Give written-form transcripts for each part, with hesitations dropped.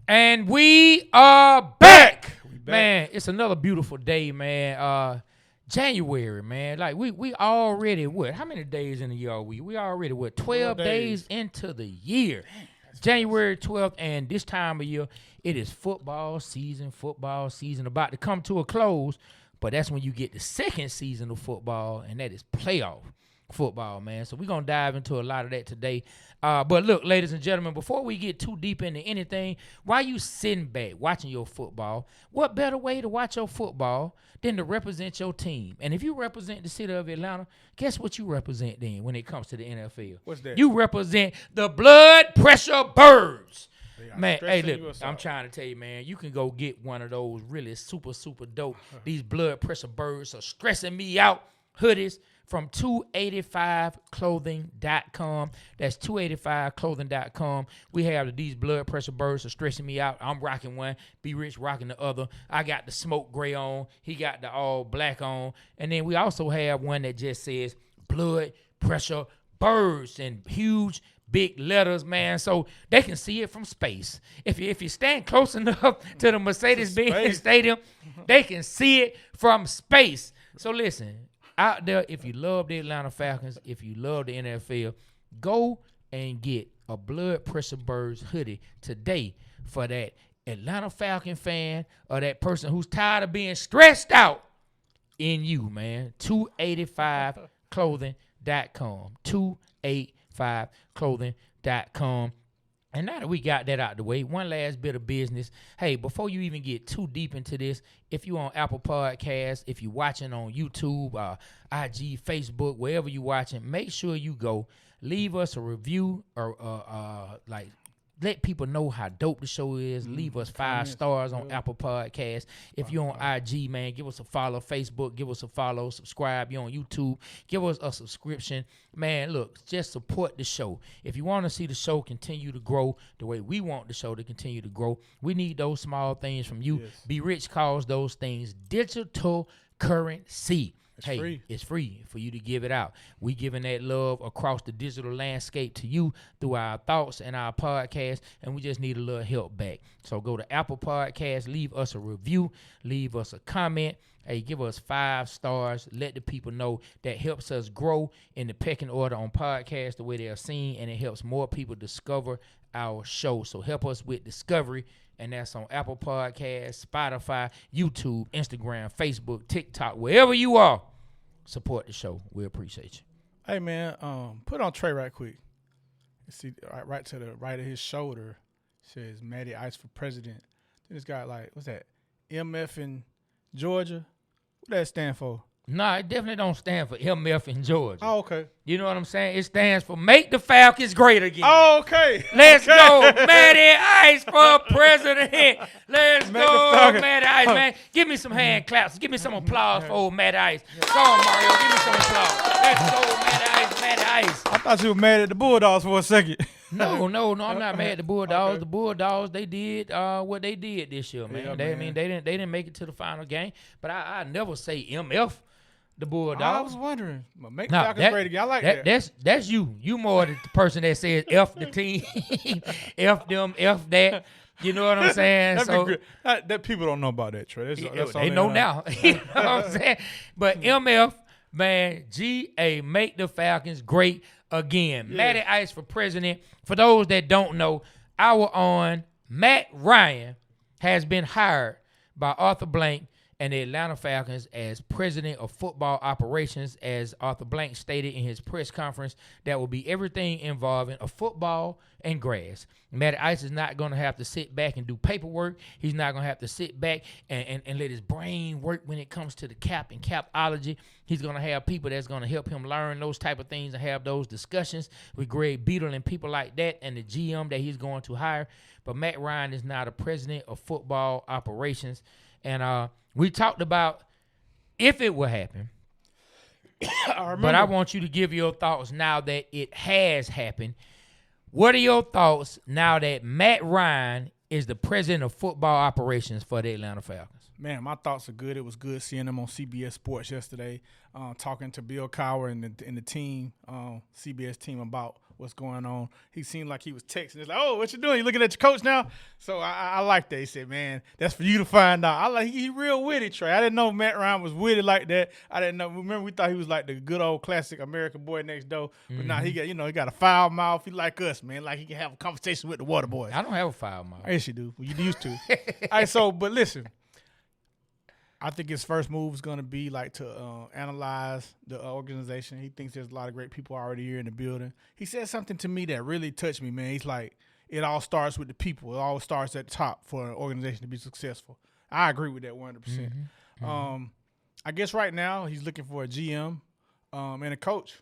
And we are back. Man, it's another beautiful day, man. January, man. Like we already what? How many days in the year are we? We already what? 12 days into the year. January 12th, and this time of year, it is football season about to come to a close. But that's when you get the second season of football, and that is playoff football, man. So we're going to dive into a lot of that today. But look, ladies and gentlemen, before we get too deep into anything, while you sitting back watching your football, what better way to watch your football than to represent your team? And if you represent the city of Atlanta, guess what you represent then when it comes to the NFL? What's that? You represent the blood pressure birds. Man, hey, look, I'm trying to tell you, man, you can go get one of those really super, super dope. These blood pressure birds are stressing me out hoodies from 285clothing.com. That's 285clothing.com. We have these blood pressure birds are stressing me out. I'm rocking one. Be Rich rocking the other. I got the smoke gray on. He got the all black on. And then we also have one that just says blood pressure birds in huge big letters, man, so they can see it from space. If you stand close enough to the Mercedes-Benz Stadium, they can see it from space. So listen, out there, if you love the Atlanta Falcons, if you love the NFL, go and get a Blood Pressure Birds hoodie today for that Atlanta Falcon fan or that person who's tired of being stressed out in you, man. 285clothing.com. 285clothing.com. And now that we got that out the way, one last bit of business. Hey, before you even get too deep into this, if you're on Apple Podcasts, if you're watching on YouTube, IG, Facebook, wherever you're watching, make sure you go leave us a review or let people know how dope the show is. Leave us 5 stars on Apple Podcasts. If you're on IG, man, give us a follow. Facebook, give us a follow. Subscribe. You're on YouTube, give us a subscription. Man, look, just support the show. If you want to see the show continue to grow the way we want the show to continue to grow, we need those small things from you. Yes. Be Rich calls those things digital currency. It's free for you to give it out. We giving that love across the digital landscape to you through our thoughts and our podcast, and we just need a little help back. So go to Apple Podcasts, leave us a review, leave us a comment. Hey, give us 5 stars. Let the people know. That helps us grow in the pecking order on podcasts the way they are seen, and it helps more people discover our show. So help us with discovery. And that's on Apple Podcasts, Spotify, YouTube, Instagram, Facebook, TikTok, wherever you are. Support the show. We appreciate you. Hey, man, put on Trey right quick. See, right to the right of his shoulder says Matty Ice for president. Then it's got what's that? MF in Georgia. What that stand for? No, it definitely don't stand for MF in Georgia. Oh, okay. You know what I'm saying? It stands for Make the Falcons Great Again. Oh, okay. Let's go, Matty Ice for president. Let's go, Matty Ice, man. Give me some hand claps. Give me some applause for old Matty Ice. Go on, Mario. Give me some applause. Let's go, Matty Ice, Matty Ice. I thought you were mad at the Bulldogs for a second. No, I'm not mad at the Bulldogs. Okay. The Bulldogs, they did what they did this year, man. Yeah, they didn't make it to the final game. But I never say MF. The Bulldogs. I was wondering. Make the Falcons great again. I like that. That's you. You more the person that says F the team, F them, F that. You know what I'm saying? That people don't know about that, Trey. They know now. You know what I'm saying? But MF, man, GA, make the Falcons great again. Yeah. Matty Ice for president. For those that don't know, our own Matt Ryan has been hired by Arthur Blank and the Atlanta Falcons as president of football operations. As Arthur Blank stated in his press conference, that will be everything involving a football and grass. Matty Ice is not going to have to sit back and do paperwork. He's not going to have to sit back and let his brain work when it comes to the cap and capology. He's going to have people that's going to help him learn those type of things and have those discussions with Greg Beadle and people like that and the GM that he's going to hire. But Matt Ryan is now the president of football operations. And we talked about if it will happen, but I want you to give your thoughts now that it has happened. What are your thoughts now that Matt Ryan is the president of football operations for the Atlanta Falcons? Man, my thoughts are good. It was good seeing them on CBS Sports yesterday, talking to Bill Cowher and the team, CBS team, about what's going on. He seemed like he was texting. It's like, oh, what you doing? You looking at your coach now? So I like that. He said, man, that's for you to find out. I like he real witty, Trey. I didn't know Matt Ryan was witty like that. I didn't know. Remember, we thought he was like the good old classic American boy next door. But now he got, he got a foul mouth. He like us, man. Like he can have a conversation with the water boys. I don't have a foul mouth. Yes, you do. Well, you used to. All right, so, but listen. I think his first move is going to be like to analyze the organization. He thinks there's a lot of great people already here in the building. He said something to me that really touched me, man. He's like, it all starts with the people. It all starts at the top for an organization to be successful. I agree with that 100%. I guess right now he's looking for a GM and a coach.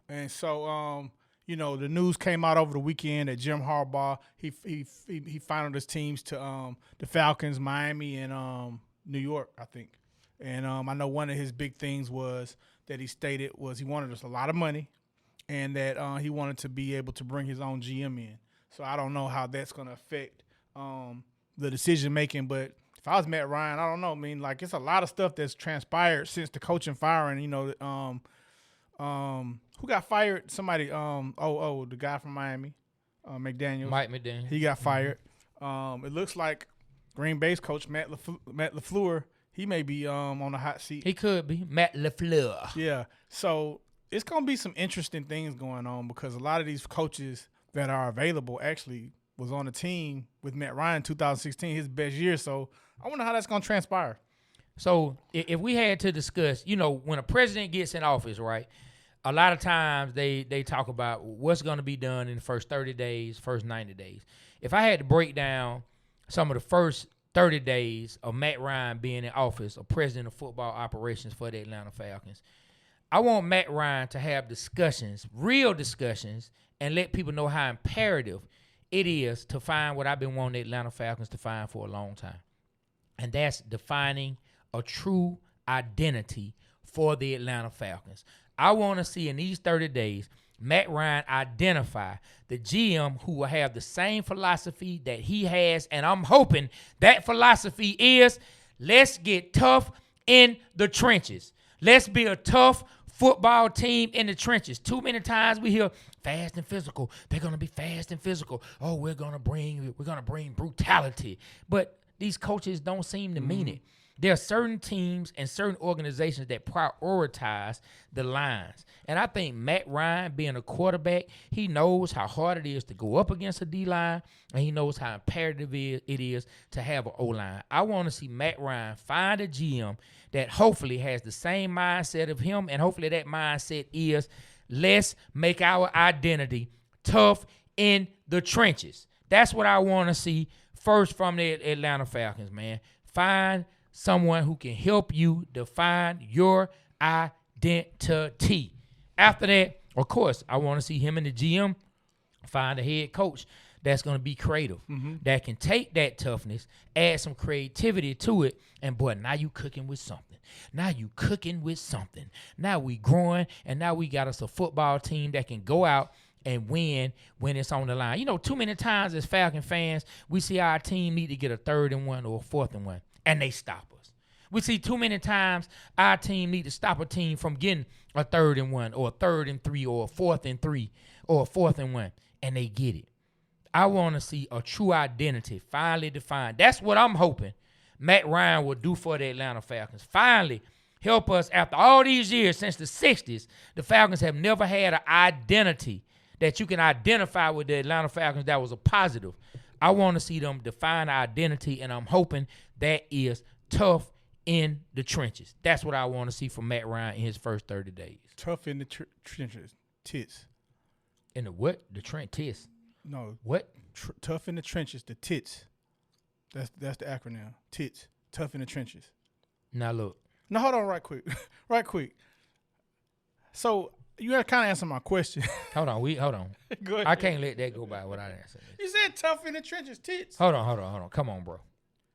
And so, the news came out over the weekend that Jim Harbaugh, he finaled his teams to the Falcons, Miami, and New York, I think. And I know one of his big things was that he stated was he wanted us a lot of money and that he wanted to be able to bring his own GM in. So I don't know how that's going to affect the decision-making. But if I was Matt Ryan, I don't know. I mean, like, it's a lot of stuff that's transpired since the coaching firing. Who got fired? Somebody, the guy from Miami, McDaniels. Mike McDaniels. He got fired. It looks like Green Bay's coach, Matt LaFleur, he may be on the hot seat. He could be. Matt LaFleur. Yeah. So it's going to be some interesting things going on because a lot of these coaches that are available actually was on the team with Matt Ryan 2016, his best year. So I wonder how that's going to transpire. So if we had to discuss, when a president gets in office, right, a lot of times they talk about what's going to be done in the first 30 days, first 90 days. If I had to break down some of the first 30 days of Matt Ryan being in office, or president of football operations for the Atlanta Falcons, I want Matt Ryan to have discussions, real discussions, and let people know how imperative it is to find what I've been wanting the Atlanta Falcons to find for a long time. And that's defining a true identity for the Atlanta Falcons. I want to see in these 30 days Matt Ryan identify the GM who will have the same philosophy that he has, and I'm hoping that philosophy is let's get tough in the trenches. Let's be a tough football team in the trenches. Too many times we hear fast and physical. They're going to be fast and physical. Oh, we're going to bring brutality. But these coaches don't seem to mean it. There are certain teams and certain organizations that prioritize the lines. And I think Matt Ryan, being a quarterback, he knows how hard it is to go up against a D-line, and he knows how imperative it is to have an O-line. I want to see Matt Ryan find a GM that hopefully has the same mindset of him, and hopefully that mindset is let's make our identity tough in the trenches. That's what I want to see first from the Atlanta Falcons, man. Find someone who can help you define your identity. After that, of course, I want to see him and the GM find a head coach that's going to be creative, that can take that toughness, add some creativity to it, and boy, now you cooking with something. Now we growing, and now we got us a football team that can go out and win when it's on the line. Too many times as Falcon fans, we see our team need to get a 3rd and 1 or a 4th and 1. And they stop us. We see too many times our team need to stop a team from getting a 3rd and 1 or a 3rd and 3 or a 4th and 3 or a 4th and 1, and they get it. I want to see a true identity finally defined. That's what I'm hoping Matt Ryan will do for the Atlanta Falcons. Finally help us after all these years, since the 60s, the Falcons have never had an identity that you can identify with the Atlanta Falcons that was a positive. I want to see them define identity, and I'm hoping that is tough in the trenches. That's what I want to see from Matt Ryan in his first 30 days. Tough in the trenches. Tits. In the what? The trenches. No. What? Tough in the trenches. The tits. That's the acronym. Tits. Tough in the trenches. Now look. Now hold on right quick. So you got to kind of answer my question. Hold on. Go ahead. I can't let that go by without answering this. You said tough in the trenches, tits. Hold on. Come on, bro.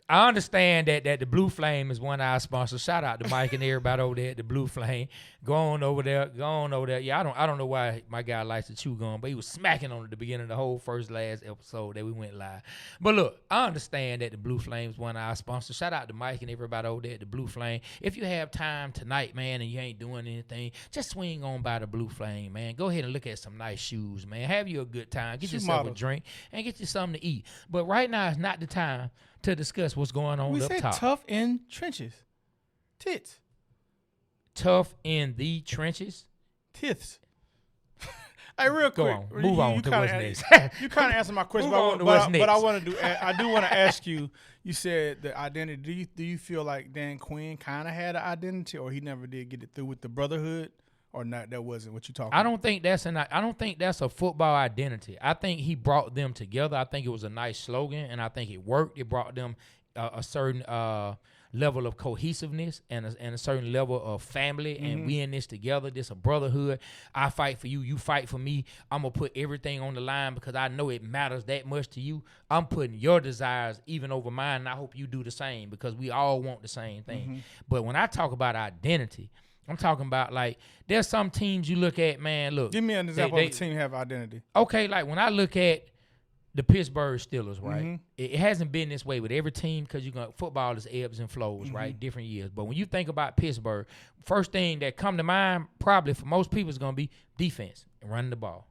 I understand that the Blue Flame is one of our sponsors. Shout out to Mike and everybody over there at the Blue Flame. Go on over there. Yeah, I don't know why my guy likes to chew gum, but he was smacking on it at the beginning of the whole last episode that we went live. But look, I understand that the Blue Flame is one of our sponsors. Shout out to Mike and everybody over there at the Blue Flame. If you have time tonight, man, and you ain't doing anything, just swing on by the Blue Flame, man. Go ahead and look at some nice shoes, man. Have you a good time. Get yourself a drink and get you something to eat. But right now is not the time to discuss what's going on up top. We said tough in trenches. Tits. Tough in the trenches? Tits. Hey, real quick. Go on. Move on to what's next. You kind of answered my question, but I do want to ask you, you said the identity. Do you feel like Dan Quinn kind of had an identity, or he never did get it through with the brotherhood? Or not? That wasn't what you talking about. I don't think that's a football identity. I think he brought them together. I think it was a nice slogan, and I think it worked. It brought them a certain level of cohesiveness and a certain level of family, and we in this together. This a brotherhood. I fight for you. You fight for me. I'm gonna put everything on the line because I know it matters that much to you. I'm putting your desires even over mine, and I hope you do the same because we all want the same thing. But when I talk about identity, I'm talking about, like, there's some teams you look at, man, look. Give me an example of a team have identity. Okay, like when I look at the Pittsburgh Steelers, right, it hasn't been this way with every team because football is ebbs and flows, right, different years. But when you think about Pittsburgh, first thing that come to mind probably for most people is going to be defense and running the ball.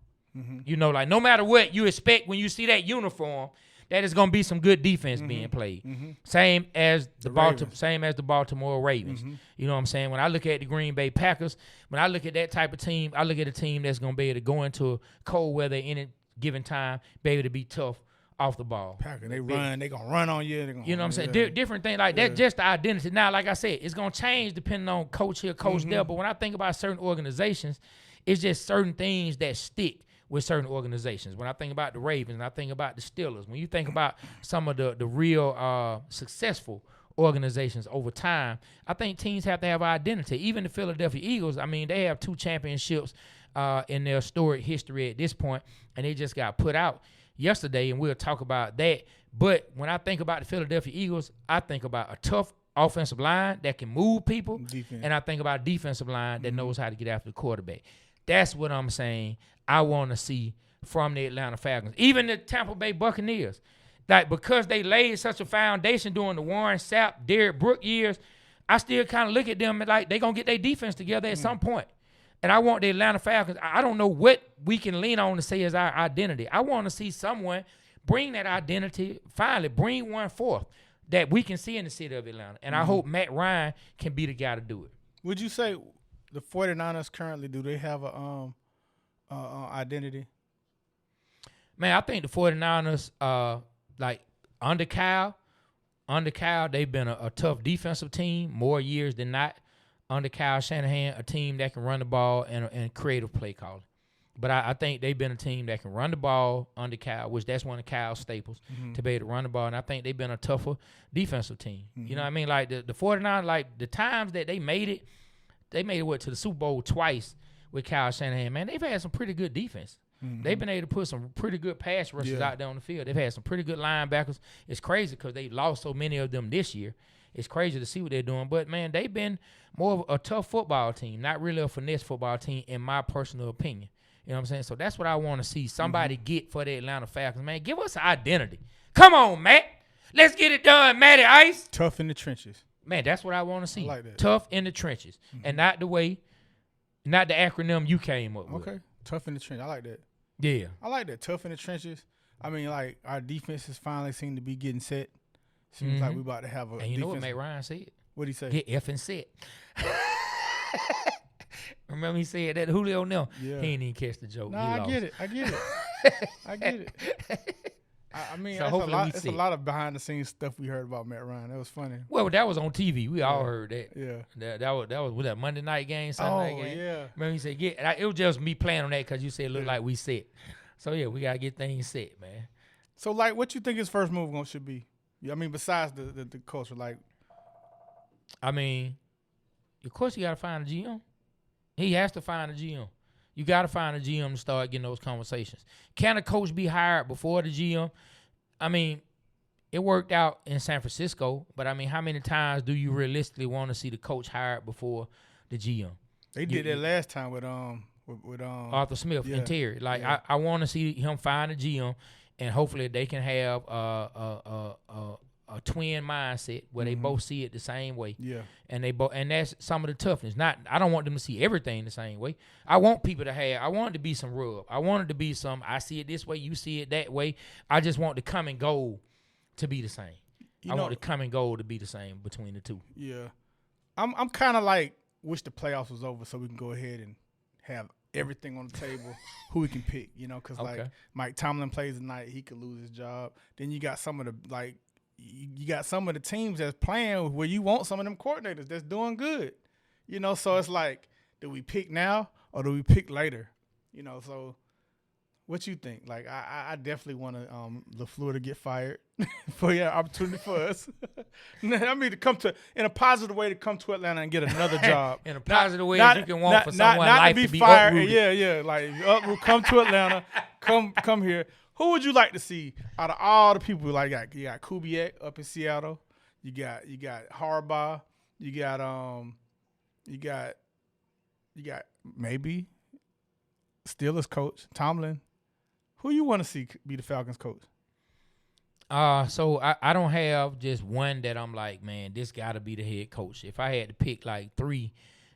You know, like no matter what you expect when you see that uniform, that is going to be some good defense being played. Same as the Baltimore Ravens. You know what I'm saying? When I look at the Green Bay Packers, when I look at that type of team, I look at a team that's going to be able to go into cold weather any given time, be able to be tough off the ball. Packers, they going to run on you. You know what I'm saying? Different thing like that, just the identity. Now, like I said, it's going to change depending on coach here, coach there. But when I think about certain organizations, it's just certain things that stick with certain organizations. When I think about the Ravens and I think about the Steelers, when you think about some of the real successful organizations over time, I think teams have to have identity. Even the Philadelphia Eagles, I mean, they have 2 championships in their storied history at this point, and they just got put out yesterday, and we'll talk about that. But when I think about the Philadelphia Eagles, I think about a tough offensive line that can move people, and I think about a defensive line that knows how to get after the quarterback. That's what I'm saying I want to see from the Atlanta Falcons. Even the Tampa Bay Buccaneers. Like, because they laid such a foundation during the Warren Sapp, Derrick Brooks years, I still kind of look at them like they're going to get their defense together at some point. And I want the Atlanta Falcons, I don't know what we can lean on to say is our identity. I want to see someone bring that identity, finally bring one forth that we can see in the city of Atlanta. And I hope Matt Ryan can be the guy to do it. Would you say the 49ers currently, do they have a identity? Man, I think the 49ers, like under Kyle, they've been a tough defensive team more years than not. Under Kyle Shanahan, a team that can run the ball and creative play calling. But I think they've been a team that can run the ball under Kyle, which that's one of Kyle's staples, to be able to run the ball. And I think they've been a tougher defensive team. You know what I mean? Like the 49ers, like the times that they made it to the Super Bowl twice with Kyle Shanahan, man, they've had some pretty good defense. They've been able to put some pretty good pass rushers out there on the field. They've had some pretty good linebackers. It's crazy because they lost so many of them this year. It's crazy to see what they're doing. But, man, they've been more of a tough football team, not really a finesse football team, in my personal opinion. You know what I'm saying? So that's what I want to see somebody get for the Atlanta Falcons. Man, give us an identity. Come on, Matt. Let's get it done, Matty Ice. Tough in the trenches. Man, that's what I want to see. I like that. Tough in the trenches. And not the acronym you came up with. Okay. Tough in the trenches. I like that. Yeah. I like that. Tough in the trenches. I mean, like, our defenses finally seem to be getting set. Seems like we about to have a And you know what Matt Ryan said? What'd he say? Get effing set. Remember he said that? Julio, no. Yeah. He ain't even catch the joke. No, I get it. I get it. I mean, so it's a lot of behind-the-scenes stuff we heard about Matt Ryan. That was funny. Well, that was on TV. We all heard that. Yeah. That was with that Monday night game, Sunday night game. Yeah. Remember he said, it was just me playing on that because you said it looked like we set. So, yeah, we got to get things set, man. So, like, what you think his first move should be? I mean, besides the culture, like. I mean, of course you got to find a GM. He has to find a GM. You got to find a GM to start getting those conversations. Can a coach be hired before the GM? I mean, it worked out in San Francisco, but I mean, how many times do you realistically want to see the coach hired before the GM? They did that last time with Arthur Smith and Terry. Like I want to see him find a GM, and hopefully they can have a twin mindset where they both see it the same way. Yeah. And that's some of the toughness. I don't want them to see everything the same way. I want people to I want it to be some rub. I want it to be some, I see it this way, you see it that way. I just want the come and go to be the same. I want the come and go to be the same between the two. Yeah. I'm kind of like, wish the playoffs was over so we can go ahead and have everything on the table, who we can pick, because like Mike Tomlin plays tonight, he could lose his job. Then you got some of the teams that's playing where you want some of them coordinators that's doing good, so it's like, do we pick now or do we pick later? So what you think? Like, I definitely want LaFleur to get fired for opportunity for us. I mean, to come in a positive way to come to Atlanta and get another job. In a positive way you can want for someone not life to to be fired. uprooted. Yeah, like come to Atlanta, come here. Who would you like to see out of all the people? Like, you got Kubiak up in Seattle. You got Harbaugh. You got maybe Steelers coach Tomlin. Who you want to see be the Falcons coach? So I don't have just one that I'm like, man, this got to be the head coach. If I had to pick like three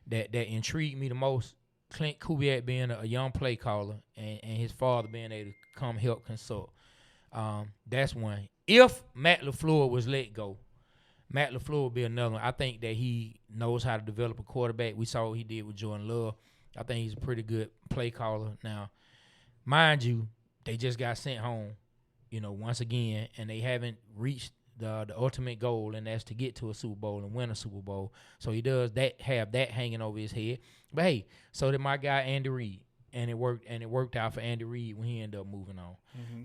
that intrigue me the most, Clint Kubiak being a young play caller and his father being able to come help consult. That's one. If Matt LaFleur was let go, Matt LaFleur would be another one. I think that he knows how to develop a quarterback. We saw what he did with Jordan Love. I think he's a pretty good play caller. Now, mind you, they just got sent home, once again, and they haven't reached the ultimate goal, and that's to get to a Super Bowl and win a Super Bowl. So he does have that hanging over his head. But hey, so did my guy Andy Reid, and it worked out for Andy Reid when he ended up moving on.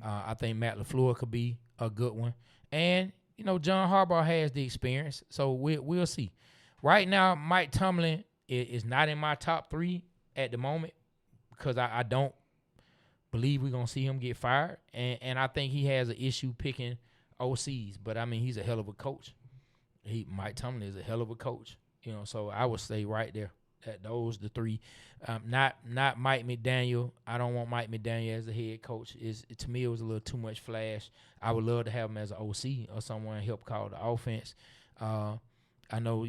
I think Matt LaFleur could be a good one, and John Harbaugh has the experience, so we'll see. Right now, Mike Tomlin is not in my top three at the moment because I don't believe we're going to see him get fired, and I think he has an issue picking OCs, but I mean, he's a hell of a coach. Mike Tomlin is a hell of a coach, so I would say right there that those the three. Not Mike McDaniel. I don't want Mike McDaniel as the head coach. To me, it was a little too much flash. I would love to have him as an OC or someone help call the offense. I know,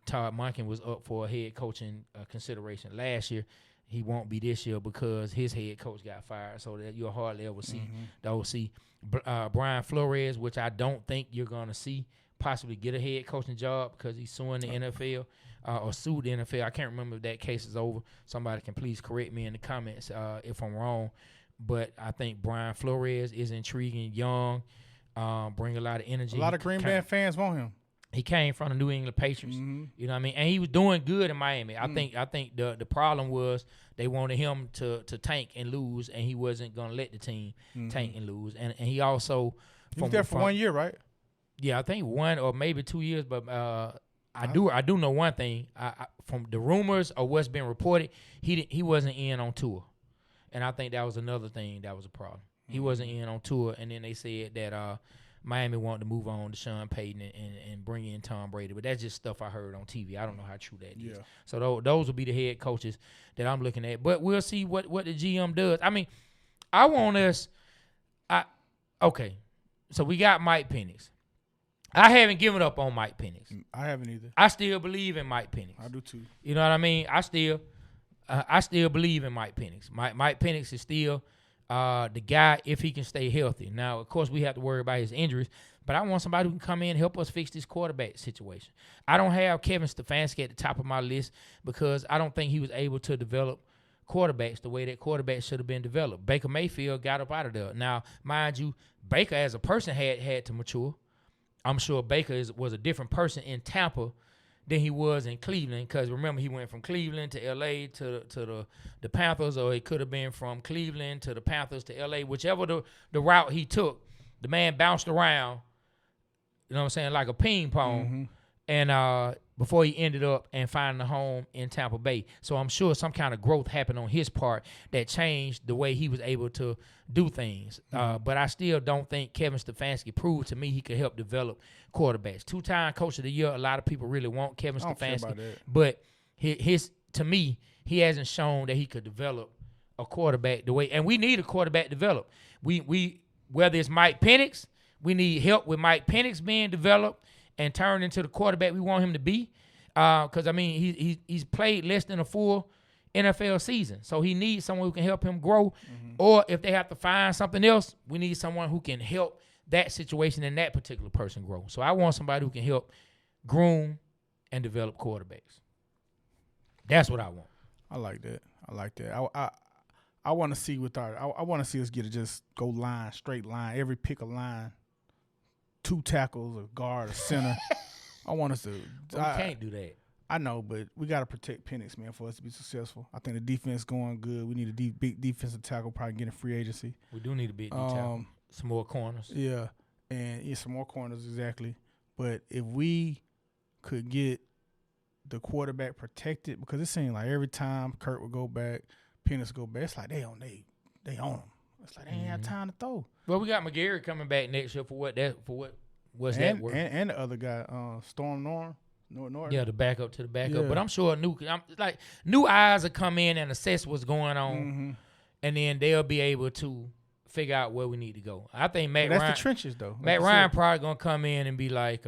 Todd Monken was up for a head coaching consideration last year. He won't be this year because his head coach got fired, so that you'll hardly ever see the OC. Brian Flores, which I don't think you're going to see possibly get a head coaching job because he's suing the NFL or sued the NFL. I can't remember if that case is over. Somebody can please correct me in the comments if I'm wrong. But I think Brian Flores is intriguing, young, bring a lot of energy. A lot of Green Bay fans want him. He came from the New England Patriots, you know what I mean? And he was doing good in Miami. I think the problem was they wanted him to tank and lose, and he wasn't going to let the team tank and lose. And he also he was there for 1 year, right? Yeah, I think 1 or maybe 2 years. But I do know one thing. From the rumors or what's been reported, he wasn't in on tour, and I think that was another thing that was a problem. He wasn't in on tour, and then they said that Miami wanted to move on to Sean Payton and bring in Tom Brady. But that's just stuff I heard on TV. I don't know how true that is. So those will be the head coaches that I'm looking at. But we'll see what the GM does. I mean, I want us okay. So we got Mike Penix. I haven't given up on Mike Penix. I haven't either. I still believe in Mike Penix. I do too. You know what I mean? I still believe in Mike Penix. Mike Penix is still the guy if he can stay healthy. Now, of course, we have to worry about his injuries, but I want somebody who can come in and help us fix this quarterback situation. I don't have Kevin Stefanski at the top of my list because I don't think he was able to develop quarterbacks the way that quarterbacks should have been developed. Baker Mayfield got up out of there. Now, mind you, Baker as a person had to mature. I'm sure Baker was a different person in Tampa than he was in Cleveland because, remember, he went from Cleveland to L.A. to the Panthers, or it could have been from Cleveland to the Panthers to L.A. Whichever the route he took, the man bounced around, you know what I'm saying, like a ping pong. And before he ended up and finding a home in Tampa Bay. So I'm sure some kind of growth happened on his part that changed the way he was able to do things. But I still don't think Kevin Stefanski proved to me he could help develop quarterbacks. 2-time coach of the year. A lot of people really want Kevin Stefanski, but his to me, he hasn't shown that he could develop a quarterback the way. And we need a quarterback developed. We whether it's Mike Penix, we need help with Mike Penix being developed and turned into the quarterback we want him to be. Because, I mean, he's played less than a full NFL season. So he needs someone who can help him grow. Or if they have to find something else, we need someone who can help that situation and that particular person grow. So I want somebody who can help groom and develop quarterbacks. That's what I want. I like that. I want to see I want to see us get to just go straight line, every pick a line, 2 tackles, a guard, a center. I want us to. We can't do that. I know, but we got to protect Penix, man, for us to be successful. I think the defense going good. We need a big defensive tackle, probably getting free agency. We do need a big tackle. Some more corners. Yeah, and some more corners, exactly. But if we could get the quarterback protected, because it seemed like every time Kurt would go back, Penix go back, it's like they own him. It's like they ain't have time to throw. Well, we got McGarry coming back next year for what's that worth? And the other guy, Storm Norton. Yeah, the backup to the backup. Yeah. But I'm sure new eyes will come in and assess what's going on, and then they'll be able to figure out where we need to go. I think Matt Ryan. That's the trenches, though. Matt Ryan probably gonna come in and be like,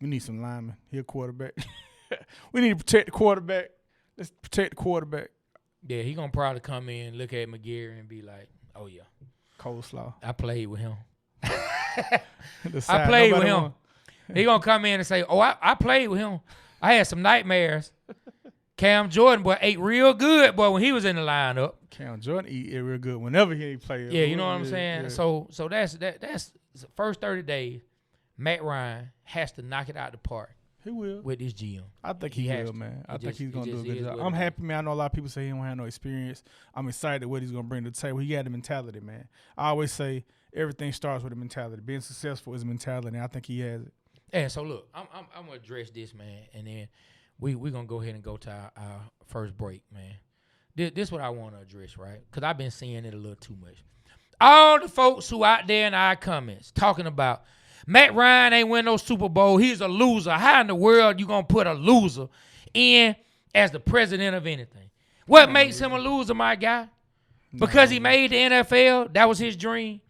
"We need some linemen. Here, quarterback. We need to protect the quarterback. Let's protect the quarterback." Yeah, he gonna probably come in, look at McGarry, and be like, "Oh yeah, coleslaw. I played with him. I played with him." He gonna come in and say, "Oh, I played with him. I had some nightmares." Cam Jordan, boy, ate real good, boy, when he was in the lineup. Cam Jordan eat real good whenever he played. Yeah, you know what I'm saying. Yeah. So that's the first 30 days. Matt Ryan has to knock it out the park. He will with his GM. I think he will, man. I think he's gonna do a good job. I'm happy, man. I know a lot of people say he don't have no experience. I'm excited what he's gonna bring to the table. He got the mentality, man. I always say everything starts with a mentality. Being successful is a mentality, and I think he has it. And so look, I'm gonna address this, man, and then we're gonna go ahead and go to our first break, man. This is what I want to address, right? Because I've been seeing it a little too much. All the folks who out there in our comments talking about Matt Ryan ain't win no Super Bowl. He's a loser. How in the world you gonna put a loser in as the president of anything? What makes him a loser, my guy? Because he made the NFL, that was his dream.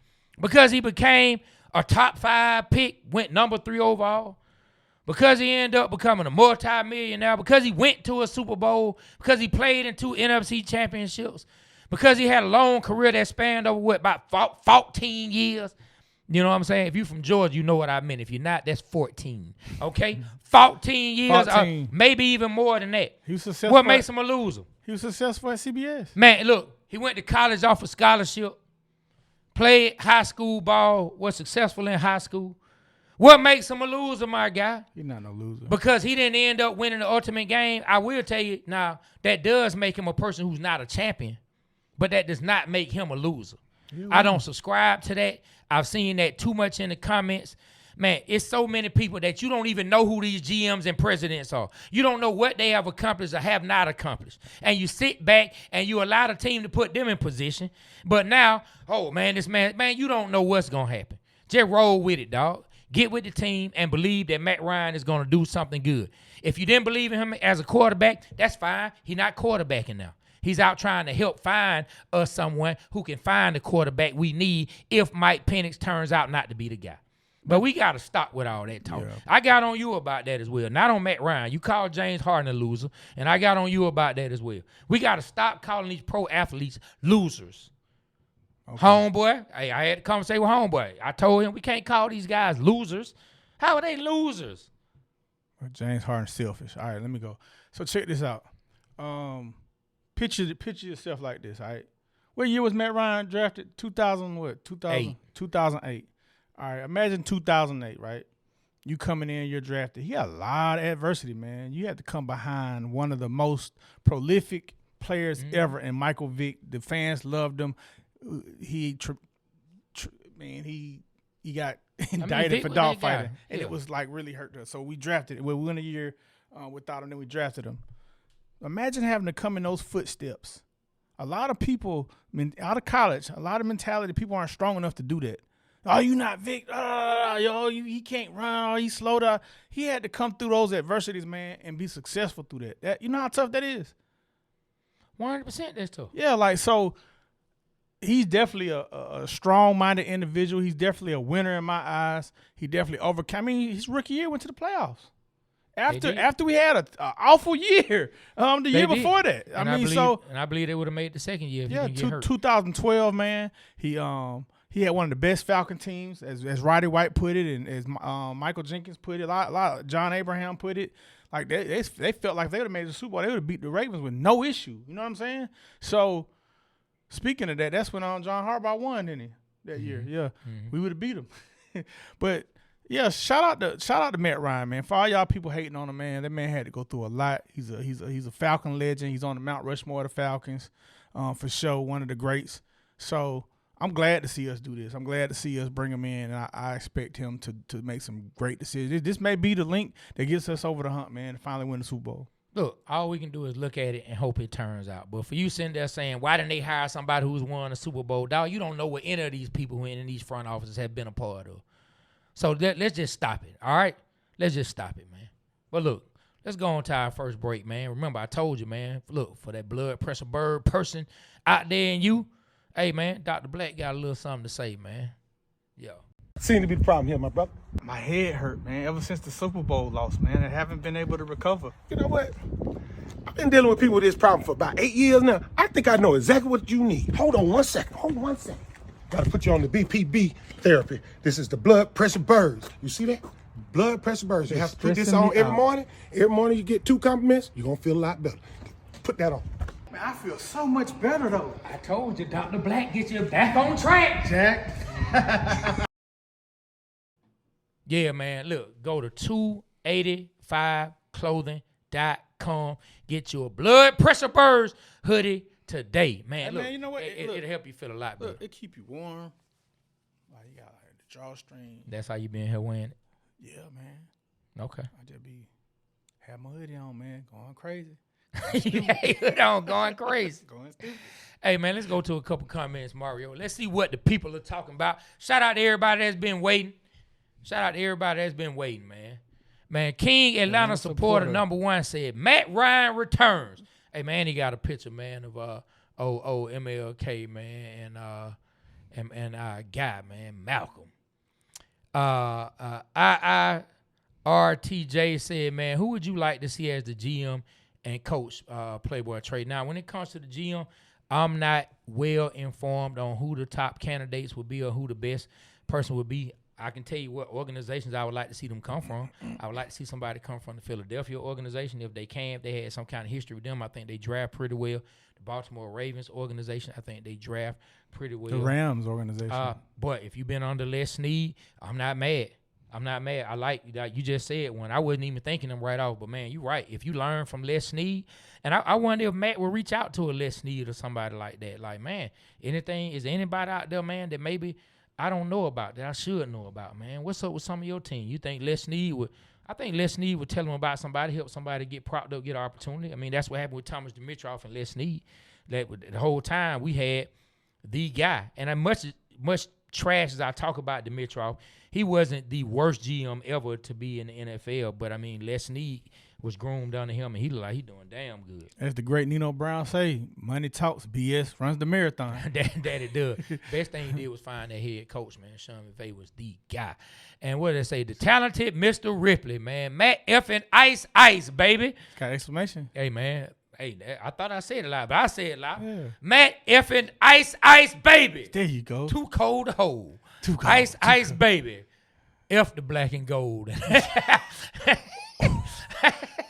Because he became a top 5 pick, went number 3 overall. Because he ended up becoming a multi-millionaire. Because he went to a Super Bowl. Because he played in 2 NFC championships. Because he had a long career that spanned over, about 14 years. You know what I'm saying? If you're from Georgia, you know what I meant. If you're not, that's 14. Okay? 14 years, 14. Maybe even more than that. He was successful. What makes him a loser? He was successful at CBS. Man, look, he went to college off a scholarship, played high school ball, was successful in high school. What makes him a loser, my guy? He's not no loser. Because he didn't end up winning the ultimate game. I will tell you now, that does make him a person who's not a champion, but that does not make him a loser. I don't subscribe to that. I've seen that too much in the comments. Man, it's so many people that you don't even know who these GMs and presidents are. You don't know what they have accomplished or have not accomplished. And you sit back and you allow the team to put them in position. But now, oh, man, you don't know what's going to happen. Just roll with it, dog. Get with the team and believe that Matt Ryan is going to do something good. If you didn't believe in him as a quarterback, that's fine. He's not quarterbacking now. He's out trying to help find us someone who can find the quarterback we need if Mike Penix turns out not to be the guy. But we got to stop with all that talk. Yeah. I got on you about that as well. Not on Matt Ryan. You called James Harden a loser, and I got on you about that as well. We got to stop calling these pro athletes losers. Okay. Homeboy, hey, I had a conversation with Homeboy. I told him we can't call these guys losers. How are they losers? Well, James Harden's selfish. All right, let me go. So check this out. Picture yourself like this, all right? What year was Matt Ryan drafted? 2008. All right, imagine 2008, right? You coming in, you're drafted. He had a lot of adversity, man. You had to come behind one of the most prolific players ever in Michael Vick. The fans loved him. He got indicted for dogfighting, and it was like really hurt us. So we drafted. We won a year. without him. Then we drafted him. Imagine having to come in those footsteps. A lot of people, out of college, a lot of mentality, people aren't strong enough to do that. Oh, you not Vic. He can't run. Oh, he's slow down. He had to come through those adversities, man, and be successful through that. You know how tough that is? 100% that's tough. Yeah, so he's definitely a strong-minded individual. He's definitely a winner in my eyes. He definitely overcame. His rookie year went to the playoffs. After we had an awful year, the year before that. I believe they would have made the second year if he didn't get hurt. 2012, man. He had one of the best Falcon teams, as Roddy White put it, and as Michael Jenkins put it. A lot John Abraham put it. Like they felt like they would have made the Super Bowl. They would have beat the Ravens with no issue. You know what I'm saying? So speaking of that, that's when John Harbaugh won, didn't he? That year, yeah, we would have beat him. But yeah, shout out to Matt Ryan, man. For all y'all people hating on him, man, that man had to go through a lot. He's a Falcon legend. He's on the Mount Rushmore of the Falcons, for sure, one of the greats. So I'm glad to see us do this. I'm glad to see us bring him in, and I expect him to make some great decisions. This may be the link that gets us over the hump, man, to finally win the Super Bowl. Look, all we can do is look at it and hope it turns out. But for you sitting there saying, why didn't they hire somebody who's won a Super Bowl? Dog, you don't know what any of these people who are in these front offices have been a part of. So let's just stop it, all right? Let's just stop it, man. But look, let's go on to our first break, man. Remember, I told you, man, look, for that blood pressure bird person out there in you, hey, man, Dr. Black got a little something to say, man. Yo. Seem to be the problem here, my brother. My head hurt, man, ever since the Super Bowl loss, man. I haven't been able to recover. You know what? I've been dealing with people with this problem for about 8 years now. I think I know exactly what you need. Hold on one second. Got to put you on the BPB therapy. This is the blood pressure birds. You see that? Blood pressure birds. You have to put this on every morning. Every morning you get 2 compliments, you're going to feel a lot better. Put that on. Man, I feel so much better, though. I told you, Dr. Black, get you back on track, Jack. Yeah, man, look, go to 285clothing.com. Get you a blood pressure birds hoodie today, man. Hey, look, man, you know what? It'll help you feel a lot better. Look, it keep you warm. Like you got like the drawstring. That's how you been here wearing it? Yeah, man. Okay. I just have my hoodie on, man, going crazy. Going crazy. Going stupid. Hey, man, let's go to a couple comments, Mario. Let's see what the people are talking about. Shout out to everybody that's been waiting. Man. Man, King Atlanta supporter #1 said, Matt Ryan returns. Hey, man, he got a picture, man, of MLK, man, and our guy, man, Malcolm. RTJ said, man, who would you like to see as the GM and coach Playboy trade? Now, when it comes to the GM, I'm not well informed on who the top candidates would be or who the best person would be. I can tell you what organizations I would like to see them come from. I would like to see somebody come from the Philadelphia organization if they can. If they had some kind of history with them, I think they draft pretty well. The Baltimore Ravens organization, I think they draft pretty well. The Rams organization. But if you've been under Les Snead, I'm not mad. I like you just said one. I wasn't even thinking them right off, but man, you're right. If you learn from Les Snead, and I wonder if Matt will reach out to a Les Snead or somebody like that. Like, man, is there anybody out there, man, that maybe I don't know about that I should know about, man? What's up with some of your team? You think Les Snead would? I think Les Snead would tell them about somebody, help somebody get propped up, get an opportunity. I mean, that's what happened with Thomas Dimitroff and Les Snead. That the whole time we had the guy, and much trash as I talk about Dimitroff, he wasn't the worst GM ever to be in the NFL. But I mean, Les Snead was groomed under him, and he looked like he doing damn good. As the great Nino Brown say, money talks, BS runs the marathon. that it does. Best thing he did was find that head coach, man. Sean McVay was the guy. And what did they say? The talented Mr. Ripley, man. Matt effing Ice, baby. Got exclamation. Hey, man. Hey, I thought I said it loud, but I said it loud. Yeah. Matt effing Ice, baby. There you go. Too cold to hold. Too cold. Ice, baby. F the black and gold.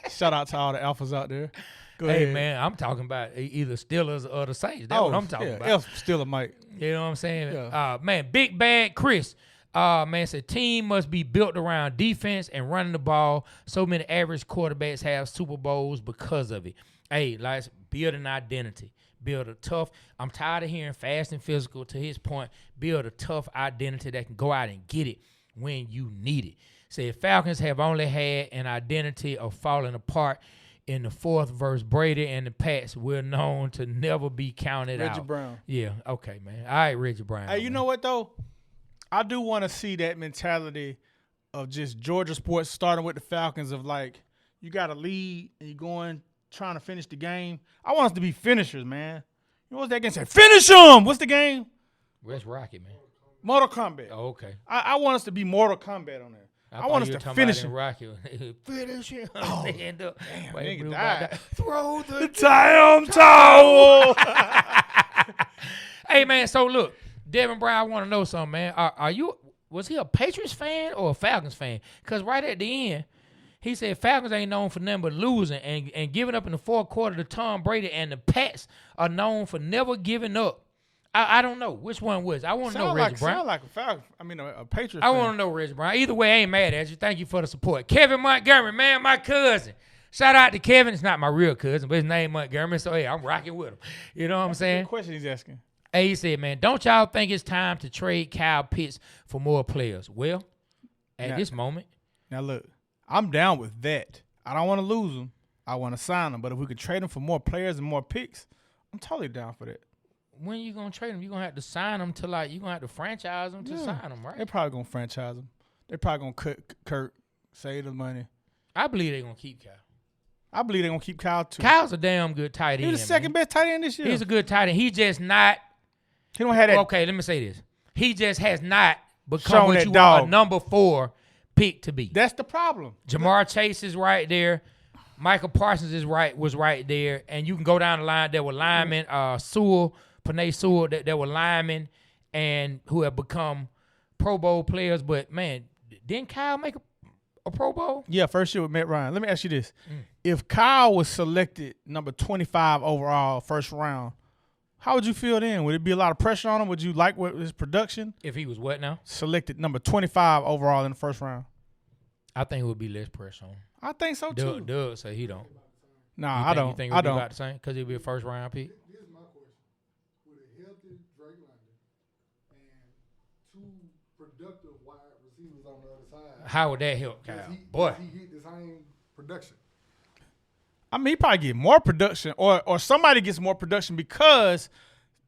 Shout out to all the alphas out there. Go hey, ahead. man, I'm talking about either Steelers or the Saints. That's what I'm talking about. F Steeler Mike. You know what I'm saying? Yeah. Man, Big Bad Chris. Man, said team must be built around defense and running the ball. So many average quarterbacks have Super Bowls because of it. Hey, let's build an identity. Build a tough. I'm tired of hearing fast and physical. To his point, build a tough identity that can go out and get it when you need it. Said Falcons have only had an identity of falling apart in the fourth verse. Brady and the Pats were known to never be counted out. Reggie Brown. Yeah, okay, man. All right, Reggie Brown. Hey, you know what, though? I do want to see that mentality of just Georgia sports starting with the Falcons of, like, you got a lead and you're going trying to finish the game. I want us to be finishers, man. You know what's that game say? Finish them! What's the game? Where's Rocket, man? Mortal Kombat. Oh, okay. I want us to be Mortal Kombat on there. I want us to finish him. Rocket. Finish him. Oh, end up. damn, Wait, nigga died. Throw the time towel. Hey, man, so look, Devin Brown, I want to know something, man. Was he a Patriots fan or a Falcons fan? Because right at the end, he said Falcons ain't known for nothing but losing and giving up in the fourth quarter to Tom Brady, and the Pats are known for never giving up. I don't know which one was. I want to know Reggie Brown. Sound like a Falcon. I mean, a Patriots I fan. want to know Reggie Brown. Either way, I ain't mad at you. Thank you for the support. Kevin Montgomery, man, my cousin. Shout out to Kevin. It's not my real cousin, but his name Montgomery. So, hey, I'm rocking with him. You know what I'm saying? Good question he's asking. Hey, he said, man, don't y'all think it's time to trade Kyle Pitts for more players? Well, at this moment. Now, look, I'm down with that. I don't want to lose him. I want to sign him. But if we could trade him for more players and more picks, I'm totally down for that. When you going to trade him? You're going to have to sign him to, like, you're going to have to franchise him to sign him, right? They're probably going to franchise him. They're probably going to cut Kurt, save the money. I believe they're going to keep Kyle. I believe they're going to keep Kyle, too. Kyle's a damn good tight end. He was the second best tight end this year. He's a good tight end. He just not. He don't have that. Okay, let me say this. He just has not become Shown what that you dog. want a number 4 pick to be. That's the problem. Jamar Chase is right there. Michael Parsons was right there. And you can go down the line. There were linemen, Panay Sewell, there were linemen and who have become Pro Bowl players. But, man, didn't Kyle make a Pro Bowl? Yeah, first year with Matt Ryan. Let me ask you this. If Kyle was selected number 25 overall, first round, how would you feel then? Would it be a lot of pressure on him? Would you like what his production? If he was what now? Selected number 25 overall in the first round. I think it would be less pressure on him. I think so, too. Doug say he don't. Nah, You I don't. think it I would be don't. about the same? Because it would be a first round pick? Here's my question. With a healthy Drake London and 2 productive wide receivers on the other side, How would that help, Kyle? does he get the same production? I mean, he probably get more production or somebody gets more production because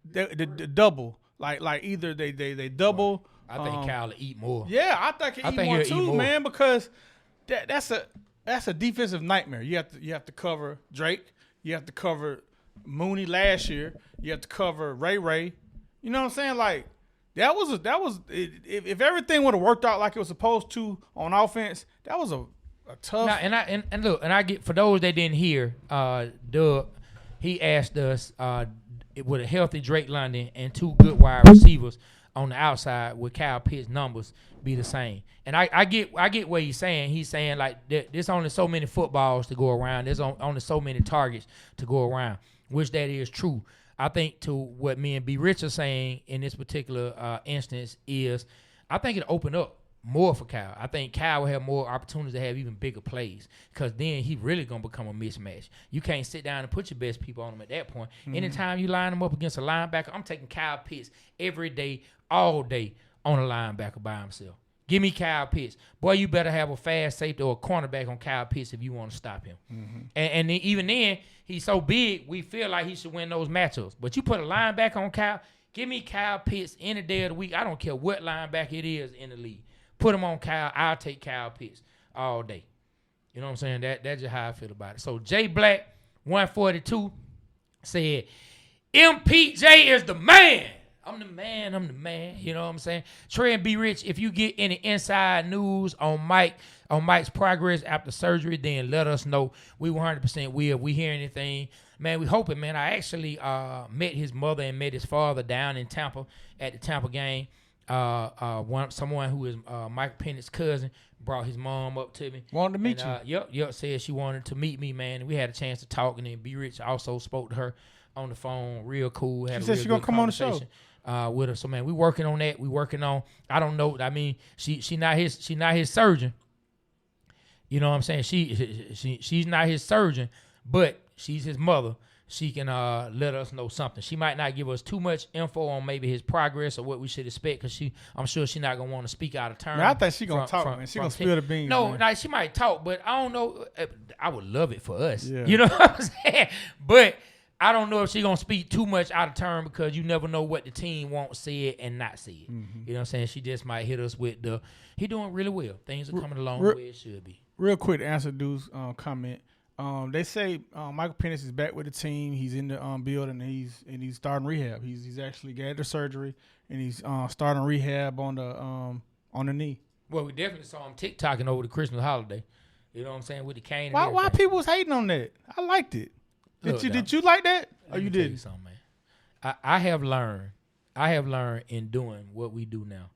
the double. Like either they double. I think Kyle will eat more. Yeah, I think he eat more he'll too, eat more. man, because that's a defensive nightmare. You have to cover Drake. You have to cover Mooney last year. You have to cover Ray. You know what I'm saying? Like that was if everything would have worked out like it was supposed to on offense, that was a tough. Now, and look, I get, for those that didn't hear, Doug, he asked us with a healthy Drake London and 2 good wide receivers on the outside, would Kyle Pitts' numbers be the same? And I get what he's saying. He's saying like there's only so many footballs to go around. There's only so many targets to go around, which that is true. I think to what me and B. Rich are saying in this particular instance is I think it opened up more for Kyle. I think Kyle will have more opportunities to have even bigger plays because then he really going to become a mismatch. You can't sit down and put your best people on him at that point. Anytime you line him up against a linebacker, I'm taking Kyle Pitts every day, all day on a linebacker by himself. Give me Kyle Pitts. Boy, you better have a fast safety or a cornerback on Kyle Pitts if you want to stop him. And then, even then, he's so big, we feel like he should win those matchups. But you put a linebacker on Kyle, give me Kyle Pitts any day of the week. I don't care what linebacker it is in the league. Put him on Kyle. I'll take Kyle Pitts all day. You know what I'm saying? That's just how I feel about it. So Jay Black, 142, said, MPJ is the man. I'm the man. You know what I'm saying? Trey and B. Rich, if you get any inside news on Mike's progress after surgery, then let us know. We 100% will. If we hear anything, man, we hoping, man. I actually met his mother and met his father down in Tampa at the Tampa game. Someone who is Mike Pennett's cousin brought his mom up to me. Wanted to meet you. Yep. Said she wanted to meet me, man. And we had a chance to talk, and then B. Rich also spoke to her on the phone. Real cool. She said she gonna come on the show with her. So, man, we working on that. We working on. I don't know. I mean, she not his surgeon. You know what I'm saying? She's not his surgeon, but she's his mother. she can let us know something. She might not give us too much info on maybe his progress or what we should expect, because I'm sure she's not gonna want to speak out of turn. Man, I think she gonna talk, man. She gonna spill the beans. No, man. nah, she might talk, but I don't know. I would love it for us. Yeah. You know what I'm saying? But I don't know if she's gonna speak too much out of turn, because you never know what the team won't say it and not say it. Mm-hmm. You know what I'm saying? She just might hit us with he doing really well. Things are coming along the way it should be. Real quick to answer dude's comment. They say Michael Penix is back with the team. He's in the building. And he's starting rehab. He's actually got the surgery, and he's starting rehab on the knee. Well, we definitely saw him TikToking over the Christmas holiday. You know what I'm saying, with the cane. Why people was hating on that? I liked it. Did you like that? Or you didn't? Something, man. I have learned in doing what we do now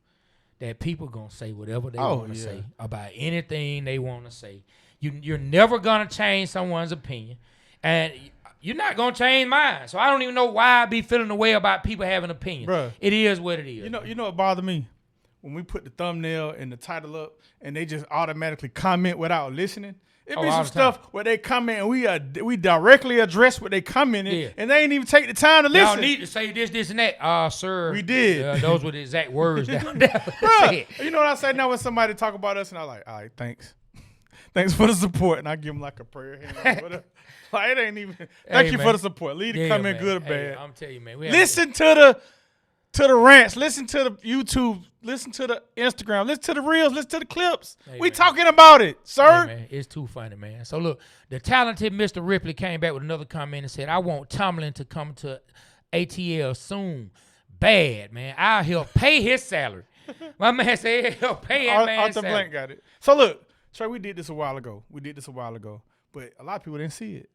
that people gonna say whatever they want to say about anything they want to say. You're never gonna change someone's opinion, and you're not gonna change mine. So I don't even know why I be feeling the way about people having opinions. Bruh, it is what it is. You know what bothered me? When we put the thumbnail and the title up, and they just automatically comment without listening. It be some stuff where they comment and we directly address what they commented, and they ain't even take the time to listen. Y'all need to say this, and that. Sir. We did. Those were the exact words down there. Bruh, you know what I say now when somebody talk about us, and I'm like, all right, thanks. Thanks for the support. And I give them like a prayer hand. Like, it ain't even, thank you for the support. Leave the comment good or bad. I'm telling you, man. Listen to the rants. Listen to the YouTube. Listen to the Instagram. Listen to the reels. Listen to the clips. We talking about it, sir. Man, it's too funny, man. So, look, the talented Mr. Ripley came back with another comment and said, I want Tomlin to come to ATL soon. Bad, man. I'll help pay his salary. My man said he'll pay that man's salary. Arthur Blank got it. So, look, Trey, we did this a while ago. But a lot of people didn't see it.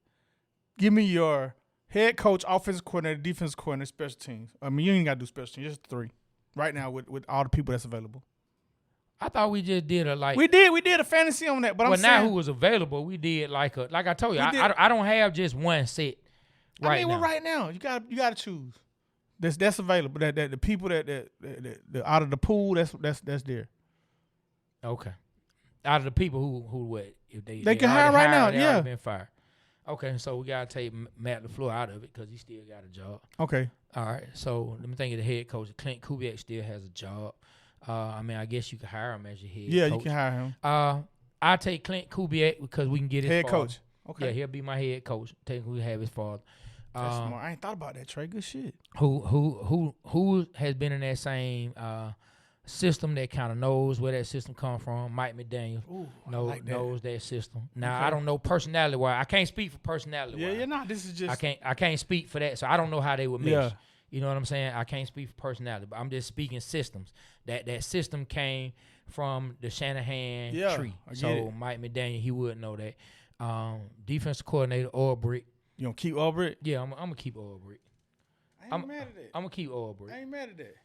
Give me your head coach, offensive coordinator, defensive coordinator, special teams. I mean, you ain't got to do special teams. Just 3 right now with all the people that's available. I thought we just did We did a fantasy on that. But I'm saying, now who was available, we did like I told you, I don't have just one set right now. Right now, you got to choose. That's available. That the people that out of the pool, that's there. Okay. Out of the people who what if they can hire right now, yeah, been fired. Okay, so we gotta take Matt LaFleur out of it because he still got a job. Okay, all right. So let me think of the head coach. Clint Kubiak still has a job. I mean, I guess you can hire him as your head. Yeah, coach. you can hire him. I take Clint Kubiak because we can get his head father. Coach. Okay, yeah, he'll be my head coach. We have his father. That's smart. I ain't thought about that, Trey. Good shit. Who has been in that same system that kind of knows where that system come from? Mike McDaniel knows that system. Now I don't know personality wise. I can't speak for personality. Yeah, you're not. This is just I can't speak for that, so I don't know how they would mesh. Yeah. You know what I'm saying? I can't speak for personality, but I'm just speaking systems. That system came from the Shanahan tree. So Mike McDaniel, he would know that. Defensive coordinator Ulbrich. You gonna keep Ulbrich? Yeah, I'm gonna keep Ulbrich. I ain't mad at that. I'm gonna keep Ulbrich. I ain't mad at that.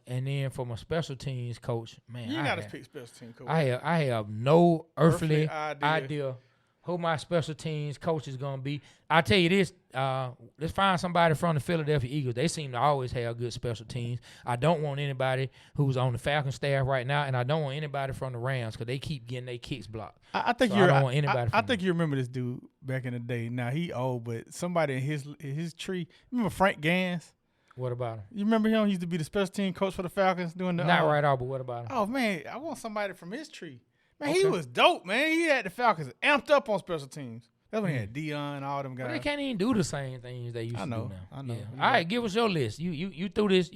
And then for my special teams coach, man, you gotta pick special team coach. I have no earthly idea who my special teams coach is gonna be. I tell you this, let's find somebody from the Philadelphia Eagles. They seem to always have good special teams. I don't want anybody who's on the Falcons staff right now, and I don't want anybody from the Rams because they keep getting their kicks blocked. I think I don't want anybody. I think you remember this dude back in the day. Now he old, but somebody in his tree. Remember Frank Gans? What about him? You remember him? He used to be the special team coach for the Falcons doing the. Not right off, but what about him? Oh man, I want somebody from his tree. Man, he was dope, man. He had the Falcons amped up on special teams. That's when he had Dion, all them guys. Well, they can't even do the same things they used to do now. I know. Yeah. All right, give us your list. You threw this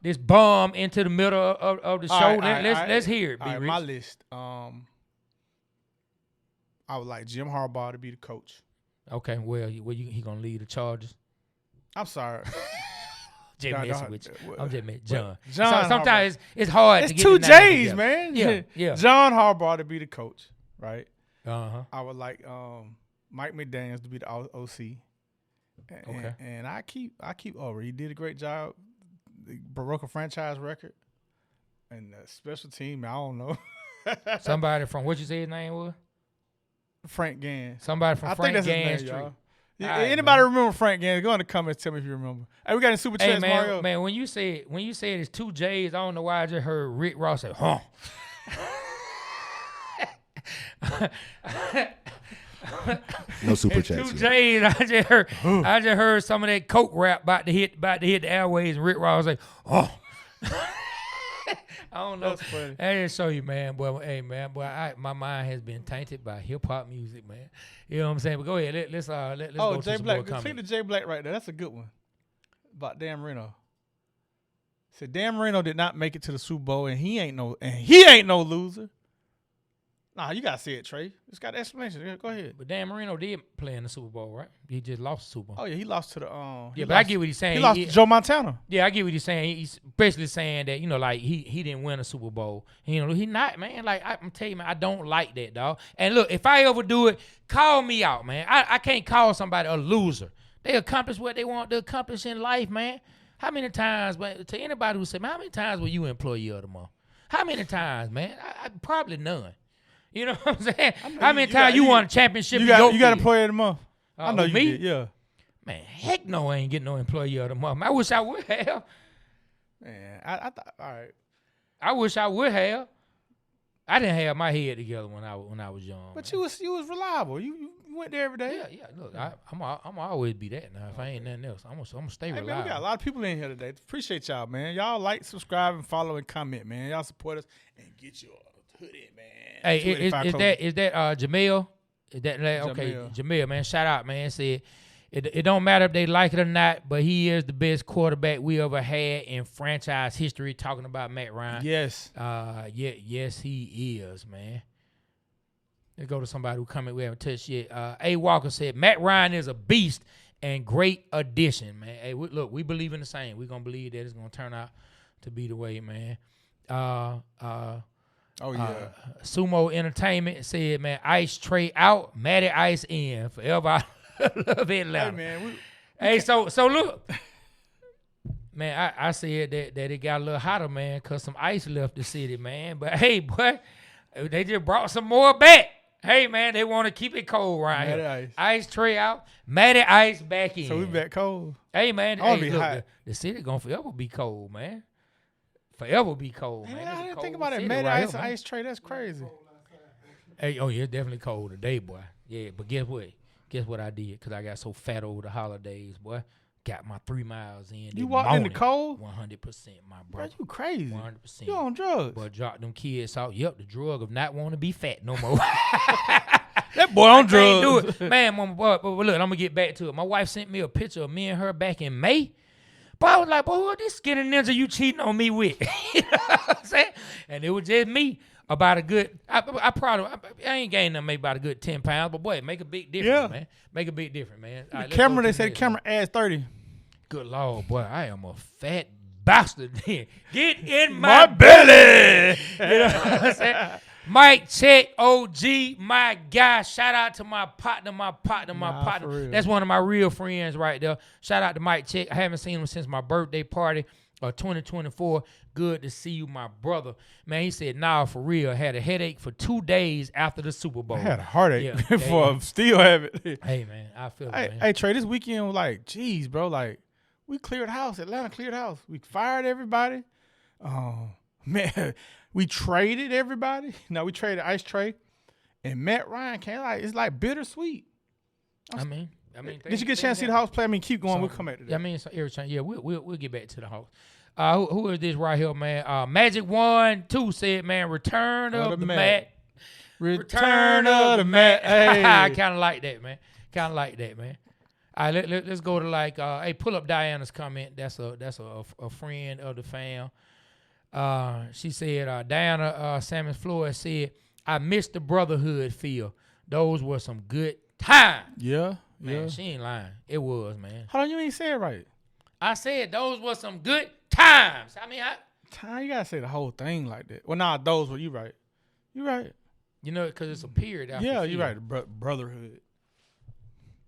this bomb into the middle of the show. Let's hear it. All right, my list. I would like Jim Harbaugh to be the coach. Okay, he gonna lead the Chargers? I'm sorry. Just messing with you. I'm just messing. John. Sometimes it's hard it's to get two the name J's, together. man. Yeah. John Harbaugh to be the coach, right? Uh-huh. I would like Mike McDaniels to be the OC. Okay. And I keep over. He did a great job. He broke a franchise record. And the special team, I don't know. Somebody from what you say his name was? Frank Gans. Somebody from Frank Gans' tree. Anybody remember Frank Gans? Go in the comments, tell me if you remember. Hey, we got a super chat, Mario. Man, when you said it's two J's, I don't know why I just heard Rick Ross say, huh. No super and chats. 2 yet. J's. I just heard some of that coke rap about to hit the airways, and Rick Ross like, oh. I don't know. That's funny. I didn't show you, man. Boy, hey, man. Boy, my mind has been tainted by hip hop music, man. You know what I'm saying? But go ahead. Let's go Jay to some Black. more Click comments. to Jay Black right there. That's a good one. About Dan Marino. Said Dan Marino did not make it to the Super Bowl, and he ain't no loser. Nah, you gotta say it, Trey. It's got explanation. Yeah, go ahead. But Dan Marino did play in the Super Bowl, right? He just lost the Super Bowl. Oh yeah, he lost to the Yeah, but I get what he's saying. He lost to Joe Montana. Yeah, I get what he's saying. He's basically saying that, like he didn't win a Super Bowl. He not, man. Like I'm telling you, man, I don't like that, dog. And look, if I ever do it, call me out, man. I can't call somebody a loser. They accomplish what they want to accomplish in life, man. How many times, man, to anybody who say, man, how many times were you employee of the month? How many times, man? I probably none. You know what I'm saying? How many times you won a championship? You got employee of the month. I know you me? did, yeah. Man, heck no, I ain't getting no employee of the month. I wish I would have. Man, I thought, all right. I wish I would have. I didn't have my head together when I was young. But man. you was reliable. You went there every day. Yeah. Look, I'm always be that now. If I ain't nothing else, I'm gonna stay Hey, reliable. man, we got a lot of people in here today. Appreciate y'all, man. Y'all like, subscribe, and follow, and comment, man. Y'all support us and get your hoodie, man. Hey, is that Jamil? Is that okay? Jamil. Man, shout out, man. Said it don't matter if they like it or not, but he is the best quarterback we ever had in franchise history. Talking about Matt Ryan. Yes. Yes, he is, man. Let's go to somebody who comment we haven't touched yet. A. Walker said Matt Ryan is a beast and great addition, man. Hey, look, we believe in the same. We're gonna believe that it's gonna turn out to be the way, man. Sumo Entertainment said, man, Ice Trey out, Matty Ice in. Forever I love Atlanta. Hey, man. Hey, so look. Man, I said that it got a little hotter, man, because some ice left the city, man. But, hey, boy, they just brought some more back. Hey, man, they want to keep it cold right Matty here. Ice. Ice Trey out, Matty Ice back in. So we back cold. Hey, man, I wanna be hot. The city going to forever be cold, man. Forever be cold, man. I It's a didn't cold think about it. city Matty right Ice here, and man. Ice Trey, that's crazy. Hey, oh yeah, it's definitely cold today, boy. Yeah, but guess what? Guess what I did? Because I got so fat over the holidays, boy. Got my 3 miles in. You walked in the cold? 100%, my Bro, brother. you crazy. 100%. You on drugs. Boy, drop them kids out. Yep, the drug of not wanting to be fat no more. That boy on I can't drugs. do it. Man, mama, boy, but look, I'm going to get back to it. My wife sent me a picture of me and her back in May. But I was like, boy, who this skinny ninja you cheating on me with? You know what I'm saying? And it was just me about a good, I ain't gained them maybe about a good 10 pounds, but boy, make a big difference, man. Make a big difference, man. All right, let's Camera, go they to say the next camera adds 30. Good Lord, boy, I am a fat bastard then. Get in My my belly. You know what I'm saying? Mike Check, OG, my guy. Shout out to my partner. For real. That's one of my real friends right there. Shout out to Mike Check. I haven't seen him since my birthday party of 2024. Good to see you, my brother. Man, he said, nah, for real. Had a headache for 2 days after the Super Bowl. I had a heartache Yeah, before I still have it. Hey, man, I feel it, man. Hey, Trey, this weekend was like, geez, bro, like, we cleared house. Atlanta cleared house. We fired everybody. Man, we traded everybody. No, we traded Ice Trey. And Matt Ryan came like, it's like bittersweet. I mean, Did you get a chance to see the house play? I mean, keep going. We'll come back to that. I mean, so every time, yeah, we'll get back to the house. Who is this right here, man? Magic 1-2 said, man, return of the Matt. Return of the Matt. Hey. I kind of like that, man. All right, let's go to like, hey, pull up Diana's comment. That's a friend of the fam. She said, Diana Salmon Flores said, I missed the brotherhood feel. Those were some good times. Yeah, Man, yeah. she ain't lying. It was, man. Hold on, you ain't say it right. I said those were some good times. I mean, You gotta say the whole thing like that. Well, nah, those were you right. You right. you know, because it's a period. After Yeah, feel. you right. Brotherhood.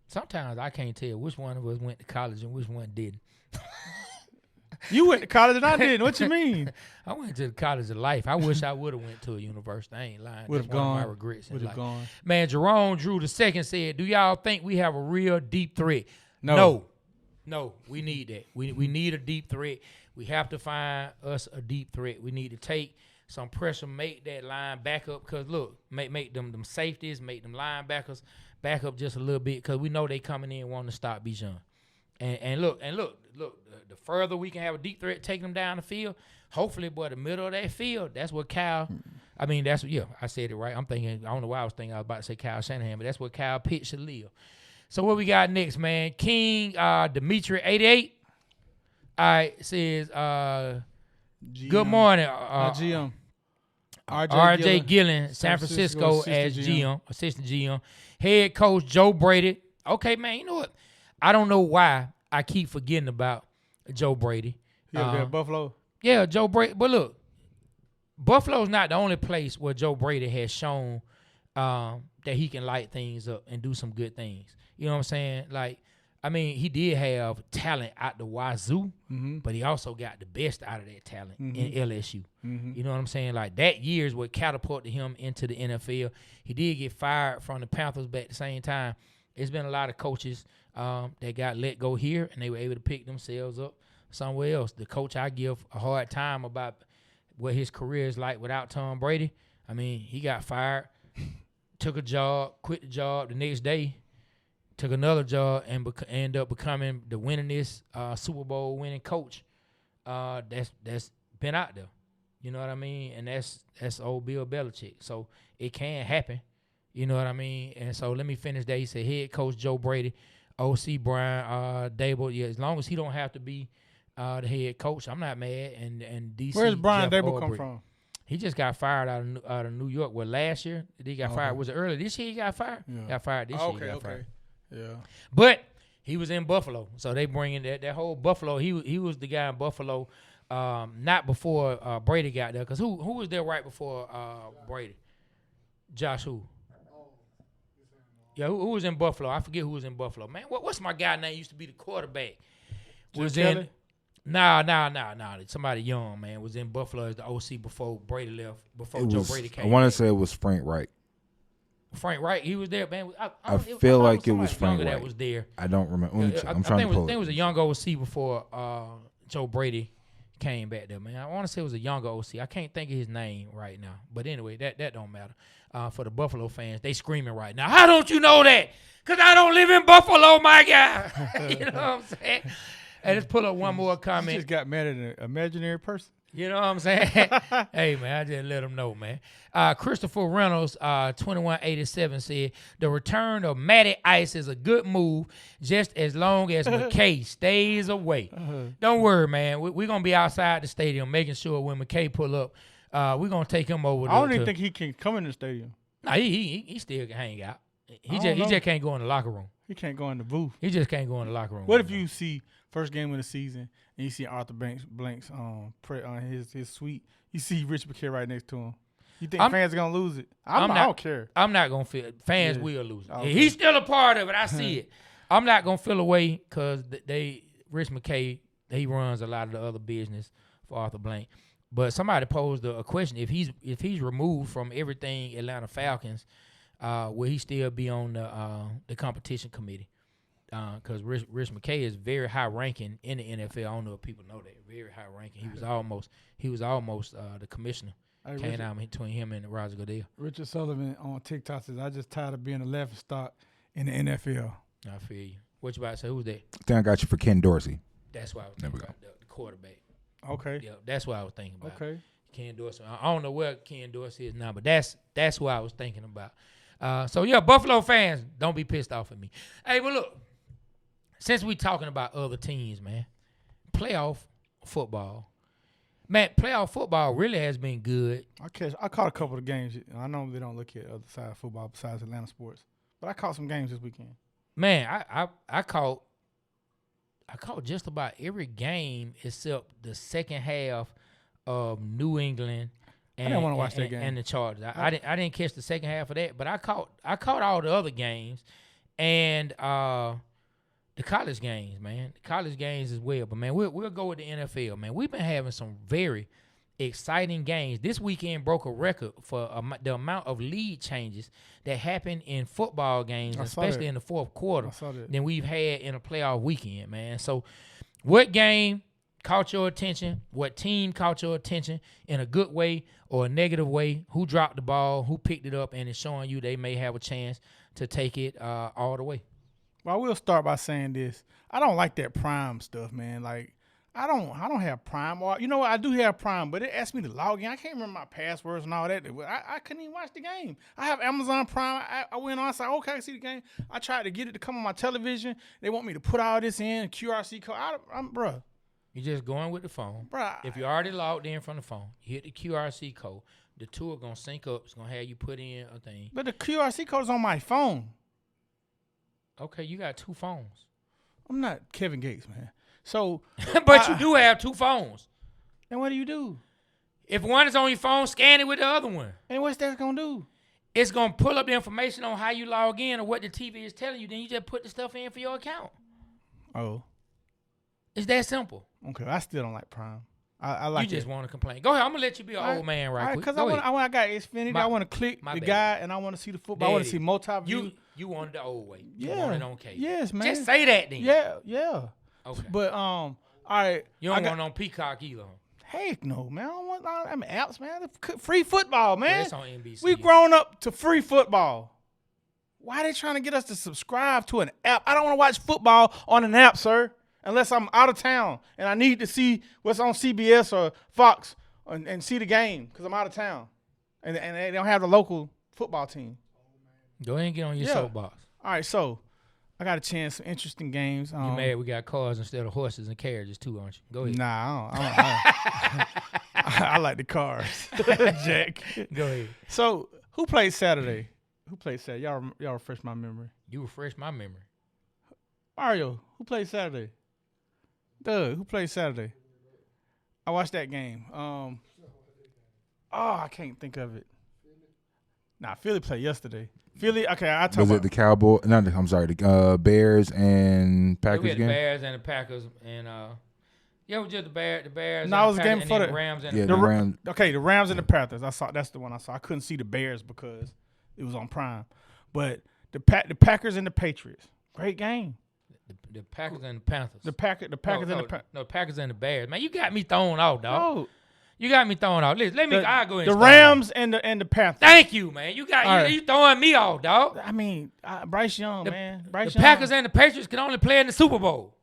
Sometimes I can't tell which one of us went to college and which one didn't. You went to college and I didn't. What you mean? I went to the college of life. I wish I would have went to a university. I ain't lying. Would have That's one gone. of my regrets in Would have life. gone. Man, Jerome Drew II said, do y'all think we have a real deep threat? No. No, we need that. We need a deep threat. We have to find us a deep threat. We need to take some pressure, make that line back up. Because, look, make them safeties, make them linebackers back up just a little bit because we know they coming in wanting to stop Bijan. And look, the further we can have a deep threat taking them down the field, hopefully, boy, the middle of that field, that's what Kyle – I mean, I said it right. I'm thinking – I don't know why I was thinking I was about to say Kyle Shanahan, but that's where Kyle Pitts should live. So what we got next, man? King Dimitri 88. All right, says good morning. GM. RJ Gillen, San Francisco as GM, assistant GM. Head coach Joe Brady. Okay, man, you know what? I don't know why I keep forgetting about Joe Brady. Yeah, Buffalo. Yeah, Joe Brady. But look, Buffalo's not the only place where Joe Brady has shown that he can light things up and do some good things. You know what I'm saying? Like, I mean, he did have talent out the wazoo, but he also got the best out of that talent in LSU. You know what I'm saying? Like, that year is what catapulted him into the NFL. He did get fired from the Panthers, but at the same time, there's been a lot of coaches that got let go here, and they were able to pick themselves up somewhere else. The coach I give a hard time about what his career is like without Tom Brady. I mean, he got fired, took a job, quit the job the next day, took another job, and end up becoming the winningest Super Bowl winning coach that's been out there. You know what I mean? And that's old Bill Belichick. So it can happen. You know what I mean? And so let me finish that. He said head coach Joe Brady, OC Brian Dable. Yeah, as long as he don't have to be the head coach, I'm not mad. And DC. Where's Brian Jeff Dable Ulbrich. come from? He just got fired out of New York. Well, last year he got fired. Was it early this year? He got fired. Yeah. Got fired this year. He got fired. Yeah. But he was in Buffalo, so they bring in that whole Buffalo. He was the guy in Buffalo, not before Brady got there. Because who was there right before Brady? Josh who? Yeah, who was in Buffalo? I forget who was in Buffalo. Man, what's my guy name? Used to be the quarterback. Was Kelly? in. Nah. Somebody young, man, was in Buffalo as the OC before Brady left. Before Joe Brady came. I want to say it was Frank Wright. Frank Wright, he was there, man. I feel like it was Frank Wright Wright. That was there. I don't remember. Let me check. I'm I trying think to pull it was a younger OC before Joe Brady came back there, man. I want to say it was a younger OC. I can't think of his name right now. But anyway, that don't matter. For the Buffalo fans, they screaming right now. How don't you know that? Because I don't live in Buffalo, my guy. You know what I'm saying? Hey, let's pull up one more comment. You just got mad at an imaginary person. You know what I'm saying? Hey, man, I just let them know, man. Christopher Reynolds, 2187, said, the return of Matty Ice is a good move just as long as McKay stays away. Don't worry, man. We're going to be outside the stadium making sure when McKay pull up, we're going to take him over. I don't even think he can come in the stadium. No, he still can hang out. He just can't go in the locker room. He can't go in the booth. He just can't go in the locker room. What if you see first game of the season and you see Arthur Blanks on his suite? You see Rich McKay right next to him. You think fans are gonna lose it? I don't care. I'm not gonna feel it. Fans will lose it. Okay. He's still a part of it. I see it. I'm not gonna feel away because Rich McKay, he runs a lot of the other business for Arthur Blank. But somebody posed a question: if he's removed from everything Atlanta Falcons, will he still be on the competition committee? Because Rich McKay is very high ranking in the NFL. I don't know if people know that. Very high ranking. He was almost the commissioner. Hey, Came out between him and Roger Goodell. Richard Sullivan on TikTok says, "I just tired of being a laughing stock in the NFL." I feel you. What you about to say? Who's that? I think I got you for Ken Dorsey. That's what I was There we thinking about, the quarterback. Okay. Yeah, that's what I was thinking about. Okay. Ken Dorsey. I don't know where Ken Dorsey is now, but that's what I was thinking about. So, yeah, Buffalo fans, don't be pissed off at me. Hey, but look, since we talking about other teams, man, playoff football. Man, playoff football really has been good. I caught a couple of games. I know they don't look at other side of football besides Atlanta sports, but I caught some games this weekend. Man, I caught just about every game except the second half of New England. And, I didn't want to watch that game. And the Chargers. I didn't catch the second half of that, but I caught all the other games and the college games, man. The college games as well. But, man, we'll go with the NFL, man. We've been having some very exciting games. This weekend broke a record for the amount of lead changes that happened in football games, especially in the fourth quarter, than we've had in a playoff weekend, man. So what game caught your attention, what team caught your attention in a good way or a negative way, who dropped the ball, who picked it up, and it's showing you they may have a chance to take it all the way. Well, I will start by saying this. I don't like that Prime stuff, man. Like, I don't have Prime. Or, you know what? I do have Prime, but it asked me to log in. I can't remember my passwords and all that. I couldn't even watch the game. I have Amazon Prime. I went on. I said, okay, I can see the game. I tried to get it to come on my television. They want me to put all this in, QRC code. Bruh. You're just going with the phone. Bruh. If you're already logged in from the phone, you hit the QRC code. The two are going to sync up. It's going to have you put in a thing. But the QRC code is on my phone. Okay, you got two phones. I'm not Kevin Gates, man. So, but you do have two phones. And what do you do? If one is on your phone, scan it with the other one. And what's that gonna do? It's gonna pull up the information on how you log in or what the TV is telling you. Then you just put the stuff in for your account. Oh, it's that simple. Okay, I still don't like Prime. I like. You just want to complain. Go ahead. I'm gonna let you be an old man right quick. Because I got Xfinity. I want to click the guy and I want to see the football. I want to see multi-view. You wanted the old way. You wanted it on cable. Yes, man. Just say that then. Yeah. Okay. But all right. You don't want it on Peacock either. Heck no, man. I don't want apps, man. Free football, man. Well, it's on NBC. We've grown up to free football. Why are they trying to get us to subscribe to an app? I don't want to watch football on an app, sir, unless I'm out of town and I need to see what's on CBS or Fox and see the game because I'm out of town. And they don't have the local football team. Go ahead and get on your soapbox. All right, so I got a chance. Some interesting games. You mad we got cars instead of horses and carriages too, aren't you? Go ahead. Nah, I like the cars, Jack. Go ahead. So who played Saturday? Y'all refresh my memory. You refresh my memory. Mario, who played Saturday? Doug, who played Saturday? I watched that game. I can't think of it. Nah, Philly played yesterday. Philly, okay, I talk Was about it the Cowboy? No, I'm sorry, the Bears and Packers we had game? the Bears and the Packers and it was just the Bears. No, it was a game for the Rams and the Rams. Okay, the Rams and the Panthers. That's the one I saw. I couldn't see the Bears because it was on Prime. But the Packers and the Patriots. Great game. The Packers and the Panthers. The Packers and the Panthers. No, Packers and the Bears. Man, you got me thrown off, dog. Oh. You got me thrown off. Listen, I'll go ahead. The Rams and the Panthers. Thank you, man. You throwing me off, dog. I mean, Bryce Young, man. The Packers and the Patriots can only play in the Super Bowl.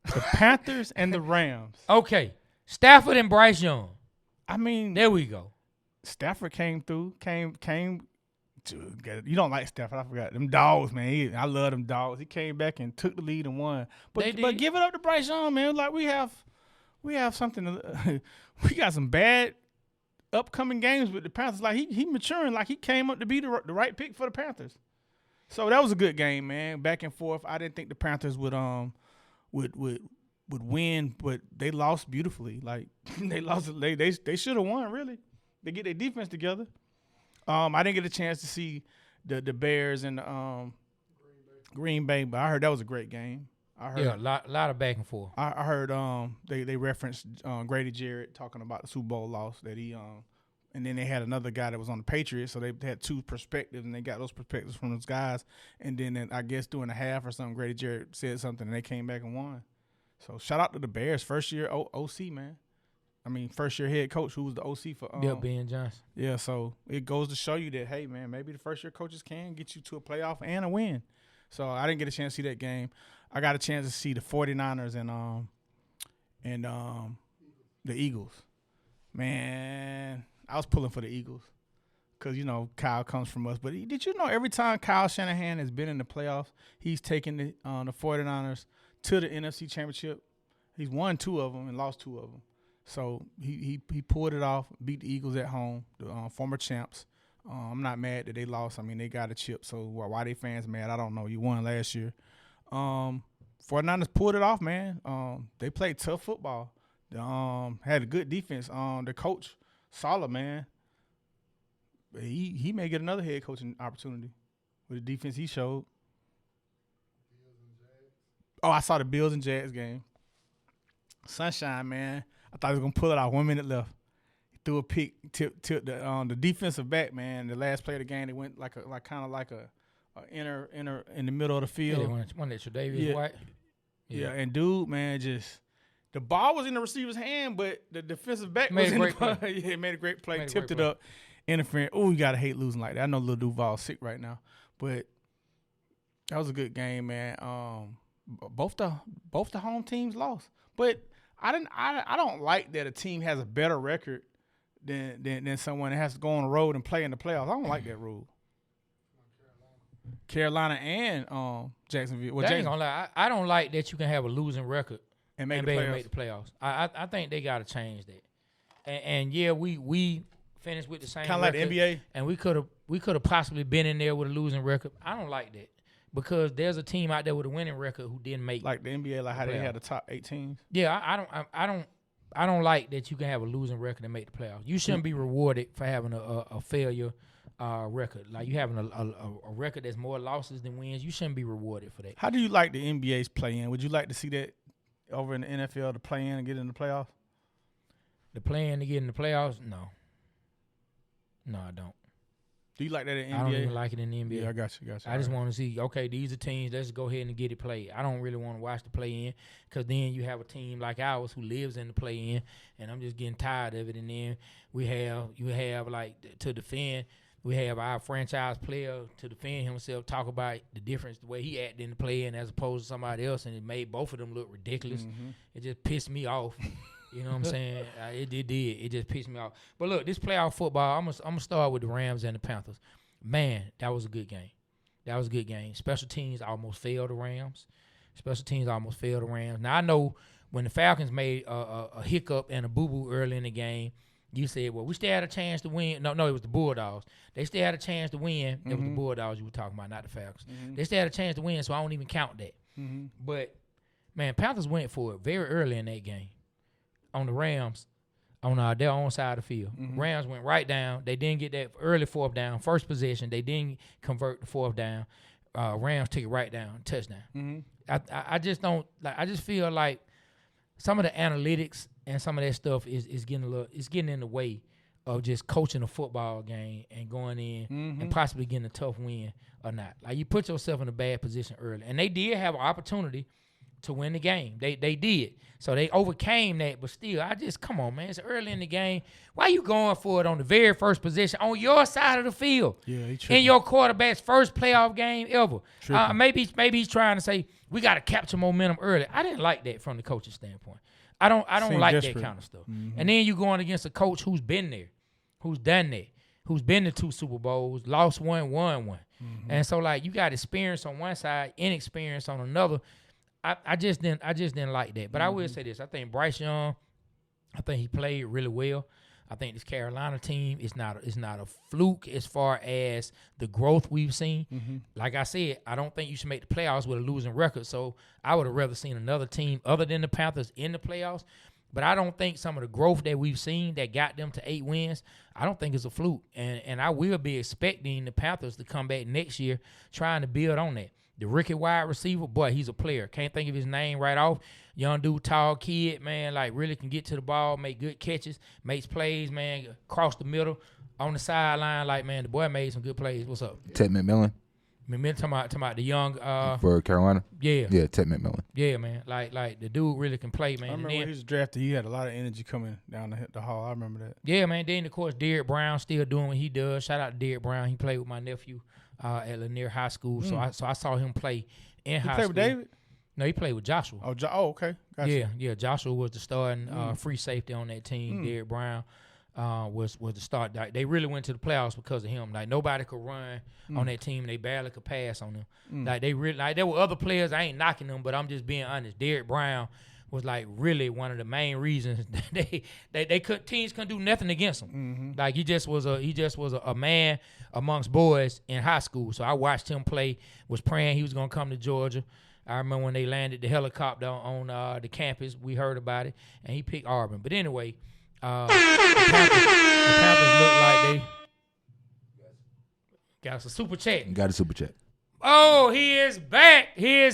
The Panthers and the Rams. Okay. Stafford and Bryce Young. I mean, there we go. Stafford came through. You don't like Stafford. I forgot. Them dogs, man. I love them dogs. He came back and took the lead and won. But give it up to Bryce Young, man. Like we have something to, we got some bad upcoming games with the Panthers. Like he maturing. Like he came up to be the right pick for the Panthers. So that was a good game, man. Back and forth. I didn't think the Panthers would win, but they lost beautifully. Like they lost. They should have won. Really, they get their defense together. I didn't get a chance to see the Bears and Green Bay, but I heard that was a great game. I heard, a lot of back and forth. I heard they referenced Grady Jarrett talking about the Super Bowl loss that he and then they had another guy that was on the Patriots, so they had two perspectives, and they got those perspectives from those guys. And then I guess during the half or something, Grady Jarrett said something, and they came back and won. So shout out to the Bears, first year OC, man. I mean, first year head coach who was the OC for Ben Johnson. Yeah, so it goes to show you that, hey, man, maybe the first year coaches can get you to a playoff and a win. So I didn't get a chance to see that game. I got a chance to see the 49ers and the Eagles. Man, I was pulling for the Eagles because, you know, Kyle comes from us. But did you know every time Kyle Shanahan has been in the playoffs, he's taken the 49ers to the NFC Championship? He's won 2 of them and lost 2 of them. So he pulled it off, beat the Eagles at home, the former champs. I'm not mad that they lost. I mean, they got a chip. So why they fans mad? I don't know. You won last year. 49ers pulled it off, man. They played tough football. Had a good defense. The coach, solid, man. He may get another head coaching opportunity with the defense he showed. Oh, I saw the Bills and Jags game. Sunshine, man. I thought he was gonna pull it out. 1 minute left. He threw a pick, tipped the defensive back, man. The last play of the game, they went like inner in the middle of the field. Yeah, one that Tre'Davious White. Yeah, and dude, man, just the ball was in the receiver's hand, but the defensive back Made was a in great the play. Yeah, made a great play, Made a tipped great it play. up, interference. Oh, you gotta hate losing like that. I know Lil Duval's sick right now, but that was a good game, man. Both the home teams lost, but I don't like that a team has a better record than someone that has to go on the road and play in the playoffs. I don't like that rule. Carolina and Jacksonville. Well, They ain't gonna lie. I don't like that you can have a losing record and make and the be able playoffs. to make the playoffs. I think they got to change that. And yeah, we finished with the same Kind of like the record, NBA. and we could have possibly been in there with a losing record. I don't like that because there's a team out there with a winning record who didn't make. Like the NBA, like how they playoffs. had the top 8 teams. Yeah, I don't like that you can have a losing record and make the playoffs. You shouldn't be rewarded for having a failure record. Like you having a record that's more losses than wins. You shouldn't be rewarded for that. How do you like the NBA's play in? Would you like to see that over in the NFL to play in and get in the playoffs? The plan to get in the playoffs? No, I don't. Do you like that in NBA? I don't even like it in the NBA. Yeah, I got you. I just want to see, okay, these are teams, let's go ahead and get it played. I don't really want to watch the play-in because then you have a team like ours who lives in the play-in, and I'm just getting tired of it. And then you have like, to defend, we have our franchise player to defend himself, talk about the difference, the way he acted in the play-in as opposed to somebody else, and it made both of them look ridiculous. Mm-hmm. It just pissed me off. You know what I'm saying? It did. It just pissed me off. But look, this playoff football, I'm gonna start with the Rams and the Panthers. Man, that was a good game. Special teams almost failed the Rams. Now, I know when the Falcons made a hiccup and a boo-boo early in the game, you said, well, we still had a chance to win. No, it was the Bulldogs. They still had a chance to win. It was the Bulldogs you were talking about, not the Falcons. They still had a chance to win, so I don't even count that. But, man, Panthers went for it very early in that game. On the Rams, on their own side of the field. Rams went right down. They didn't get that early fourth down, first possession. They didn't convert the fourth down. Rams took it right down, touchdown. I just don't like. I just feel like some of the analytics and some of that stuff is getting in the way of just coaching a football game and going in and possibly getting a tough win or not. Like you put yourself in a bad position early, and they did have an opportunity to win the game. They did. So they overcame that, but still, come on, man. It's early in the game. Why you going for it on the very first position on your side of the field? Yeah, in your quarterback's first playoff game ever. Maybe he's trying to say, we got to capture momentum early. I didn't like that from the coach's standpoint. I don't like desperate. that kind of stuff. And then you going against a coach who's been there, who's done that, who's been to 2 Super Bowls, lost one, won one. And so, like, you got experience on one side, inexperience on another. I just didn't like that. But I will say this. I think Bryce Young, I think he played really well. I think this Carolina team is not a fluke as far as the growth we've seen. Like I said, I don't think you should make the playoffs with a losing record. So I would have rather seen another team other than the Panthers in the playoffs. But I don't think some of the growth that we've seen that got them to 8 wins, I don't think it's a fluke. And I will be expecting the Panthers to come back next year trying to build on that. The rookie wide receiver, boy, he's a player. Can't think of his name right off. Young dude, tall kid, man, like really can get to the ball, make good catches, makes plays, man, across the middle, on the sideline. Like, man, the boy made some good plays. What's up? Ted McMillan. Talking about the young for Carolina. Yeah, Ted McMillan. Yeah, man. Like the dude really can play, man. I remember when he was drafted, he had a lot of energy coming down the hall. I remember that. Yeah, man. Then of course Derrick Brown still doing what he does. Shout out to Derrick Brown. He played with my nephew at Lanier High School. So I saw him play in high school. He played with David? No, he played with Joshua. Okay. Gotcha. Yeah. Joshua was the starting free safety on that team. Derrick Brown was the start. They really went to the playoffs because of him. Like nobody could run on that team. They barely could pass on them. Like they really, like there were other players. I ain't knocking them, but I'm just being honest. Derrick Brown was like really one of the main reasons that teams couldn't do nothing against him. Like he just was a man amongst boys in high school. So I watched him play. Was praying he was gonna come to Georgia. I remember when they landed the helicopter on the campus. We heard about it, and he picked Auburn. But anyway, the Panthers look like they got us a super chat. Got a super chat. Oh, he is back. You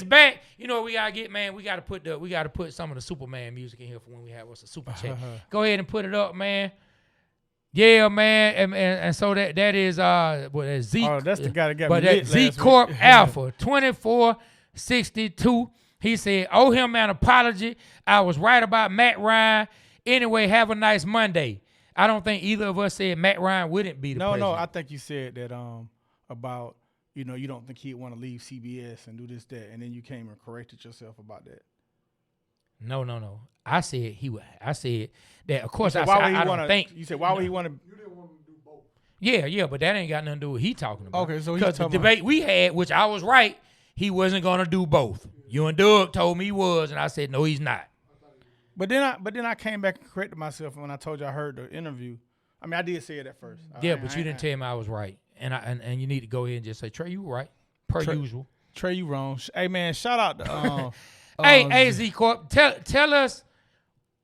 know what we gotta get, man. We gotta put some of the Superman music in here for when we have us a super chat. Go ahead and put it up, man. Yeah, man, and so that is Zeke. Oh, that's the guy that got but me lit that Z last Corp week. Alpha 2462. He said, owe him an apology. I was right about Matt Ryan. Anyway, have a nice Monday. I don't think either of us said Matt Ryan wouldn't be the president. No, I think you said that about, you don't think he'd want to leave CBS and do this, that, and then you came and corrected yourself about that. No. I said he would. I said that, of course, I don't think. You said, why would he want to? You didn't want him to do both. Yeah, but that ain't got nothing to do with what he talking about. Okay, so he's because the talking debate we had, which I was right, he wasn't going to do both. You and Doug told me he was, and I said, no, he's not. But then I came back and corrected myself when I told you I heard the interview. I mean, I did say it at first. Yeah, but you didn't tell me I was right. And you need to go ahead and just say, Trey, you were right, per usual. Trey, you wrong. Hey, man, shout out to Hey, Z Corp, tell us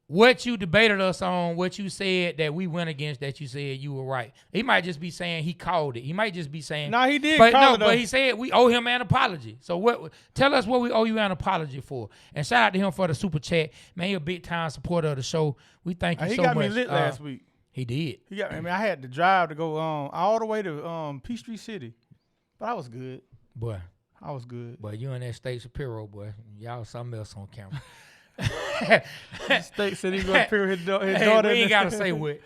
what you debated us on, what you said that we went against, that you said you were right. He might just be saying he called it. He might just be saying. No, he did call it. But he said we owe him an apology. So tell us what we owe you an apology for. And shout out to him for the super chat. Man, you're a big time supporter of the show. We thank you so much. He got me lit last week. He did. I had to drive to go all the way to Peachtree City. But I was good. Boy. I was good. But you and that State Superior, boy, y'all something else on camera. State said he going to appear his daughter. We ain't got to say what.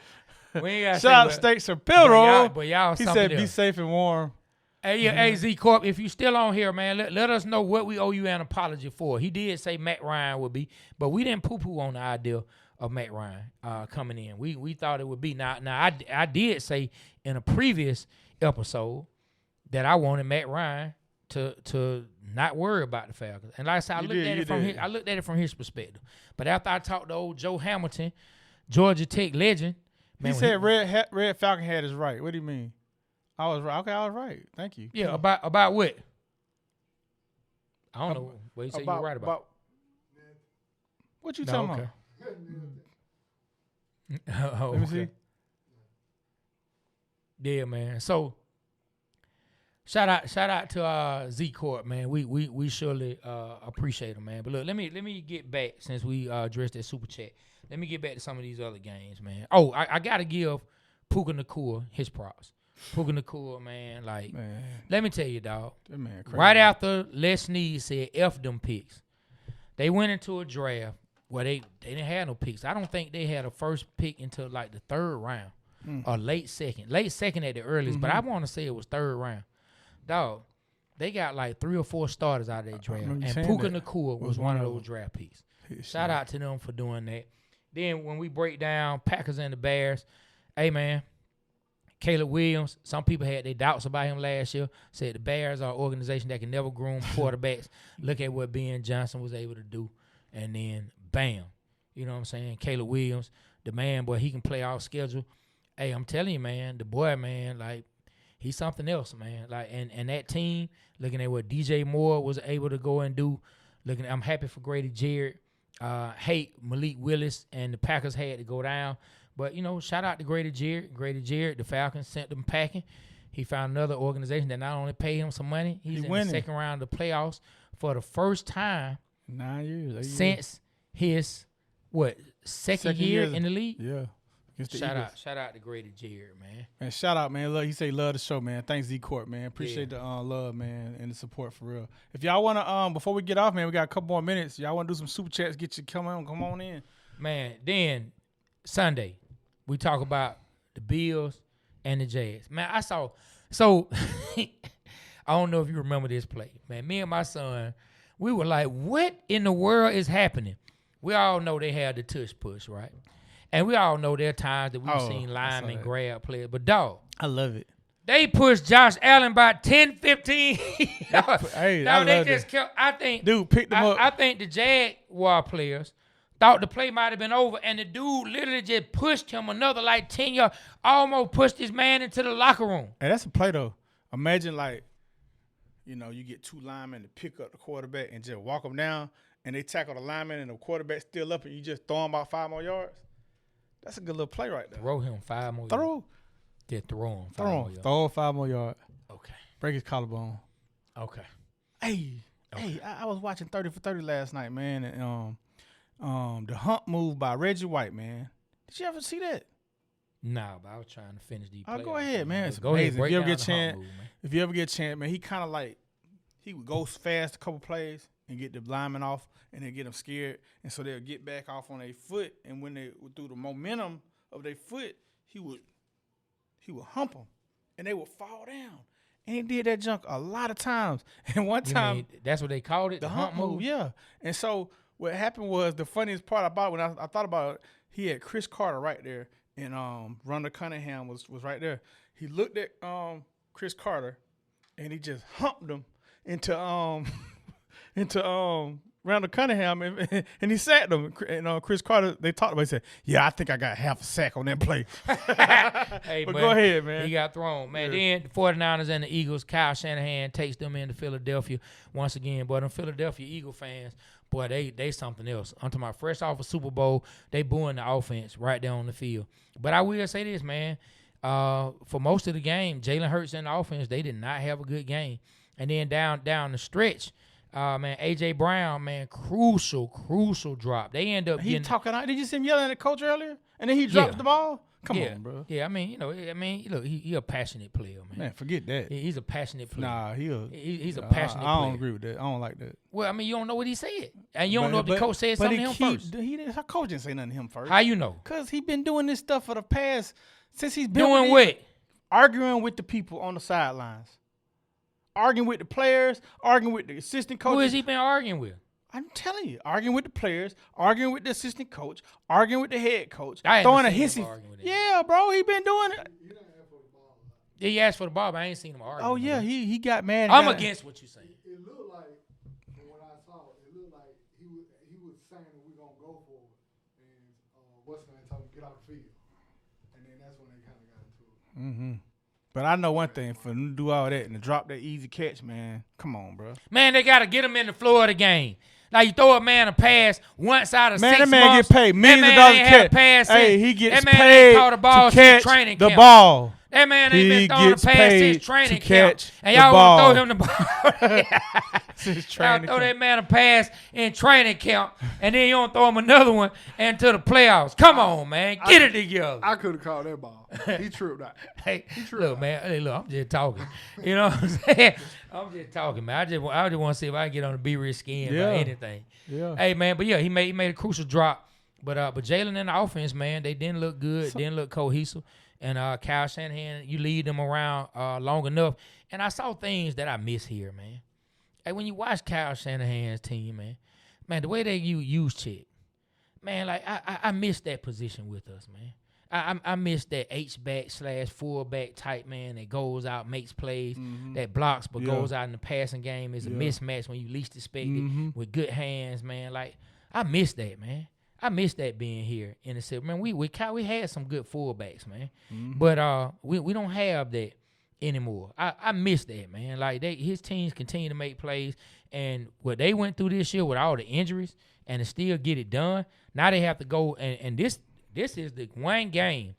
We ain't got to say Shout out what. State Superior. But y'all he something said, else. be safe and warm. Hey, Z Corp, if you still on here, man, let us know what we owe you an apology for. He did say Matt Ryan would be, but we didn't poo-poo on the idea of Matt Ryan coming in. We thought it would be. Now I did say in a previous episode that I wanted Matt Ryan to not worry about the Falcons. And like I said, I looked at it from his perspective. But after I talked to old Joe Hamilton, Georgia Tech legend, man, he said Red Falcon had his right. What do you mean? I was right. Okay, I was right. Thank you. Yeah, about what? I don't know what you say you're right about. What you talking about? Let me see. Yeah, man. So shout out to Z Corp, man. We surely appreciate him, man. But look, let me get back since we addressed that super chat. Let me get back to some of these other games, man. Oh, I gotta give Puka Nacua his props. Puka Nacua, man, let me tell you, dog. That man crazy. Right after Les Snead said F them picks, they went into a draft where they didn't have no picks. I don't think they had a first pick until like the third round or late second at the earliest. But I want to say it was third round. Dog, they got like 3 or 4 starters out of that draft, and Puka Nacua was one of those draft picks. Shout out to them for doing that. Then when we break down Packers and the Bears, hey man, Caleb Williams, some people had their doubts about him last year, said the Bears are an organization that can never groom quarterbacks. Look at what Ben Johnson was able to do. And then, bam, you know what I'm saying? Caleb Williams, the man, boy, he can play off schedule. Hey, I'm telling you, man, the boy, man, he's something else, man. And that team, looking at what DJ Moore was able to go and do, I'm happy for Grady Jarrett. Hate Malik Willis, and the Packers had to go down. But, shout out to Grady Jarrett. Grady Jarrett, the Falcons sent them packing. He found another organization that not only paid him some money, he's in the second round of the playoffs for the first time 9 years since his, second year in the league? Yeah. Shout out to Grady Jarrett, man. And shout out, man. He say love the show, man. Thanks, Z Corp, man. Appreciate the love, man, and the support for real. If y'all want to, before we get off, man, we got a couple more minutes. Y'all want to do some super chats, get you come on in. Man, then Sunday, we talk about the Bills and the Jazz. Man, I saw, so I don't know if you remember this play. Man, me and my son, we were like, what in the world is happening? We all know they had the tush push, right? And we all know there are times that we've seen linemen grab players. But, dog, I love it. They pushed Josh Allen by 10, 15. They just kept, I think. Dude, pick them up. I think the Jaguar players thought the play might have been over, and the dude literally just pushed him another 10 yards, almost pushed his man into the locker room. Hey, that's a play, though. Imagine, you get 2 linemen to pick up the quarterback and just walk him down, and they tackle the lineman, and the quarterback's still up, and you just throw him about 5 more yards. That's a good little play right there. Throw him 5 more yards. Just throw him 5 more yards. Throw him 5 more yards. Okay. Break his collarbone. Okay. Hey, I was watching 30 for 30 last night, man, and the hump move by Reggie White, man. Did you ever see that? Nah, but I was trying to finish these plays. Go ahead, man. It's amazing. Ahead, if you ever get a chance, man, he kind of he would go fast a couple plays, and get the lineman off, and then get them scared, and so they'll get back off on their foot, and when they through the momentum of their foot, he would hump them, and they would fall down. And he did that junk a lot of times. And one time, that's what they called it, the hump move. Yeah. And so what happened was, the funniest part about it, when I thought about it, he had Chris Carter right there, and Rondell Cunningham was right there. He looked at Chris Carter, and he just humped him into Rondell Cunningham, and he sacked him. And Chris Carter, they talked about it. He said, "Yeah, I think I got half a sack on that play." Hey, but go ahead, man. He got thrown, man. Yeah. Then the 49ers and the Eagles, Kyle Shanahan takes them into Philadelphia once again. But them Philadelphia Eagle fans, boy, they something else. I'm talking about fresh off a Super Bowl, they booing the offense right there on the field. But I will say this, man. For most of the game, Jalen Hurts and the offense, they did not have a good game. And then down the stretch, man, A.J. Brown, man, crucial drop. They end up getting talking out. Did you see him yelling at the coach earlier? And then he dropped the ball? Come on, bro. Yeah, I mean, look, he a passionate player, man. Man, forget that. He's a passionate player. Nah, he's a passionate player. I don't agree with that. I don't like that. Well, I mean, you don't know what he said. And you don't know if the coach said something to him first. Our coach didn't say nothing to him first. How you know? Because he been doing this stuff for the past, since he's been doing what? Arguing with the people on the sidelines. Arguing with the players, arguing with the assistant coach. Who has he been arguing with? I'm telling you, arguing with the players, arguing with the assistant coach, arguing with the head coach, I throwing a hissy. Yeah, bro, he been doing it. Yeah, he asked for the ball, but I ain't seen him argue. Oh yeah, he got mad. I'm against what you saying. It looked like, when I saw it, it looked like he was saying that we're gonna go for it, and what's name told him get out the field, and then that's when they kind of got into it. Mm-hmm. But I know one thing, for them to do all that and to drop that easy catch, man. Come on, bro. Man, they got to get him in the flow of the game. Now, you throw a man a pass once out of 6 months. Man, that man get paid millions of dollars to catch. Hey, he gets paid to catch the ball. That man ain't been throwing a pass since training camp. And y'all want to throw him the ball. Y'all throw camp. that man a pass in training camp, and then you don't throw him another one into the playoffs. Come on, man. Get it together. I could have called that ball. He tripped out. Hey, look, man. Hey, look, I'm just talking. You know what I'm saying? I'm just talking, man. I just want to see if I can get on the B-Rich skin about anything. Yeah. Hey, man, but yeah, he made a crucial drop. But Jalen and the offense, man, they didn't look good, didn't look cohesive. And Kyle Shanahan, you lead them around long enough. And I saw things that I miss here, man. Hey, when you watch Kyle Shanahan's team, man, the way they use check, man, like I miss that position with us, man. I miss that H-back / fullback type man that goes out, makes plays, that blocks but goes out in the passing game. Is a mismatch when you least expect it with good hands, man. Like, I miss that, man. I miss that being here in the city. Man, we had some good fullbacks, man. But we don't have that anymore. I miss that, man. Like, his teams continue to make plays, and what they went through this year with all the injuries and to still get it done, now they have to go and this is the one game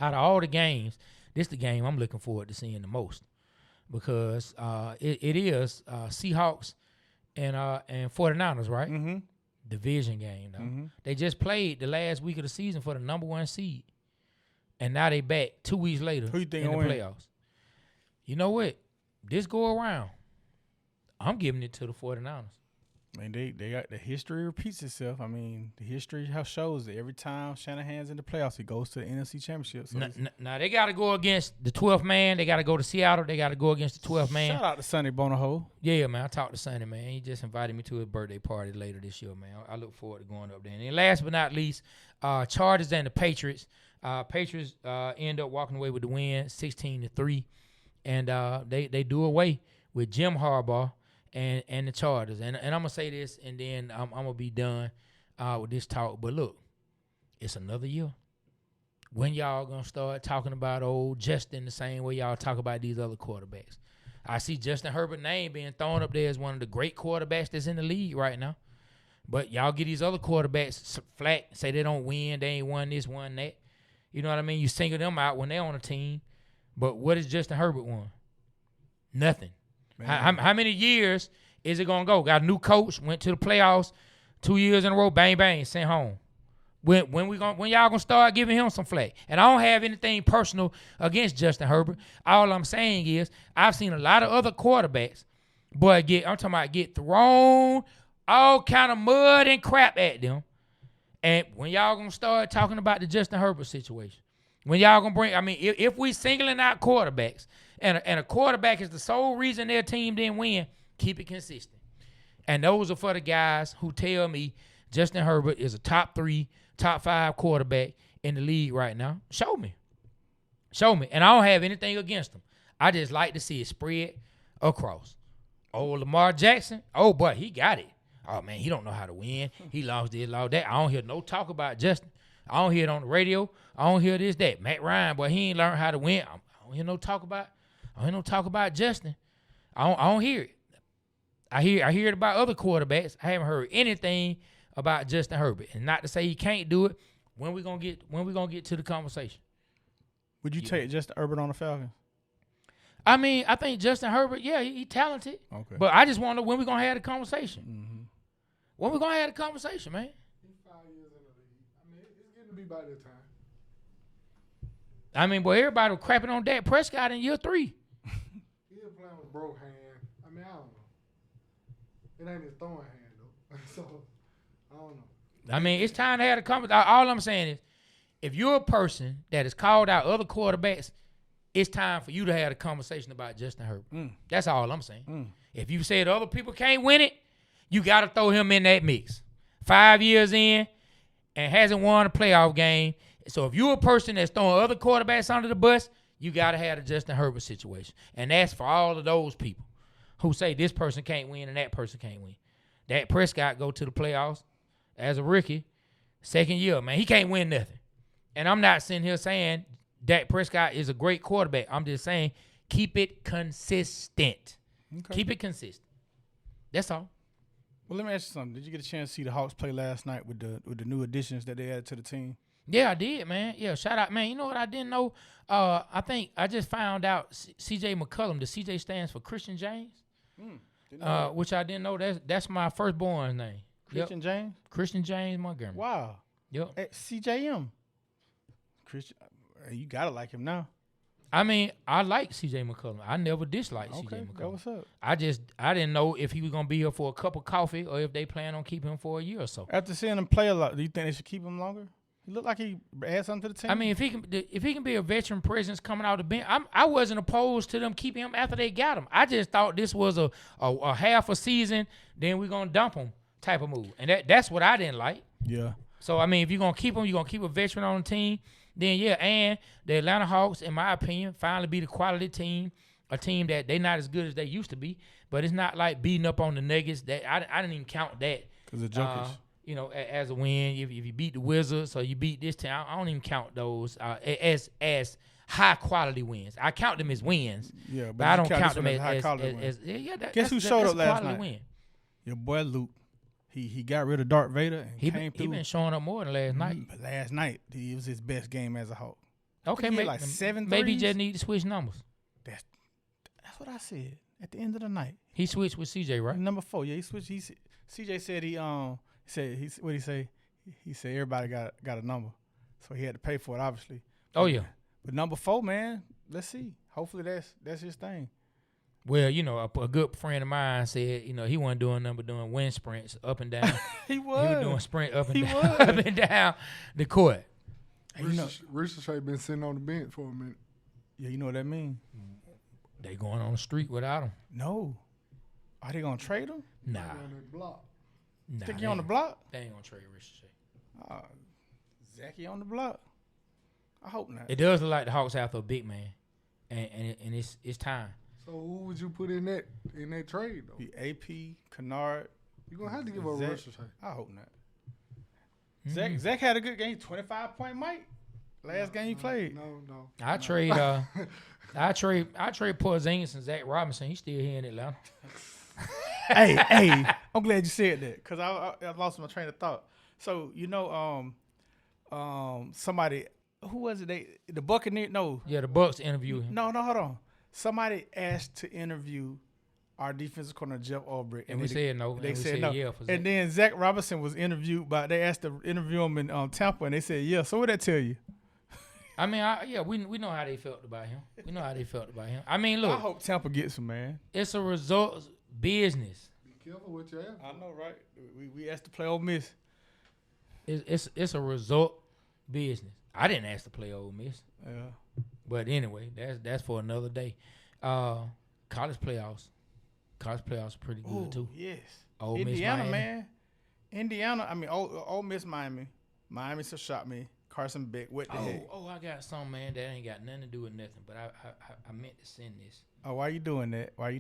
out of all the games, this is the game I'm looking forward to seeing the most, because it is Seahawks and 49ers, right? Mm-hmm. Division game, though. They just played the last week of the season for the number 1 seed, and now they back 2 weeks later Who you think in the win? playoffs. You know what? This go around, I'm giving it to the 49ers. I mean, they got the history repeats itself. I mean, the history shows that every time Shanahan's in the playoffs, he goes to the NFC Championship. So Now they got to go against the 12th man. They got to go to Seattle. They got to go against the 12th man. Shout out to Sonny Bonaho. Yeah, man. I talked to Sonny, man. He just invited me to his birthday party later this year, man. I look forward to going up there. And then last but not least, Chargers and the Patriots. Patriots end up walking away with the win, 16-3. And they do away with Jim Harbaugh and the Chargers. And I'm going to say this, and then I'm going to be done with this talk. But look, it's another year. When y'all going to start talking about old Justin the same way y'all talk about these other quarterbacks? I see Justin Herbert's name being thrown up there as one of the great quarterbacks that's in the league right now. But y'all get these other quarterbacks flat, say they don't win, they ain't won this, won that. You know what I mean? You single them out when they're on a team. But what has Justin Herbert won? Nothing. How many years is it going to go? Got a new coach, went to the playoffs 2 years in a row, bang, bang, sent home. When y'all going to start giving him some flack? And I don't have anything personal against Justin Herbert. All I'm saying is I've seen a lot of other quarterbacks Boy, I'm talking about get thrown all kind of mud and crap at them. And when y'all gonna start talking about the Justin Herbert situation, when y'all gonna bring, I mean, if we singling out quarterbacks and a quarterback is the sole reason their team didn't win, keep it consistent. And those are for the guys who tell me Justin Herbert is a top 3, top 5 quarterback in the league right now. Show me. And I don't have anything against him. I just like to see it spread across. Oh, Lamar Jackson. Oh, boy, he got it. Oh, man, he don't know how to win. He lost this, lost that. I don't hear no talk about Justin. I don't hear it on the radio. I don't hear this, that. Matt Ryan, boy, he ain't learned how to win. I don't hear no talk about Justin. I don't hear it. I hear it about other quarterbacks. I haven't heard anything about Justin Herbert. And not to say he can't do it. When we gonna get to the conversation? Would you take Justin Herbert on the Falcons? I mean, I think Justin Herbert, yeah, he talented. Okay. But I just want to know when we gonna have the conversation. Mm-hmm. When we gonna have the conversation, man? He's 5 years in the league. I mean, it's getting to be by that time. I mean, boy, everybody was crapping on Dak Prescott in year 3. He was playing with broke hand. I mean, I don't know. It ain't his throwing hand though. So I don't know. I mean, it's time to have the conversation. All I'm saying is, if you're a person that has called out other quarterbacks, it's time for you to have a conversation about Justin Herbert. That's all I'm saying. If you said other people can't win it, you got to throw him in that mix. 5 years in and hasn't won a playoff game. So if you're a person that's throwing other quarterbacks under the bus, you got to have the Justin Herbert situation. And that's for all of those people who say this person can't win and that person can't win. Dak Prescott go to the playoffs as a rookie, second year, man. He can't win nothing. And I'm not sitting here saying Dak Prescott is a great quarterback. I'm just saying keep it consistent. Okay. Keep it consistent. That's all. Well, let me ask you something. Did you get a chance to see the Hawks play last night with the new additions that they added to the team? Yeah, I did, man. Yeah, shout out, man. You know what I didn't know? I think I just found out C.J. McCollum. The C.J. stands for Christian James, which I didn't know. That's my firstborn's name. Christian James? Christian James Montgomery. Wow. Yep. At CJM. Christian, you got to like him now. I mean, I like C.J. McCollum. I never disliked C.J. McCollum. That what's up. I didn't know if he was going to be here for a cup of coffee or if they plan on keeping him for a year or so. After seeing him play a lot, do you think they should keep him longer? He looked like he adds something to the team. I mean, if he can be a veteran presence coming out of the bench, I wasn't opposed to them keeping him after they got him. I just thought this was a half a season, then we're going to dump him type of move. And that's what I didn't like. Yeah. So, I mean, if you're going to keep him, you're going to keep a veteran on the team. Then, yeah, and the Atlanta Hawks, in my opinion, finally be the quality team, a team that they not as good as they used to be. But it's not like beating up on the Nuggets. That I didn't even count that. Because of Jokic. As a win. If you beat the Wizards or you beat this team, I don't even count those as high-quality wins. I count them as wins. Yeah, but I don't count them as high-quality wins. Guess who showed up last night? Win. Your boy Luke. He got rid of Darth Vader and came through. He been showing up more than last night. But last night, it was his best game as a Hawk. Okay, maybe like 7 maybe he just need to switch numbers. That's what I said at the end of the night. He switched with CJ, right? Number 4, yeah, he switched. CJ said what he say? He said everybody got a number, so he had to pay for it, obviously. Oh yeah. But number 4, man, let's see. Hopefully that's his thing. Well, a good friend of mine said, he wasn't doing nothing but doing wind sprints up and down. He was. He was doing sprint up and down the court. Ricochet been sitting on the bench for a minute. Yeah, you know what that means? They going on the street without him. No. Are they gonna trade him? Nah. On that block. Nah, Think he on the block? They ain't gonna trade Ricochet. Zachy on the block? I hope not. It does look like the Hawks after a big man, and it's time. So who would you put in that trade though? The AP, Kennard. You're gonna have to give up Ricochet. I hope not. Zach had a good game, 25-point Mike. Last game he played. No. I trade Porzingis and Zach Robinson. He's still here in Atlanta. hey, I'm glad you said that because I lost my train of thought. So somebody, who was it? The Buccaneers? No. Yeah, the Bucks interviewed him. No, hold on. Somebody asked to interview our defensive corner Jeff Albrecht, and we said no. They said no. Yeah. And then Zach Robinson was interviewed, but they asked to interview him in Tampa, and they said yeah. So what that tell you? I mean, we know how they felt about him. I mean, look. I hope Tampa gets him, man. It's a result. business. Be careful what you ask. I know, right? We asked to play Ole Miss. It's a result business. I didn't ask to play Ole Miss. Yeah. But anyway, that's for another day. College playoffs. College playoffs are pretty good too. Yes. Ole Miss, Indiana, Miami. man. Indiana. I mean, Ole Miss, Miami. Miami still shot me. Carson Beck. What the heck? I got something, man, that ain't got nothing to do with nothing. But I meant to send this. Oh, why you doing that? I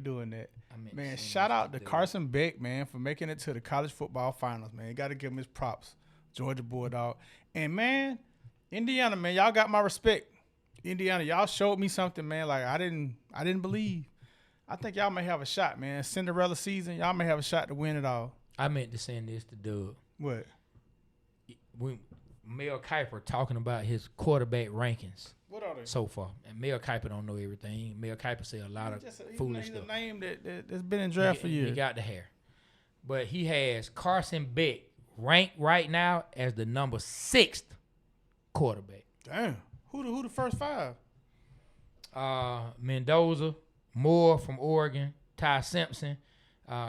meant Man, to send shout this out to Doug. Carson Beck, man, for making it to the college football finals, man. You got to give him his props. Georgia Bulldog. And, man, Indiana, man, y'all got my respect. Indiana, y'all showed me something, man, like I didn't believe. I think y'all may have a shot, man. Cinderella season, y'all may have a shot to win it all. I meant to send this to Doug. What? Mel Kiper talking about his quarterback rankings What are they? so far. And Mel Kiper don't know everything. Mel Kiper say a lot of foolish He's stuff. a name that's been in draft for years. He got the hair. But he has Carson Beck ranked right now as the number 6th quarterback. Damn. Who the first 5? Mendoza, Moore from Oregon, Ty Simpson,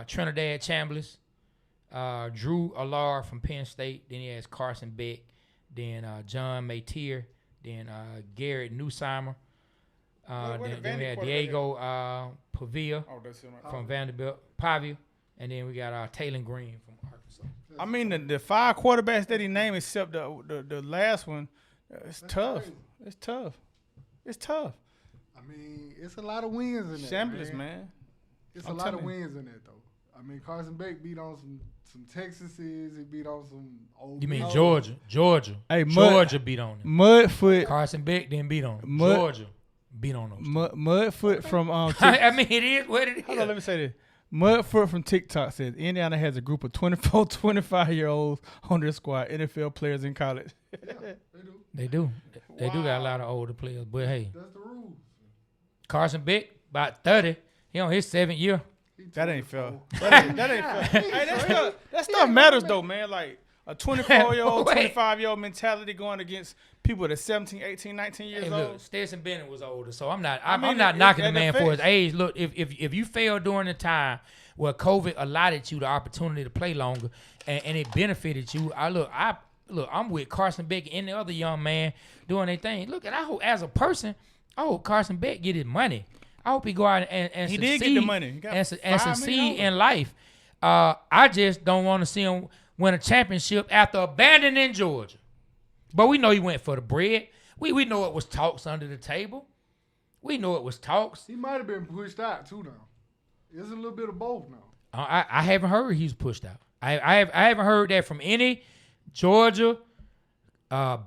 Trinidad Chambliss, Drew Allard from Penn State. Then he has Carson Beck. Then John Mateer. Then Garrett Newsimer. Where the Then we Vandy had quarterback Diego Pavia Oh, that's him. from Vanderbilt. Pavia. And then we got Taylor Green from Arkansas. I mean, the 5 quarterbacks that he named, except the last one, it's tough. crazy. It's tough. It's tough. I mean, it's a lot of wins in that. Shambless, man. It's I'm a lot of telling you. wins in that, though. I mean, Carson Beck beat on some Texases. He beat on some old. You mean Miss. Georgia? Hey, Georgia beat on him. Mudfoot. Carson Beck didn't beat on him. Mud- Georgia beat on them. Mudfoot from I mean, it is what it is. Hold on, let me say this. Mudfoot from TikTok says Indiana has a group of 24, 25-year-olds on their squad, NFL players in college. Yeah, they do. They do. They do got a lot of older players. But hey, That's the rules. Carson Beck, about 30. He on his 7th year. He That ain't fair. 24. That ain't fair. Hey, that stuff matters though, man. Like a 24-year-old, Wait. 25-year-old mentality going against people that's 17, 18, 19 years Hey, look, old. Stetson Bennett was older, so I'm not mean, not knocking the it man for his affects- age. Look, if you fail during the time where COVID allotted you the opportunity to play longer and it benefited you, I'm with Carson Beck and the other young man doing their thing. Look, and I hope as a person, I hope Carson Beck get his money. I hope he go out and He succeed, did get the money. He got and $5 million. succeed in life. I just don't want to see him win a championship after abandoning Georgia. But we know he went for the bread. We know it was talks under the table. We know it was talks. He might have been pushed out too now. It's a little bit of both now. I haven't heard he's pushed out. I haven't heard that from any Georgia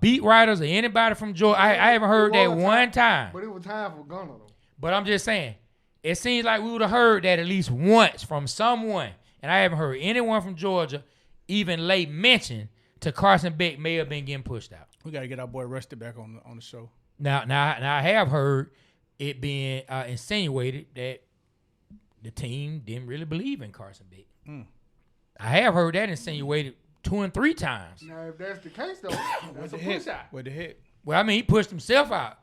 beat writers or anybody from Georgia. I haven't heard that one time. But it was time for Gunner though. But I'm just saying, it seems like we would have heard that at least once from someone. And I haven't heard anyone from Georgia even lay mention to Carson Beck may have been getting pushed out. We got to get our boy Rusty back on the show. Now I have heard it being insinuated that the team didn't really believe in Carson Beck. I have heard that insinuated 2 and 3 times. Now, if that's the case though, that's a Heck, push out. what the heck? Well, I mean, he pushed himself out.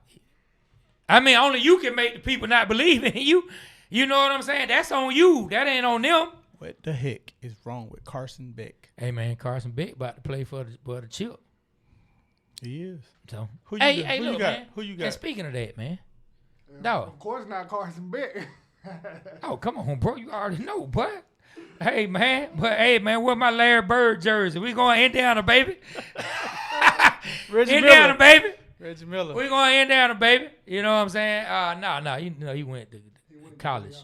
I mean, only you can make the people not believe in you. You know what I'm saying? That's on you. That ain't on them. What the heck is wrong with Carson Beck? Hey, man, Carson Beck about to play for the chip. He is. So, Who you hey, got? hey, Who you look, got? man. Who you got? And speaking of that, man. And Dog. Of course not Carson Beck. Oh, come on, bro. You already know, but hey, man. But hey, man, where my Larry Bird jersey? We going Indiana, baby. Reggie Indiana, Miller. baby. Reggie Miller. We going Indiana, baby. You know what I'm saying? No. You know, he went to college.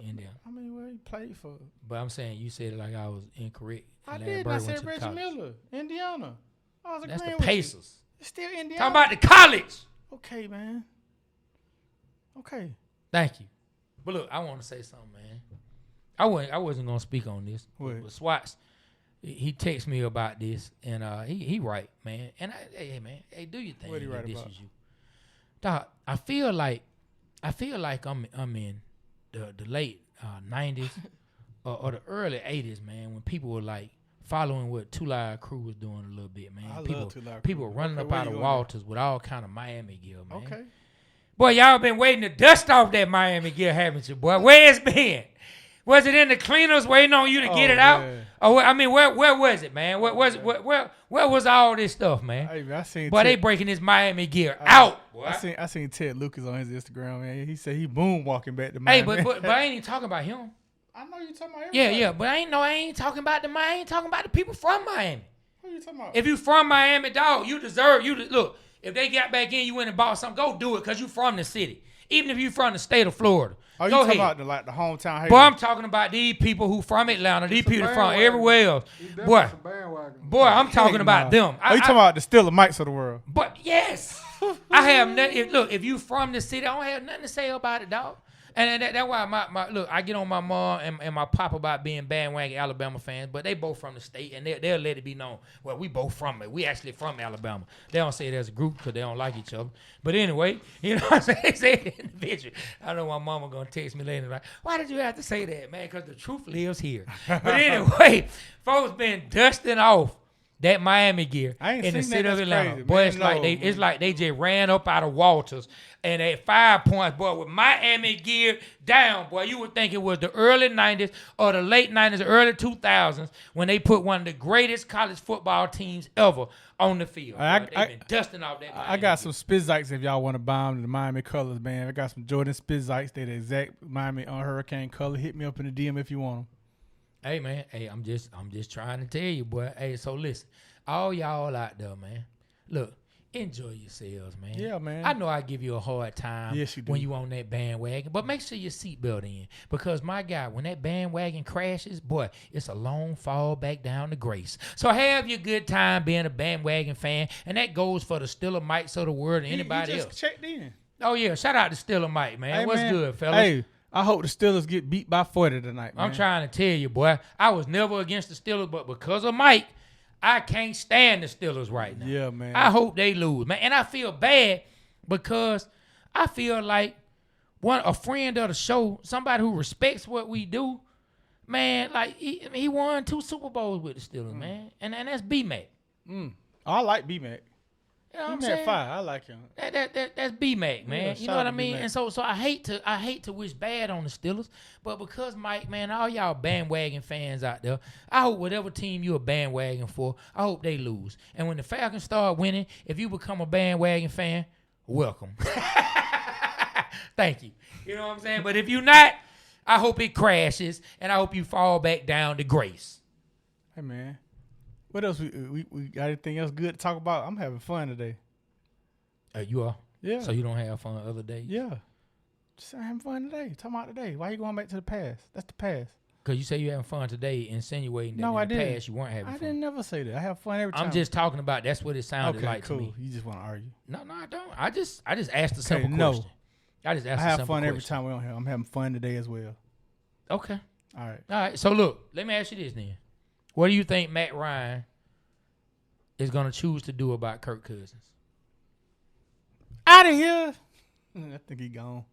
Indiana. I mean, where he played for? But I'm saying you said it like I was incorrect. I Larry did. Bird I went said to Reggie college. Miller, Indiana. I was That's agreeing the with you. Pacers. It's still Indiana. Talking about the college. Okay, man. Okay. Thank you. But look, I want to say something, man. I wasn't gonna speak on this. What? But Swats, he texted me about this, and he right, man. And hey, man, hey, do your thing. What he if right this about? is you. Dog, I feel like I'm in the late 90s or the early 80s, man, when people were like following what Two Live Crew was doing a little bit, man. I people, love Two Live people Crew. running Okay, up where out you of going Walters with all kind of Miami gear, man. Okay. Boy, y'all been waiting to dust off that Miami gear, haven't you, boy? Where it's been? Was it in the cleaners waiting on you to get it out? man. Or I mean, where was it, man? Where was all this stuff, man? Hey, man, I seen Boy, they breaking this Miami gear out. Boy. I seen Ted Lucas on his Instagram, man. He said he moonwalking back to Hey, Miami. but I ain't even talking about him. I know you talking about everybody. Yeah, but I ain't talking about I ain't talking about the people from Miami. Who you talking about? If you from Miami, dog, you deserve look. If they got back in, you went and bought something, go do it because you from the city. Even if you from the state of Florida. Oh, you go talking ahead. about the hometown haters? Boy, I'm talking about these people who from Atlanta. These people from everywhere else. Boy, I'm talking about them. You talking about the Stiller Mites of the world? But yes, I have nothing. Look, if you from the city, I don't have nothing to say about it, dog. And that's why my look, I get on my mom and my pop about being bandwagon Alabama fans, but they both from the state, and they'll let it be known. Well, we both from it. We actually from Alabama. They don't say it as a group because they don't like each other. But anyway, you know what I'm saying? They say it individually. I know my mama going to text me later like, why did you have to say that, man? Because the truth lives here. But anyway, folks been dusting off that Miami gear in the city of Atlanta. Crazy, boy, man. it's like they just ran up out of Walters and at 5 points, boy, with Miami gear down, boy, you would think it was the early 90s or the late 90s, early 2000s when they put one of the greatest college football teams ever on the field. They've been dusting off that Miami I got gear. some Spizikes if y'all want to buy them, the Miami colors, man. I got some Jordan Spizikes. They're the exact Miami Hurricane color. Hit me up in the DM if you want them. Hey man, hey, I'm just trying to tell you, boy. Hey, so listen, all y'all out there, man. Look, enjoy yourselves, man. Yeah, man. I know I give you a hard time Yes, you do. when you on that bandwagon, but make sure your seatbelt in because my God, when that bandwagon crashes, boy, it's a long fall back down to grace. So have your good time being a bandwagon fan, and that goes for the Stiller Mites of the world and anybody he just else. checked in. Oh yeah, shout out to Stiller Mite, man. Hey, What's man. good, fellas? Hey, I hope the Steelers get beat by 40 tonight, man. I'm trying to tell you, boy. I was never against the Steelers, but because of Mike, I can't stand the Steelers right now. Yeah, man. I hope they lose, man. And I feel bad because I feel like a friend of the show, somebody who respects what we do, man, like he won 2 Super Bowls with the Steelers, man. And that's B-Mac. I like B-Mac. You know what I'm He saying? had 5. I like him. That's B-Mac, man. Yeah, you shout know what out I to mean? B-Mac. And so I hate to wish bad on the Steelers, but because Mike, man, all y'all bandwagon fans out there, I hope whatever team you a bandwagon for, I hope they lose. And when the Falcons start winning, if you become a bandwagon fan, welcome. Thank you. You know what I'm saying? But if you're not, I hope it crashes, and I hope you fall back down to grace. Hey, man. What else? We got anything else good to talk about? I'm having fun today. You are? Yeah. So you don't have fun other days? Yeah. Just having fun today. Talking about today. Why you going back to the past? That's the past. Because you say you're having fun today, insinuating that No, in I the didn't. past you weren't having I fun. didn't never say that. I have fun every time. I'm just talking about that's what it sounded okay, like cool. to me. You just want to argue. No, I don't. I just asked a simple no. question. I just I asked a have simple fun every question. time we're on here. I'm having fun today as well. Okay. All right. All right. So look, let me ask you this then. What do you think Matt Ryan is going to choose to do about Kirk Cousins? Out of here. I think he gone.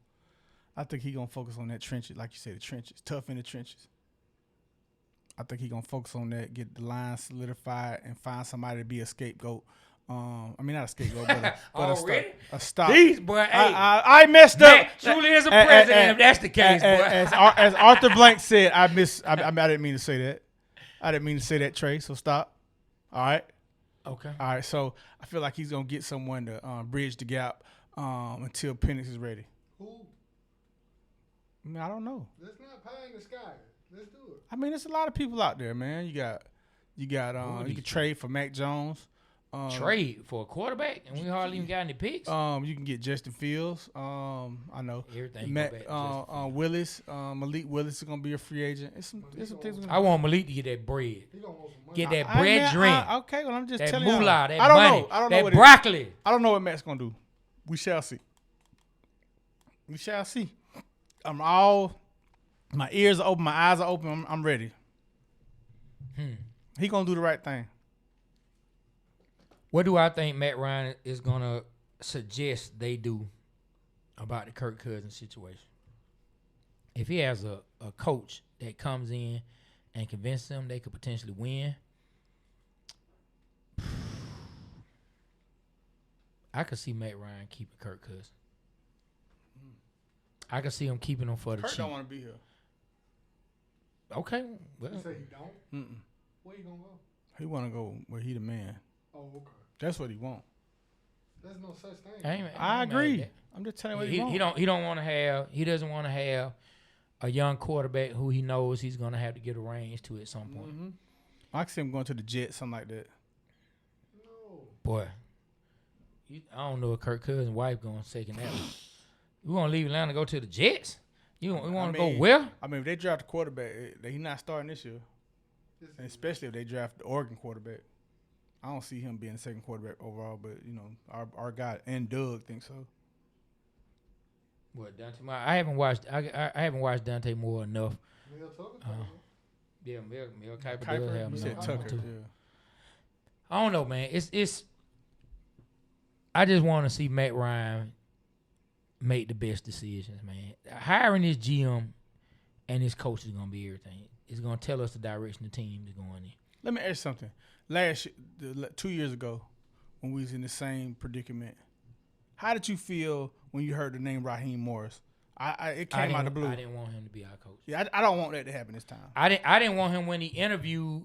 I think he gonna focus on that trenches, like you said, the trenches, tough in the trenches. I think he gonna focus on that, get the line solidified, and find somebody to be a scapegoat. I mean not a scapegoat, but a stop. These boy, hey, I messed Matt up. truly is a president if that's the case, boy. As Arthur Blank said, I didn't mean to say that. I didn't mean to say that, Trey. So stop. All right. Okay. All right. So I feel like he's gonna get someone to bridge the gap until Penix is ready. Who? I mean, I don't know. Let's not pie in the sky. Let's do it. I mean, there's a lot of people out there, man. You can trade for Mac Jones. Trade for a quarterback, and we hardly even got any picks. You can get Justin Fields. I know. Everything Matt, go back to Justin Willis. Malik Willis is gonna be a free agent. It's some things. I want Malik to get that bread. He gonna want some money. Get that bread drink. Okay, well I'm just that telling you. moolah, that I don't money, know. I don't know that what broccoli. I don't know what Matt's gonna do. We shall see. We shall see. My ears are open, my eyes are open. I'm ready. He gonna do the right thing. What do I think Matt Ryan is going to suggest they do about the Kirk Cousins situation? If he has a coach that comes in and convinces them they could potentially win, I could see Matt Ryan keeping Kirk Cousins. I could see him keeping him for the Kirk cheap. don't want to be here. Okay. Well, You say he don't? Mm-mm. Where you gonna go? He want to go where he the man. Oh, okay. That's what he want. There's no such thing. I ain't I mad at agree. that. I'm just telling you what He don't want to have. He doesn't want to have a young quarterback who he knows he's gonna have to get a range to at some point. Mm-hmm. I can see him going to the Jets, something like that. No. Boy, I don't know if Kirk Cousins' wife going second that one. You want to leave Atlanta and go to the Jets? You want to go where? I mean, if they draft a quarterback, he's not starting this year. And especially if they draft the Oregon quarterback. I don't see him being the second quarterback overall, but, you know, our guy and Doug think so. What Dante? I haven't watched. I haven't watched Dante Moore enough. Mel Tucker. Yeah, Mel Kiper does Kuiper, have you him said on Tucker. too. Yeah. I don't know, man. It's. I just want to see Matt Ryan make the best decisions, man. Hiring his GM and his coach is gonna be everything. It's gonna tell us the direction the team is going in. Let me ask you something. 2 years ago, when we was in the same predicament, how did you feel when you heard the name Raheem Morris? It came out of the blue. I didn't want him to be our coach. Yeah, I don't want that to happen this time. I didn't want him when he interviewed.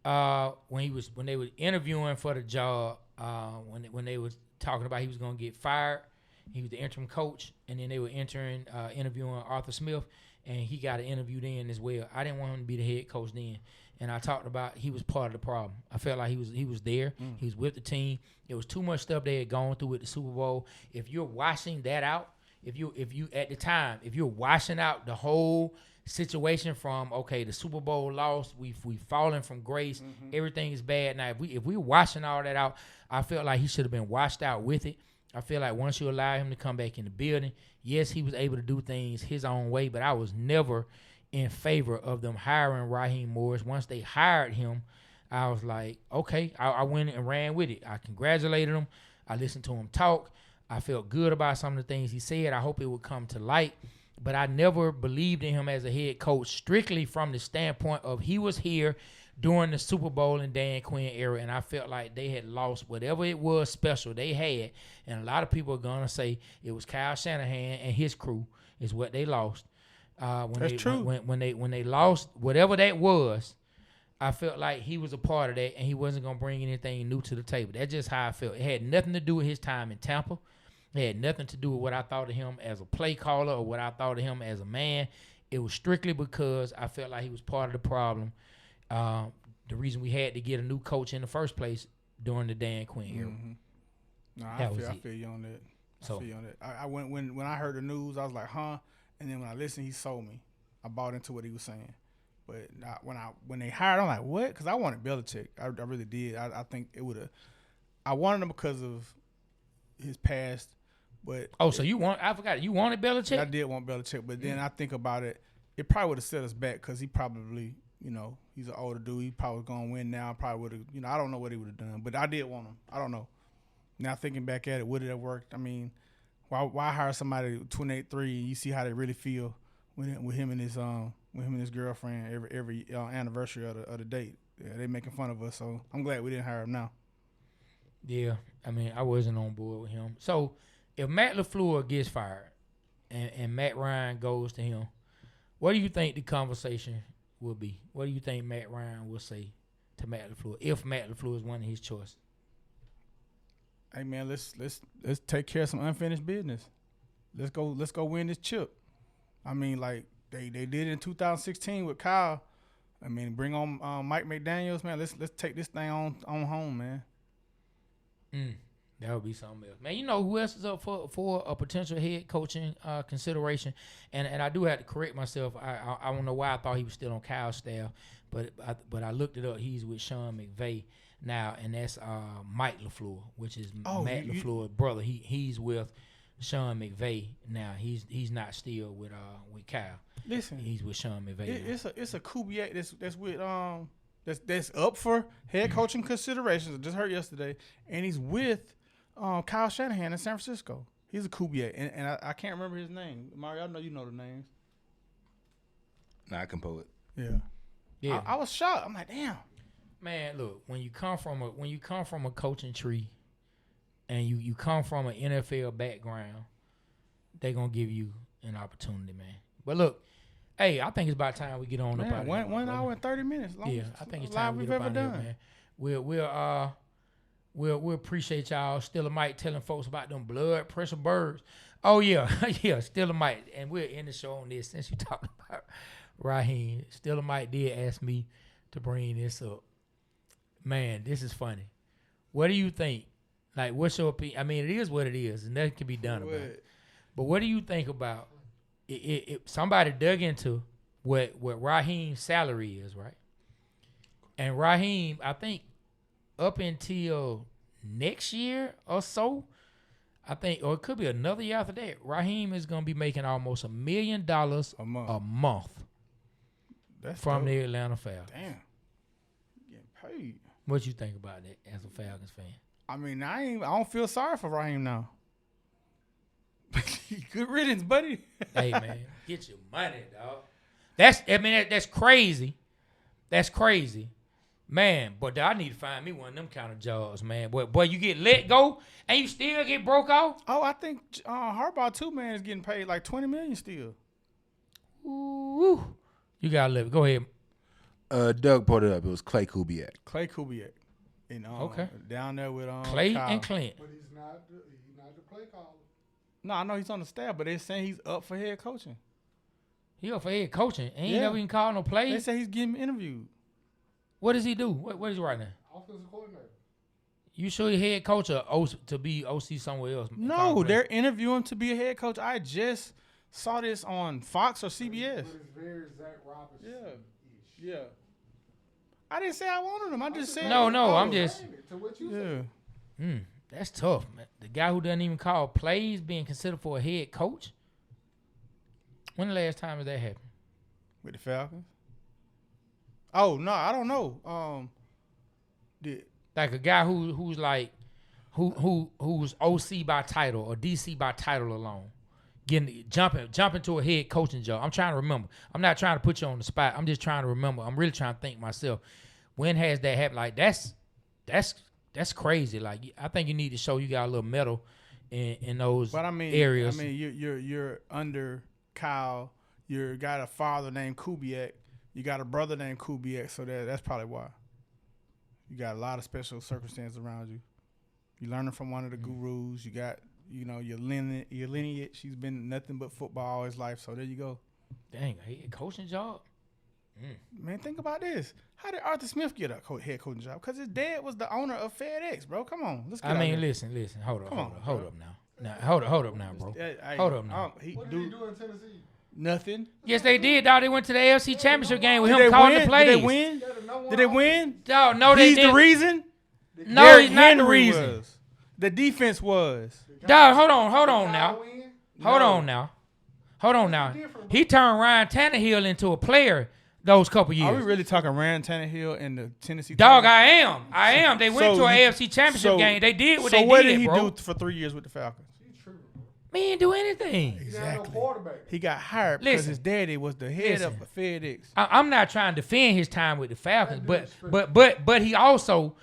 When they were interviewing for the job. When they was talking about he was gonna get fired. He was the interim coach, and then they were interviewing Arthur Smith, and he got an interview then as well. I didn't want him to be the head coach then, and I talked about he was part of the problem. I felt like he was there. He was with the team. It was too much stuff they had gone through with the Super Bowl. If you're washing that out, if you at the time, if you're washing out the whole situation from the Super Bowl loss, we've fallen from grace, everything is bad now. If we're washing all that out, I felt like he should have been washed out with it. I feel like once you allow him to come back in the building, yes, he was able to do things his own way, but I was never in favor of them hiring Raheem Morris. Once they hired him, I was like, okay, I went and ran with it. I congratulated him. I listened to him talk. I felt good about some of the things he said. I hope it would come to light. But I never believed in him as a head coach strictly from the standpoint of he was here during the Super Bowl and Dan Quinn era, and I felt like they had lost whatever it was special they had. And a lot of people are going to say it was Kyle Shanahan and his crew is what they lost. That's true. When they lost whatever that was, I felt like he was a part of that, and he wasn't going to bring anything new to the table. That's just how I felt. It had nothing to do with his time in Tampa. It had nothing to do with what I thought of him as a play caller or what I thought of him as a man. It was strictly because I felt like he was part of the problem. The reason we had to get a new coach in the first place during the Dan Quinn era. I feel you on that. I feel you on that. I went when I heard the news, I was like, huh? And then when I listened, he sold me. I bought into what he was saying. But when they hired, I'm like, what? Because I wanted Belichick. I really did. I think it would have. I wanted him because of his past. But so you wanted Belichick? I did want Belichick, but then I think about it. It probably would have set us back because he probably, he's an older dude. He probably going to win now. Probably would have, I don't know what he would have done. But I did want him. I don't know. Now thinking back at it, would it have worked? I mean, why hire somebody 28-3? You see how they really feel with him and his girlfriend every anniversary of the date. Yeah, they making fun of us. So I'm glad we didn't hire him now. Yeah, I mean, I wasn't on board with him. So if Matt LaFleur gets fired and Matt Ryan goes to him, what do you think the conversation will be? What do you think Matt Ryan will say to Matt LaFleur if Matt LaFleur is one of his choices? Hey man, let's take care of some unfinished business. Let's go win this chip. I mean, like they did it in 2016 with Kyle. I mean, bring on Mike McDaniels, man. Let's take this thing on home, man. That would be something else, man. You know who else is up for a potential head coaching consideration? And I do have to correct myself. I don't know why I thought he was still on Kyle's staff, but I looked it up. He's with Sean McVay now, and that's Mike LaFleur, which is Matt LaFleur's brother. He's with Sean McVay now. He's not still with Kyle. Listen, he's with Sean McVay. It's a Kubiak that's with that's up for head coaching considerations. I just heard yesterday, and he's with Kyle Shanahan in San Francisco. He's a Kubiak, and I can't remember his name. Mario, I know you know the names. Nah, I can pull it. Yeah. I was shocked. I'm like, damn. Man, look, when you come from a coaching tree, and you come from an NFL background, they're gonna give you an opportunity, man. But look, Hey, I think it's about time we get on up out of here. Man, 1 hour and 30 minutes. Yeah, I think it's live time we we've get up ever out of here, done. man. We'll appreciate y'all. Still a Mike telling folks about them blood pressure birds. Oh yeah, yeah, Still a Mike, and we'll end the show on this since you talking about Raheem. Still a Mike did ask me to bring this up. Man, this is funny. What do you think? Like, what's your opinion? I mean, it is what it is, and nothing can be done about it. But what do you think about somebody dug into what Raheem's salary is, right? And Raheem, I think up until next year or so, I think, or it could be another year after that, Raheem is going to be making almost $1 million a month That's from dope. the Atlanta Falcons. Damn. Getting paid. What you think about that as a Falcons fan? I mean, I don't feel sorry for Raheem now. Good riddance, buddy. Hey, man, get your money, dog. That's crazy. That's crazy. Man, but I need to find me one of them kind of jobs, man. Boy, you get let go and you still get broke off? Oh, I think Harbaugh too, man, is getting paid like $20 million still. Ooh. You got to live. Go ahead. Doug put it up. It was Clay Kubiak. Clay Kubiak. And, Okay. Down there with Clay Kyle. and Clint. But he's not the play caller. No, I know he's on the staff, but they're saying he's up for head coaching. He up for head coaching. He ain't Yeah. never even called no They plays. say he's getting interviewed. What does he do? What is he right now? Offensive coordinator. You sure he head coach or to be OC somewhere else? No, they're interviewing to be a head coach. I just saw this on Fox or CBS. But it's very Zach Robinson. Yeah. I didn't say I wanted him. I just said No, I'm just. To what you Yeah. That's tough, man. The guy who doesn't even call plays being considered for a head coach. When the last time did that happen? With the Falcons. Oh no, I don't know. Like a guy who's like who's OC by title or DC by title alone, jumping to a head coaching job. I'm trying to remember. I'm not trying to put you on the spot. I'm just trying to remember. I'm really trying to think myself. When has that happened? Like that's crazy. Like I think you need to show you got a little metal in those areas. I mean, you're under Kyle. You got a father named Kubiak. You got a brother named Kubiak. So that's probably why. You got a lot of special circumstances around you. You learning from one of the gurus. You got your lineage. She's been nothing but football all his life. So there you go. Dang, a head coaching job. Man, think about this. How did Arthur Smith get a head coaching job? Because his dad was the owner of FedEx, bro. Come on, let's get out here. Listen. Hold up now. Hold up now, bro. Hold up now. What did he do in Tennessee? Nothing. Yes, they did, dog. They went to the AFC Championship game with Did him they calling win? the plays. Did they win? Did they win? Dog, no, they He's didn't. the reason. No, Derrick he's not the Henry reason. was. The defense was. Dog, hold on now. Kyle win? Hold on now. He turned Ryan Tannehill into a player those couple years. Are we really talking Ryan Tannehill and the Tennessee Dog, Titans? I am. They went So to an you- AFC Championship so- game. They did what So they what did, did he bro. do for 3 years with the Falcons? Man, he didn't do anything. He had no quarterback. He got hired because Listen. his daddy was the head Listen. of FedEx. I'm not trying to defend his time with the Falcons, but he also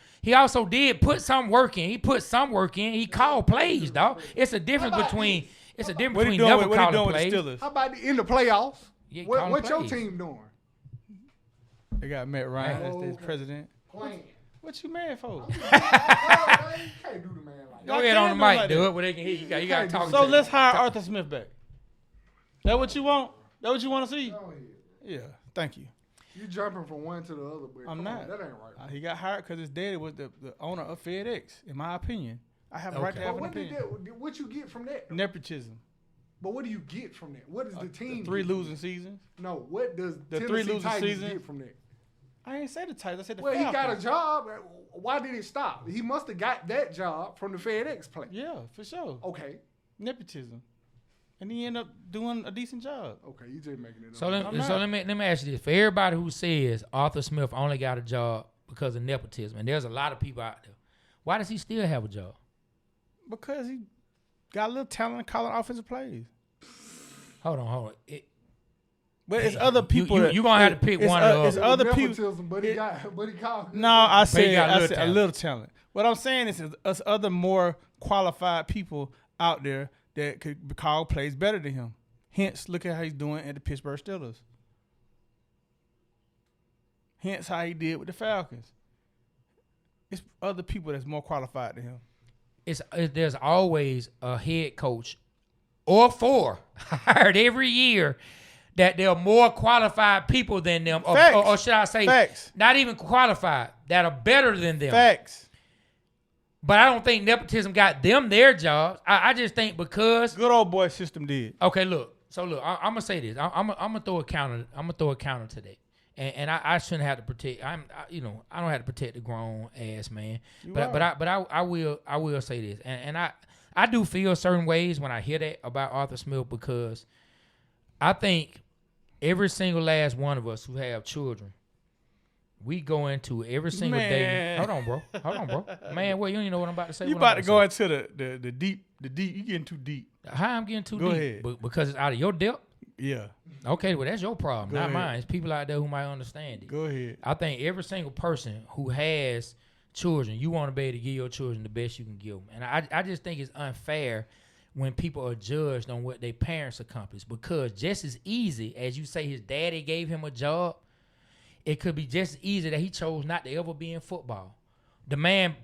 did put some work in. He put some work in. He called plays, dog. It's a difference between What he never doing with calling plays. the Steelers? How about in the playoffs? Yeah, What calling your plays. team doing? They got Matt Ryan as Okay. the president. Playing. What you mad for? You can't do the man like Go that. ahead can't on the do it mic, like do that. it where they can hear you. You got to talk. So to let's hire Arthur Smith back. That what you want? That what you want to see? Go ahead. Yeah. Thank you. You jumping from one to the other, but I'm come not. on, that ain't right. He got hired because his daddy was the owner of FedEx. In my opinion, I have a right to Okay. have But an what did opinion. that? What you get from that? Nepotism. But what do you get from that? What does the team? The 3 get from losing that? seasons. No, what does The 3 Tennessee losing Titans seasons. get from that? I ain't say the Titans. I said the Well, Falcons. he got a job. Why did it stop? He must have got that job from the FedEx play. Yeah, for sure. Okay. Nepotism. And he ended up doing a decent job. Okay, you just making it up. So I'm not. let me ask you this: for everybody who says Arthur Smith only got a job because of nepotism, and there's a lot of people out there, why does he still have a job? Because he got a little talent calling offensive plays. Hold on. But it's other people. you gonna have to pick it's one o- of It's them. other people. Nepotism, but he called. No, I But he got a said a little talent. What I'm saying is us other more qualified people out there that could call plays better than him. Hence, look at how he's doing at the Pittsburgh Steelers. Hence how he did with the Falcons. It's other people that's more qualified than him. There's always a head coach or 4 hired every year that they're more qualified people than them, or should I say, Facts. not even qualified, that are better than them. Facts. But I don't think nepotism got them their jobs. I just think because Good old boy system did. okay, look. So look, I'm gonna say this. I'm gonna throw a counter. I'm gonna throw a counter to that. And I shouldn't have to protect. I don't have to protect the grown ass man. But I will say this. And I do feel certain ways when I hear that about Arthur Smith, because I think every single last one of us who have children, we go into every single day. Hold on, bro. Man, well, you don't even know what I'm about to say. You about to go into the deep. You getting too deep. How I'm getting too Go deep? ahead. Because it's out of your depth? Yeah. Okay, well, that's your problem, Go not ahead. mine. It's people out there who might understand it. Go ahead. I think every single person who has children, you want to be able to give your children the best you can give them. And I just think it's unfair when people are judged on what their parents accomplished, because just as easy as you say his daddy gave him a job, it could be just as easy that he chose not to ever be in football. The man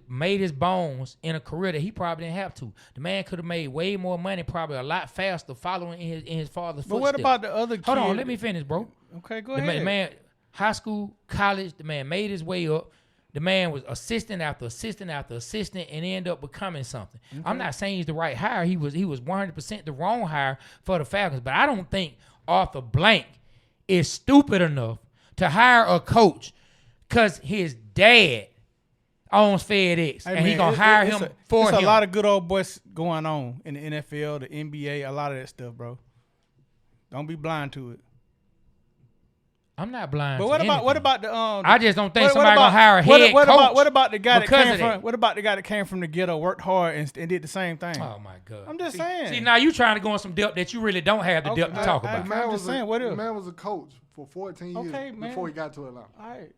made his bones in a career that he probably didn't have to. The man could have made way more money, probably a lot faster, following in his father's footsteps. But what about the other kids? Hold on, let me finish, bro. Okay, go The ahead. man, high school, college, the man made his way up. The man was assistant after assistant after assistant and ended up becoming something. Okay. I'm not saying he's the right hire. He was 100% the wrong hire for the Falcons. But I don't think Arthur Blank is stupid enough to hire a coach because his dad owns FedEx, Hey, and he man, gonna hire him for him. There's a lot of good old boys going on in the NFL, the NBA, a lot of that stuff, bro. Don't be blind to it. I'm not blind. But to what anything. about the I just don't think somebody gonna hire a head coach. What about the guy that because came of that. from? What about the guy that came from the ghetto, worked hard, and did the same thing? Oh my God! I'm just saying. See, now you trying to go in some depth that you really don't have the Okay, depth to talk about. I'm just saying, what the else? man was a coach for 14 years Okay, man. before he got to Atlanta. All right.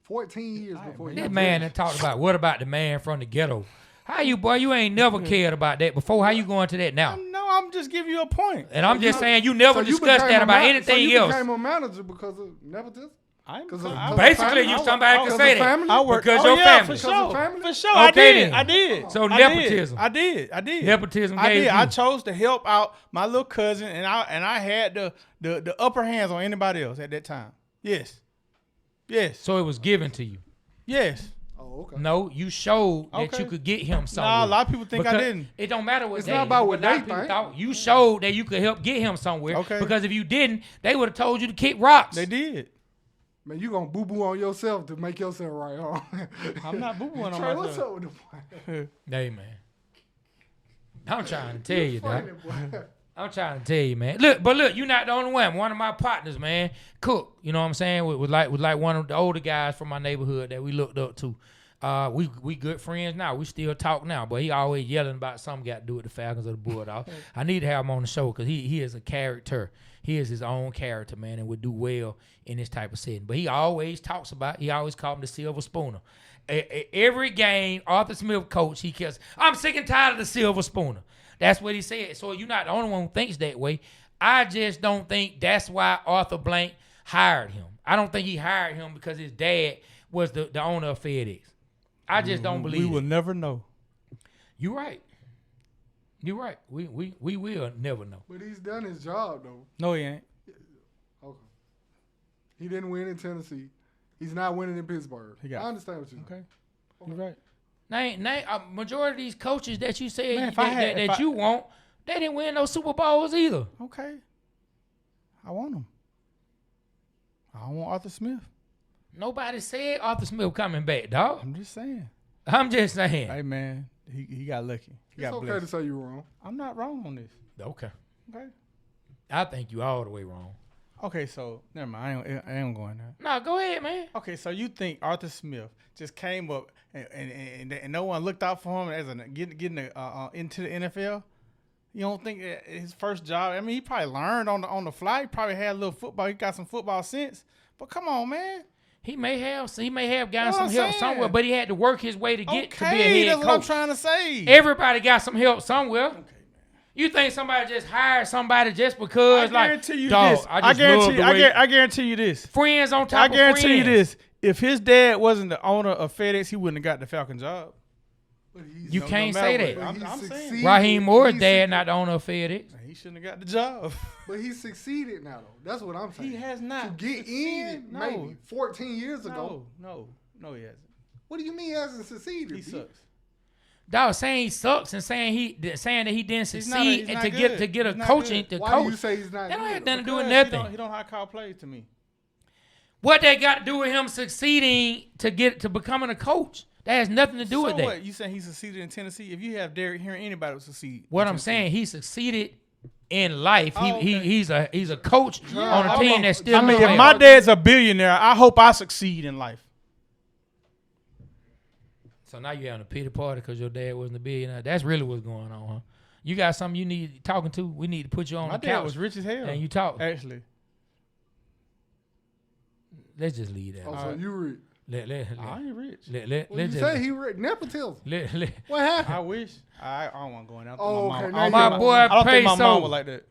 14 years before he got That to man that talked about what about the man from the ghetto? How you, boy? You ain't never cared about that before. How you going to that now? No, I'm just giving you a point. And I'm just saying you never discussed that about anything so you else. became a manager because of nepotism? Basically, you somebody can say that because your family. For sure. Okay, I did. So nepotism. I did. Nepotism I gave did. you. I chose to help out my little cousin, and I had the upper hands on anybody else at that time. Yes. So it was given to you. Yes. Oh, okay. No, you showed that Okay. you could get him somewhere. Nah, a lot of people think I Because didn't. It don't matter what It's they not about what a lot they of people think. thought. You showed that you could help get him somewhere. Okay. Because if you didn't, they would have told you to kick rocks. They did. Man, you gonna boo-boo on yourself to make yourself right, huh? I'm not boo-booing on Trey, myself. what's up with the boy? Hey, man. I'm trying to tell you, Funny, dog. boy. I'm trying to tell you, man. Look, you're not the only one. One of my partners, man, Cook. You know what I'm saying? Was like one of the older guys from my neighborhood that we looked up to. We good friends now. We still talk now, but he always yelling about something got to do with the Falcons or the Bulldogs. I need to have him on the show because he is a character. He is his own character, man, and would do well in this type of setting. But he always talks about, he always called him the Silver Spooner. Every game, Arthur Smith coach, he kills, I'm sick and tired of the Silver Spooner. That's what he said. So you're not the only one who thinks that way. I just don't think that's why Arthur Blank hired him. I don't think he hired him because his dad was the owner of FedEx. I just don't believe We will it. never know. You're right. You're right. We will never know. But he's done his job, though. No, he ain't. Okay. He didn't win in Tennessee. He's not winning in Pittsburgh. He got I understand what you're saying. Okay. You're right. Now, majority of these coaches that you said Man, if I- you want, they didn't win no Super Bowls either. Okay. I want him. I don't want Arthur Smith. Nobody said Arthur Smith coming back, dog. I'm just saying. I'm just saying. Hey, man, he got lucky. He It's got okay blessed. to say you're wrong. I'm not wrong on this. Okay. Okay. I think you all the way wrong. Okay, so never mind. I ain't going there. No, go ahead, man. Okay, so you think Arthur Smith just came up and no one looked out for him as getting into the NFL? You don't think that his first job? I mean, he probably learned on the fly. He probably had a little football. He got some football sense. But come on, man. He may have gotten What some I'm help saying. somewhere, but he had to work his way to get to be a Okay, head that's coach. what I'm trying to say. Everybody got some help somewhere. Okay, man. You think somebody just hired somebody just because, I guarantee you dog, this. I guarantee you this. Friends on top I of guarantee friends. you this. If his dad wasn't the owner of FedEx, he wouldn't have got the Falcon job. You can't say that. I'm saying. Raheem Moore's dad not the owner of FedEx. He shouldn't have got the job. But he succeeded now, though. That's what I'm saying. He has not To get succeeded. in, maybe 14 years ago. No, he hasn't. What do you mean he hasn't succeeded? He B? sucks. Dog saying he sucks and saying that he didn't succeed he's and not to good. get a He's not coaching good. to Why coach. do you say he's not That don't have good? nothing to do with Because nothing. He don't high call plays to me. What that got to do with him succeeding to becoming a coach? That has nothing to do with that. What? You saying he succeeded in Tennessee? If you have Derrick Henry, anybody would succeed. What in I'm Tennessee. saying, he succeeded in life. Oh, okay. He's a coach on a team that's still. I mean, playing. if my dad's a billionaire, I hope I succeed in life. So now you're having a pity party because your dad wasn't a billionaire. That's really what's going on, huh? You got something you need talking to? We need to put you on My the dad couch was rich as hell. and you talk. Actually. Let's just leave that. Oh, so you rich. I ain't rich. Well, let's you just say he rich. Nepotism. What I happened? wish. I don't want to go in there. Oh, my okay, mom, now I you- don't boy think I don't think my Peso. mom was like that.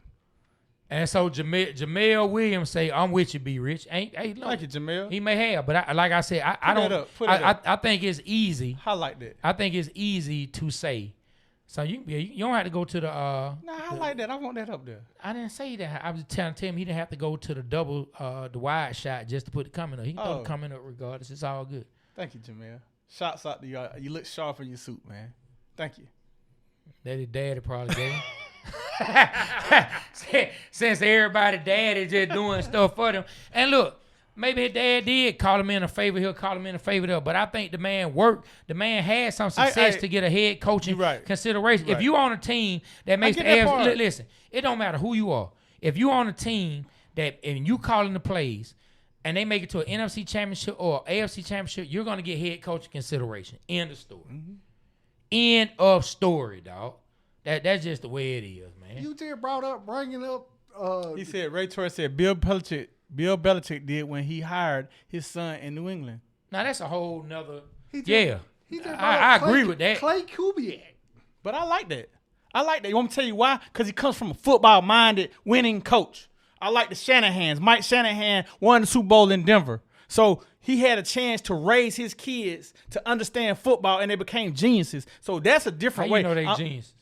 And so Jamel Williams say, "I'm with you, be rich." Hey, look, Thank you, Jamel. he may have, but like I said, I Put it don't. up, put it up. I think it's easy. Highlight that. I think it's easy to say. So you don't have to go to the. Nah, I like that. I want that up there. I didn't say that. I was trying to tell him he didn't have to go to the double, the wide shot just to put the comment up. He can throw the comment up regardless. It's all good. Thank you, Jamel. Shots out to you. You look sharp in your suit, man. Thank you. That his daddy probably gave him. Since everybody daddy just doing stuff for them. And look, maybe his dad did call him in a favor. He'll call him in a favor there. But I think the man worked. The man had some success to get a head coaching consideration. Right. If you on a team that makes the AFC, listen, it don't matter who you are. If you on a team that and you calling the plays and they make it to an NFC championship or AFC championship, you're going to get head coaching consideration. End of story. Mm-hmm. End of story, dog. That's just the way it is, man. You just bringing up. He said, Ray Torres said, Bill Belichick did when he hired his son in New England. Now, that's a whole nother. He Yeah. just I agree with that. Clay Kubiak. But I like that. You want me to tell you why? Because he comes from a football-minded, winning coach. I like the Shanahans. Mike Shanahan won the Super Bowl in Denver. So he had a chance to raise his kids to understand football, and they became geniuses. So that's a different How way. you know they genius?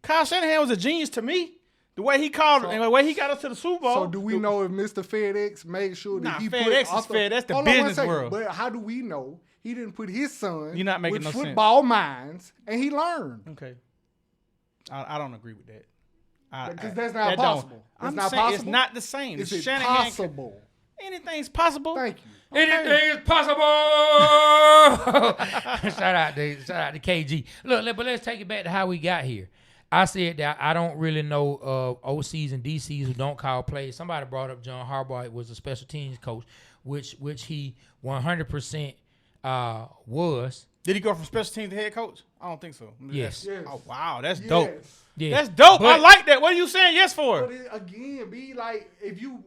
Kyle Shanahan was a genius to me. The way he called and the way he got us to the Super Bowl. So do we know if Mr. FedEx made sure that he FedEx put is Fed. That's the Hold on business 1 second. world. But how do we know he didn't put his son You're not making with no sense. football minds and he learned? Okay. I don't agree with that. Because that's not possible. I'm not saying possible. It's not the same. Is it Shanahan possible? Anything's possible. Thank you. Anything is possible. shout out to KG. Look, but let's take it back to how we got here. I said that I don't really know of OCs and DCs who don't call plays. Somebody brought up John Harbaugh was a special teams coach, which he 100% was. Did he go from special teams to head coach? I don't think so. Yes. Oh, wow. That's dope. Yeah. That's dope. I But- like that. What are you saying yes for? But again, be like if you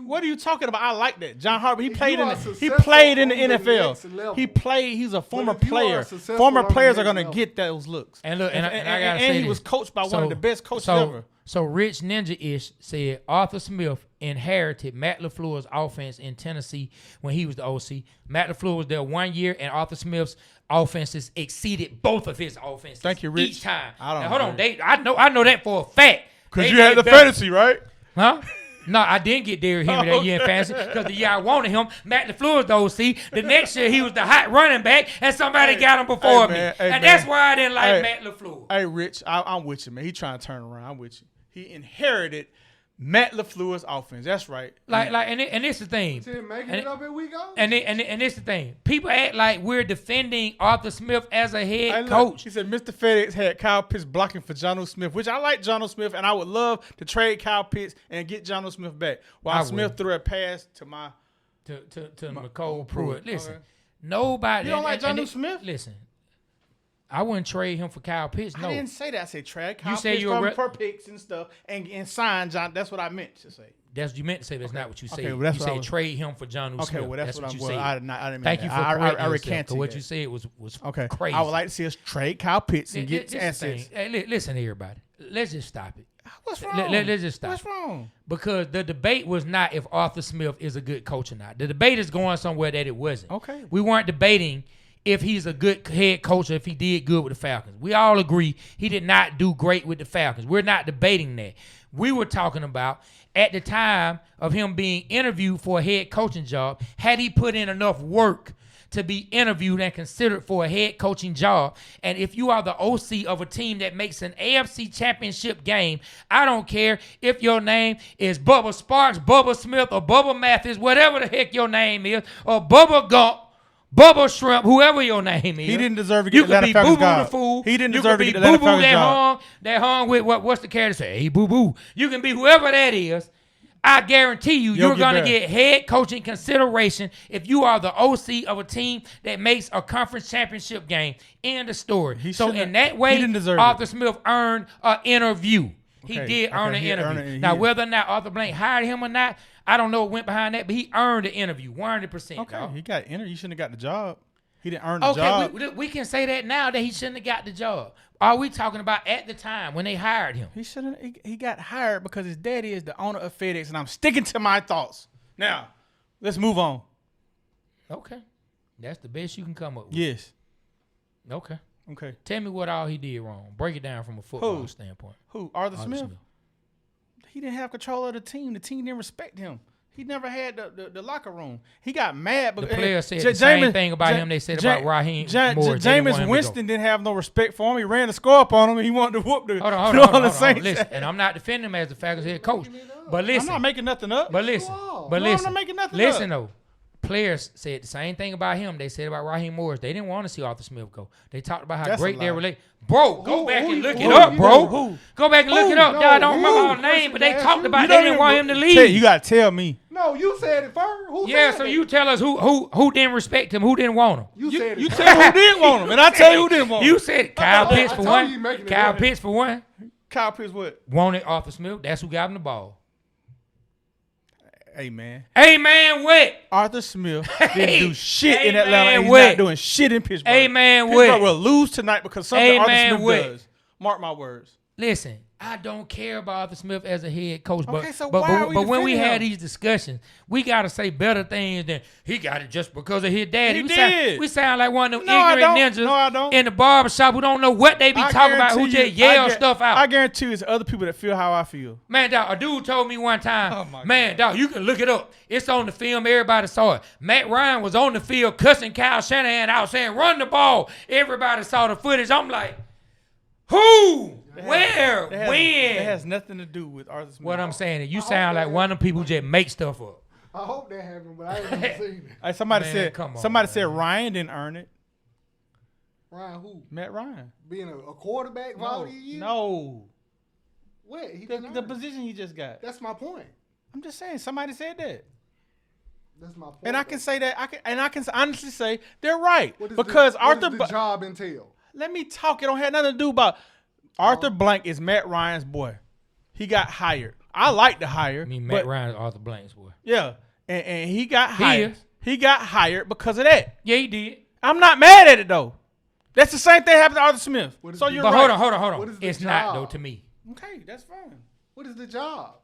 What are you talking about? I like that. John Harbaugh, he If played you in are he successful played in the on the NFL. next level. He's a former if you are player. successful Former on the players are next going to level. get those looks. And look, and I gotta say he this. was coached by one of the best coaches ever. So Rich Ninja-ish said Arthur Smith inherited Matt LaFleur's offense in Tennessee when he was the OC. Matt LaFleur was there 1 year, and Arthur Smith's offenses exceeded both of his offenses. Thank you, Rich. Each time. I don't Now, hold on, agree. I know that for a fact. Because They you had did the better. fantasy, right? Huh? No, I didn't get Derrick Henry that year in fantasy because the year I wanted him, Matt LaFleur was the OC. The next year he was the hot running back, and somebody got him before me. And that's why I didn't like Matt LaFleur. Hey, Rich, I'm with you, man. He trying to turn around. I'm with you. He inherited Matt LaFleur's offense. That's right. And this the thing. Making it up here we go. And this the thing. People act like we're defending Arthur Smith as a head Hey, look, coach. He said Mr. FedEx had Kyle Pitts blocking for Jonnu Smith, which I like Jonnu Smith, and I would love to trade Kyle Pitts and get Jonnu Smith back. While Smith threw a pass to my to McCole Pruitt. Listen, Okay. nobody. You don't like Jonnu Jonnu Smith? Listen, I wouldn't trade him for Kyle Pitts. No, I didn't say that. I said trade Kyle said Pitts you were for picks and stuff and sign John. That's what I meant to say. that's what you meant to say. That's not what you said. Okay, well, that's you what I said was- trade him for John Smith. Okay, well that's what you I said. I didn't mean Thank you that. for correcting I yourself, recanted 'cause what that. you said was Okay, crazy. I would like to see us trade Kyle Pitts and get assets. Listen, everybody. Let's just stop it. What's wrong? Let's just stop. What's wrong? Because the debate was not if Arthur Smith is a good coach or not. The debate is going somewhere that it wasn't. Okay. We weren't debating if he's a good head coach or if he did good with the Falcons. We all agree he did not do great with the Falcons. We're not debating that. We were talking about at the time of him being interviewed for a head coaching job, had he put in enough work to be interviewed and considered for a head coaching job. And if you are the OC of a team that makes an AFC championship game, I don't care if your name is Bubba Sparks, Bubba Smith, or Bubba Mathis, whatever the heck your name is, or Bubba Gump, Bubba Shrimp, whoever your name is. He didn't deserve to You get the could Atlanta be Falcons Boo Boo the job. fool. He didn't You deserve could to be get the Atlanta Boo Boo Falcons job. that hung with what's the character say? Hey, Boo Boo. You can be whoever that is. I guarantee you're going to get head coaching consideration if you are the OC of a team that makes a conference championship game. End of story. So in that way, Arthur Smith earned an interview. He did earn an interview. Now, whether or not Arthur Blank hired him or not, I don't know what went behind that, but he earned an interview, 100%. Okay, he got interview. He shouldn't have got the job. He didn't earn the job. Okay, we can say that now that he shouldn't have got the job. Are we talking about at the time when they hired him? He shouldn't. He got hired because his daddy is the owner of FedEx, and I'm sticking to my thoughts. Now, let's move on. Okay, that's the best you can come up with. Yes. Okay. Okay. Tell me what all he did wrong. Break it down from a football standpoint. Who? Arthur Smith? He didn't have control of the team. The team didn't respect him. He never had the locker room. He got mad. The players said the same thing about him they said about Raheem Morris. Jameis Winston didn't have no respect for him. He ran the score up on him, and he wanted to whoop the Hold on. Listen, and I'm not defending him as the Falcons head coach. But listen. I'm not making nothing up. But listen. I'm not making nothing up. Listen, though. Players said the same thing about him. They said about Raheem Morris. They didn't want to see Arthur Smith go. They talked about how great their relationship. Bro, go back and look it up, bro. Go back and look it up. I don't remember all the name, but they talked about they didn't want him to leave. You got to tell me. No, you said it first. Who Yeah, said so it? you tell us who didn't respect him, who didn't want him. You said it. You tell who did want him, and I tell you who didn't want him. You said Kyle Pitts for told you one. making it Kyle up. Pitts for one. Kyle Pitts what? Wanted Arthur Smith. That's who got him the ball. Hey, man. Hey, man, what? Arthur Smith didn't do shit in Hey, Atlanta, man, and he's what? not doing shit in Pittsburgh. Hey, man, Pittsburgh what? will lose tonight because something Hey, Arthur man, Smith what? does. Mark my words. Listen, I don't care about Arthur Smith as a head coach, but Okay, so why are we when we defending had him? these discussions, we gotta say better things than he got it just because of his daddy. He we did. we sound like one of them No, I ignorant don't. ninjas No, I don't. in the barbershop who don't know what they be talking about, who guarantee just you- yell stuff out. I guarantee you it's other people that feel how I feel. Man, dog, a dude told me one time, Oh, my man, dog, you can look it up. It's on the film. Everybody saw it. Matt Ryan was on the field cussing Kyle Shanahan out saying, run the ball. Everybody saw the footage. I'm like, who? Where? When? It has nothing to do with Arthur Smith. What I'm saying is you sound like one of them people who just make stuff up. I hope that happened, but I haven't seen it. Hey, somebody Man, come on, somebody man. said Ryan didn't earn it. Ryan who? Matt Ryan. Being a quarterback for all these years? No. What? He didn't The earn it. position he just got. That's my point. I'm just saying somebody said that. That's my point. And I can say that I can honestly say they're right. What is Because what Arthur does the job entail? let me talk. It don't have nothing to do about Arthur Blank is Matt Ryan's boy. He got hired. I like the hire. I mean, but Matt Ryan is Arthur Blank's boy. yeah. And he got hired. is. He got hired because of that. Yeah, he did. I'm not mad at it though. That's the same thing happened to Arthur Smith. What is So the- you're But right. hold on. What is the It's not, job? though, to me. Okay, that's fine. What is the job?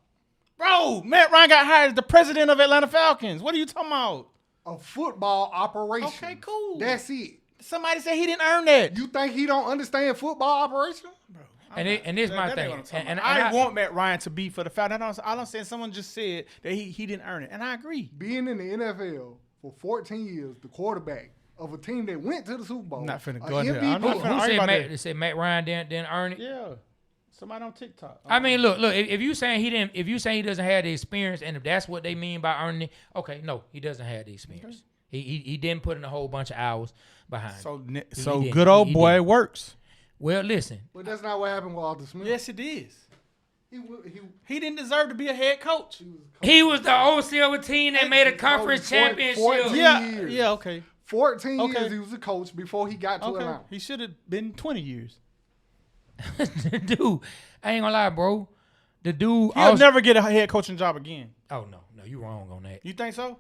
Bro, Matt Ryan got hired as the president of Atlanta Falcons. What are you talking about? A football operation. Okay, cool. That's it. Somebody said he didn't earn that. You think he don't understand football operation? And this my That ain't thing. what I'm talking And about. I I want Matt Ryan to be for the Falcons. All I'm saying, someone just said that he didn't earn it, and I agree. Being in the NFL for 14 years, the quarterback of a team that went to the Super Bowl. I'm not finna a go there. MVP, I'm not who finna argue said about Matt? that. They said Matt Ryan didn't earn it. Yeah, somebody on TikTok. I mean, look. If you saying he didn't, if you saying he doesn't have the experience, and if that's what they mean by earning it, okay, no, he doesn't have the experience. He didn't put in a whole bunch of hours behind. it. So didn't. good old He boy didn't. works. Well, listen. But that's not what happened with Arthur Smith. Yes, it is. He He didn't deserve to be a head coach. He was the OC of a team that made a conference championship. 14 Yeah, years. yeah, okay. 14 Okay. years he was a coach before he got to Okay. Atlanta. He should have been 20 years. Dude, I ain't gonna lie, bro. The dude He'll never get a head coaching job again. Oh no, you wrong on that. You think so?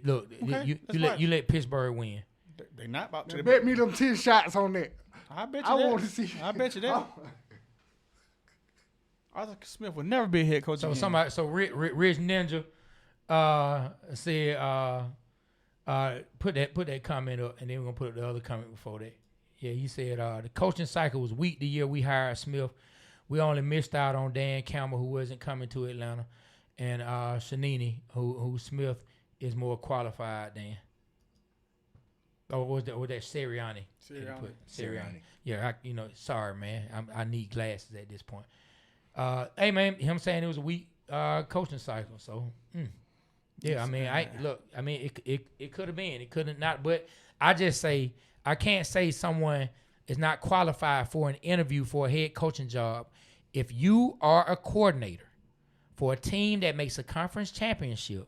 Look, Okay, let's watch. you let Pittsburgh win. They not about to. Bet me them 10 shots on that. I bet you I that. want to see. I bet you that. Arthur Smith will never be a head coach So again. Rich Ninja said put that comment up, and then we're gonna put up the other comment before that. Yeah, he said the coaching cycle was weak the year we hired Smith. We only missed out on Dan Campbell, who wasn't coming to Atlanta, and Shanini, who Smith is more qualified than. Or was that Sirianni? Sirianni. Yeah, sorry, man. I need glasses at this point. Hey, man, him saying it was a weak coaching cycle. So, yeah, I mean, it could have been. It could have not. But I just say, I can't say someone is not qualified for an interview for a head coaching job. If you are a coordinator for a team that makes a conference championship,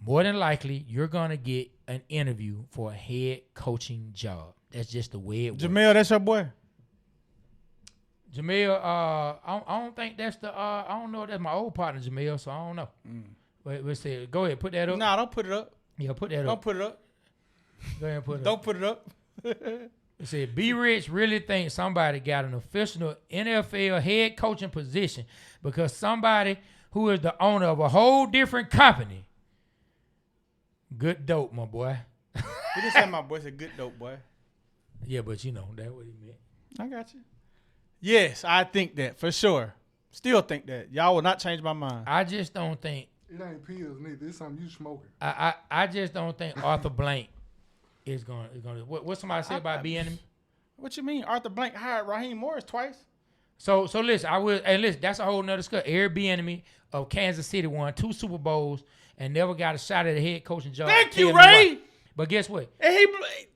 more than likely, you're going to get an interview for a head coaching job. That's just the way it works. Jamel, that's your boy. Jamel, I don't think that's I don't know if that's my old partner, Jamel, so I don't know. Wait, let's see. Go ahead, put that up. Nah, don't put it up. Yeah, put that up. Don't put it up. Go ahead and put it up. Don't put it up. It said, B. Rich really thinks somebody got an official NFL head coaching position because somebody who is the owner of a whole different company. Good dope, my boy. He didn't say my boy. He said good dope, boy. Yeah, but that's what he meant. I got you. Yes, I think that for sure. Still think that. Y'all will not change my mind. I just don't think. It ain't pills, neither. It's something you smoking. I just don't think Arthur Blank is going to. What somebody said about B-Enemy? What you mean? Arthur Blank hired Raheem Morris twice. So listen, listen, that's a whole nother discussion. Eric Bieniemy of Kansas City won 2 Super Bowls and never got a shot at a head coaching job. Thank you, Tell me Ray. why. But guess what? And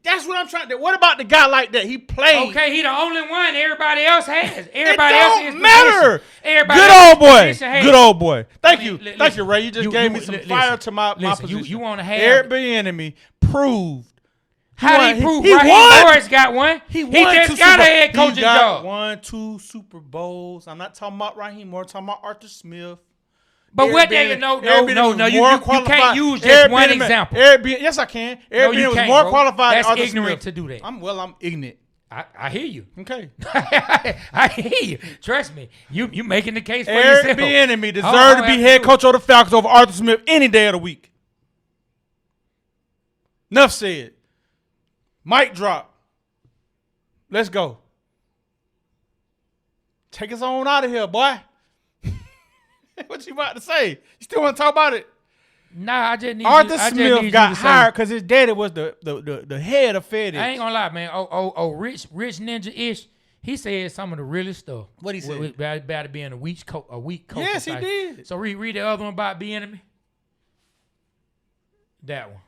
that's what I'm trying to. What about the guy like that? He played. Okay, he the only one. Everybody else has. Everybody else is don't matter. Everybody Good else old boy. position has. Good old boy. Thank you. Listen, Thank you, Ray. You just gave me some fire to my position. You want to have Eric Bieniemy proved. How did he prove? He Raheem won. Morris got one. He just got a head coaching job. He got 2 Super Bowls. I'm not talking about Raheem Morris. I'm talking about Arthur Smith. But what they no, you can't use just one example. Yes, I can. Eric Bieniemy was more qualified than Arthur Smith. That's ignorant to do that. I'm ignorant. I hear you. Okay. I hear you. Trust me. You making the case for Eric yourself. Bieniemy deserved to be head coach of the Falcons over Arthur Smith any day of the week. Enough said. Mic drop. Let's go. Take us on out of here, boy. What you about to say? You still want to talk about it? Nah, I just need Arthur Smith got to say, hired because his daddy was the head of FedEx. I ain't gonna lie, man. Rich Ninja Ish. He said some of the realest stuff. What he said? About it being a weak coach. Yes, he did. So read the other one about Bieniemy. That one.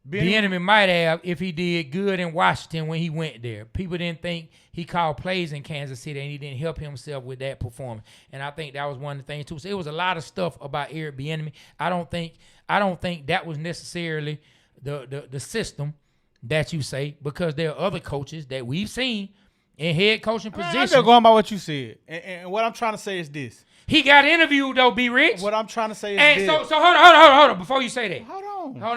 Bieniemy might have if he did good in Washington when he went there. People didn't think he called plays in Kansas City and he didn't help himself with that performance. And I think that was one of the things too. So it was a lot of stuff about Eric Bieniemy. I don't think that was necessarily the system that you say, because there are other coaches that we've seen in head coaching positions. I'm just going by what you said. And what I'm trying to say is this. He got interviewed though, B. Rich. What I'm trying to say is and this. So hold on before you say that. Hold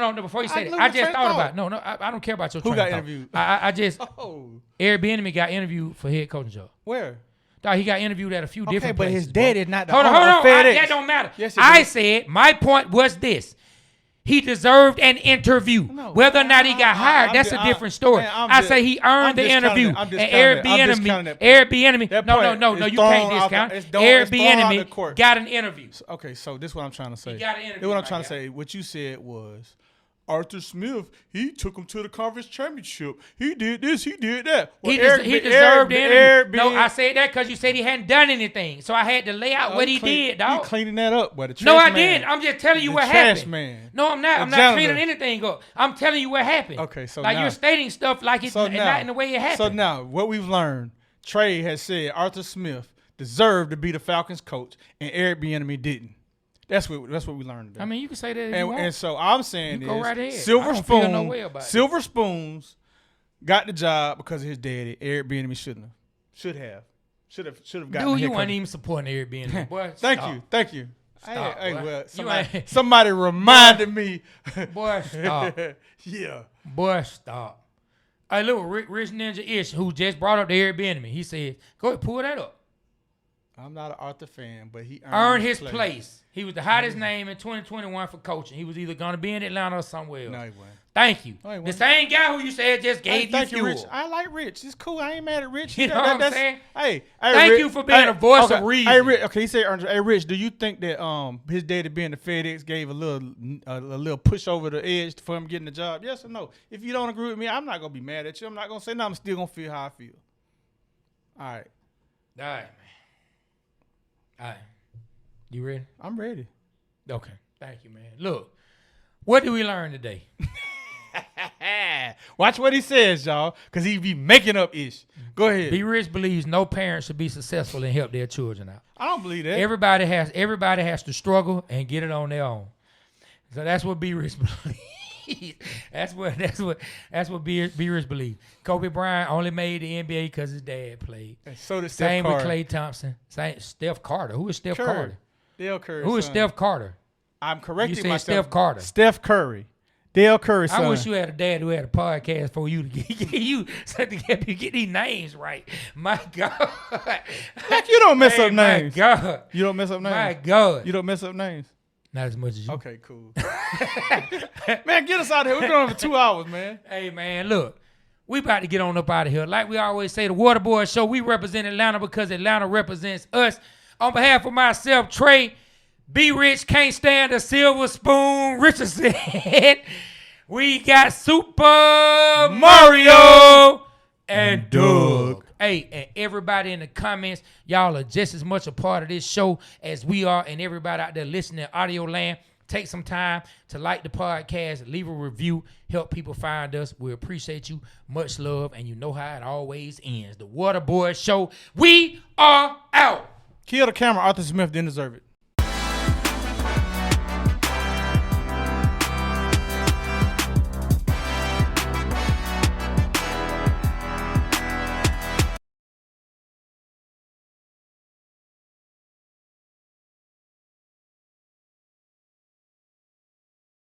on, before you say that. lose I my just train thought of about it. No, I don't care about your Who train got of thought. interviewed? I just Oh. Eric Bieniemy got interviewed for head coaching job. Where? Dog, he got interviewed at a few different but places. his dad bro. is not the hold owner on. of FedEx. That don't matter. Yes, it I does. said my point was this. He deserved an interview. No, Whether or not he got hired, I'm that's just- a different story. man, I say he earned the interview. And Eric Bieniemy, no, you can't discount it. Eric Bieniemy got an interview. Okay, so this is what I'm trying to say. He got an interview, This is what I'm my trying guy. to say. What you said was Arthur Smith, he took him to the conference championship. He did this, he did that. Well, He deserved the interview. No, I said that because you said he hadn't done anything. So I had to lay out what he did, dog. He cleaning that up, but No, I didn't. I'm just telling you The what trash happened. man. No, I'm not. I'm The not janitor. cleaning anything up. I'm telling you what happened. Okay, so like now- you're stating stuff like it's not in the way it happened. So now, what we've learned, Trey has said Arthur Smith deserved to be the Falcons coach, and Eric Bieniemy didn't. That's what we learned today. I mean, you can say that if you want. And so I'm saying You go right ahead. Silver I don't feel Spoon, no way about Silver Spoons got the job because of his daddy. Eric Bieniemy should have gotten. Dude, you weren't weren't even supporting Airbnb. Boy, Thank you. Stop, Hey, boy. well, somebody reminded me. Boy, stop. Yeah. Boy, stop. Hey, look, Rich Ninja Ish, who just brought up the Airbnb, he said, go ahead, pull that up. I'm not an Arthur fan, but he Earned his place. He was the hottest name in 2021 for coaching. He was either going to be in Atlanta or somewhere else. No, he wasn't. Thank you. No, he The wasn't. same guy who you said just gave you Thank fuel. Rich. I like Rich. It's cool. I ain't mad at Rich. You know what I'm saying? Hey, Thank Rich, you for being a voice of reason. Hey, Rich. Okay, he said, "Hey, Rich, do you think that his daddy being the FedEx gave a little push over the edge for him getting the job? Yes or no? If you don't agree with me, I'm not gonna be mad at you. I'm not gonna say no. I'm still gonna feel how I feel. All right, man. All right. You ready? I'm ready. Okay. Thank you, man. Look, what did we learn today? Watch what he says, y'all, because he be making up ish. Go ahead. B. Rich believes no parent should be successful and help their children out. I don't believe that. Everybody has to struggle and get it on their own. So that's what B. Rich believes. that's what B. Rich believes. Kobe Bryant only made the NBA because his dad played. And so did Same Steph Curry. with Klay Thompson. Same Steph Carter. Who is Steph Carter? Dale Curry. Who is Steph Carter? I'm correcting You said myself. Steph Carter. Steph Curry. Dale Curry. Son. I wish you had a dad who had a podcast for you to get you so to get these names right. My God. Like you don't mess up names. My God. You don't mess up names. My God. You don't mess up names. Not as much as you. Okay, cool. Man, get us out of here. We're going for 2 hours, man. Hey, man, look. We about to get on up out of here. Like we always say, the Water Boy Show, we represent Atlanta because Atlanta represents us. On behalf of myself, Trey, B. Rich, can't stand a silver spoon, Richardson. We got Super Mario and Doug. Hey, and everybody in the comments, y'all are just as much a part of this show as we are, and everybody out there listening to Audio Land. Take some time to like the podcast, leave a review, help people find us. We appreciate you. Much love, and you know how it always ends. The Water Boy Show. We are out. Kill the camera. Arthur Smith didn't deserve it.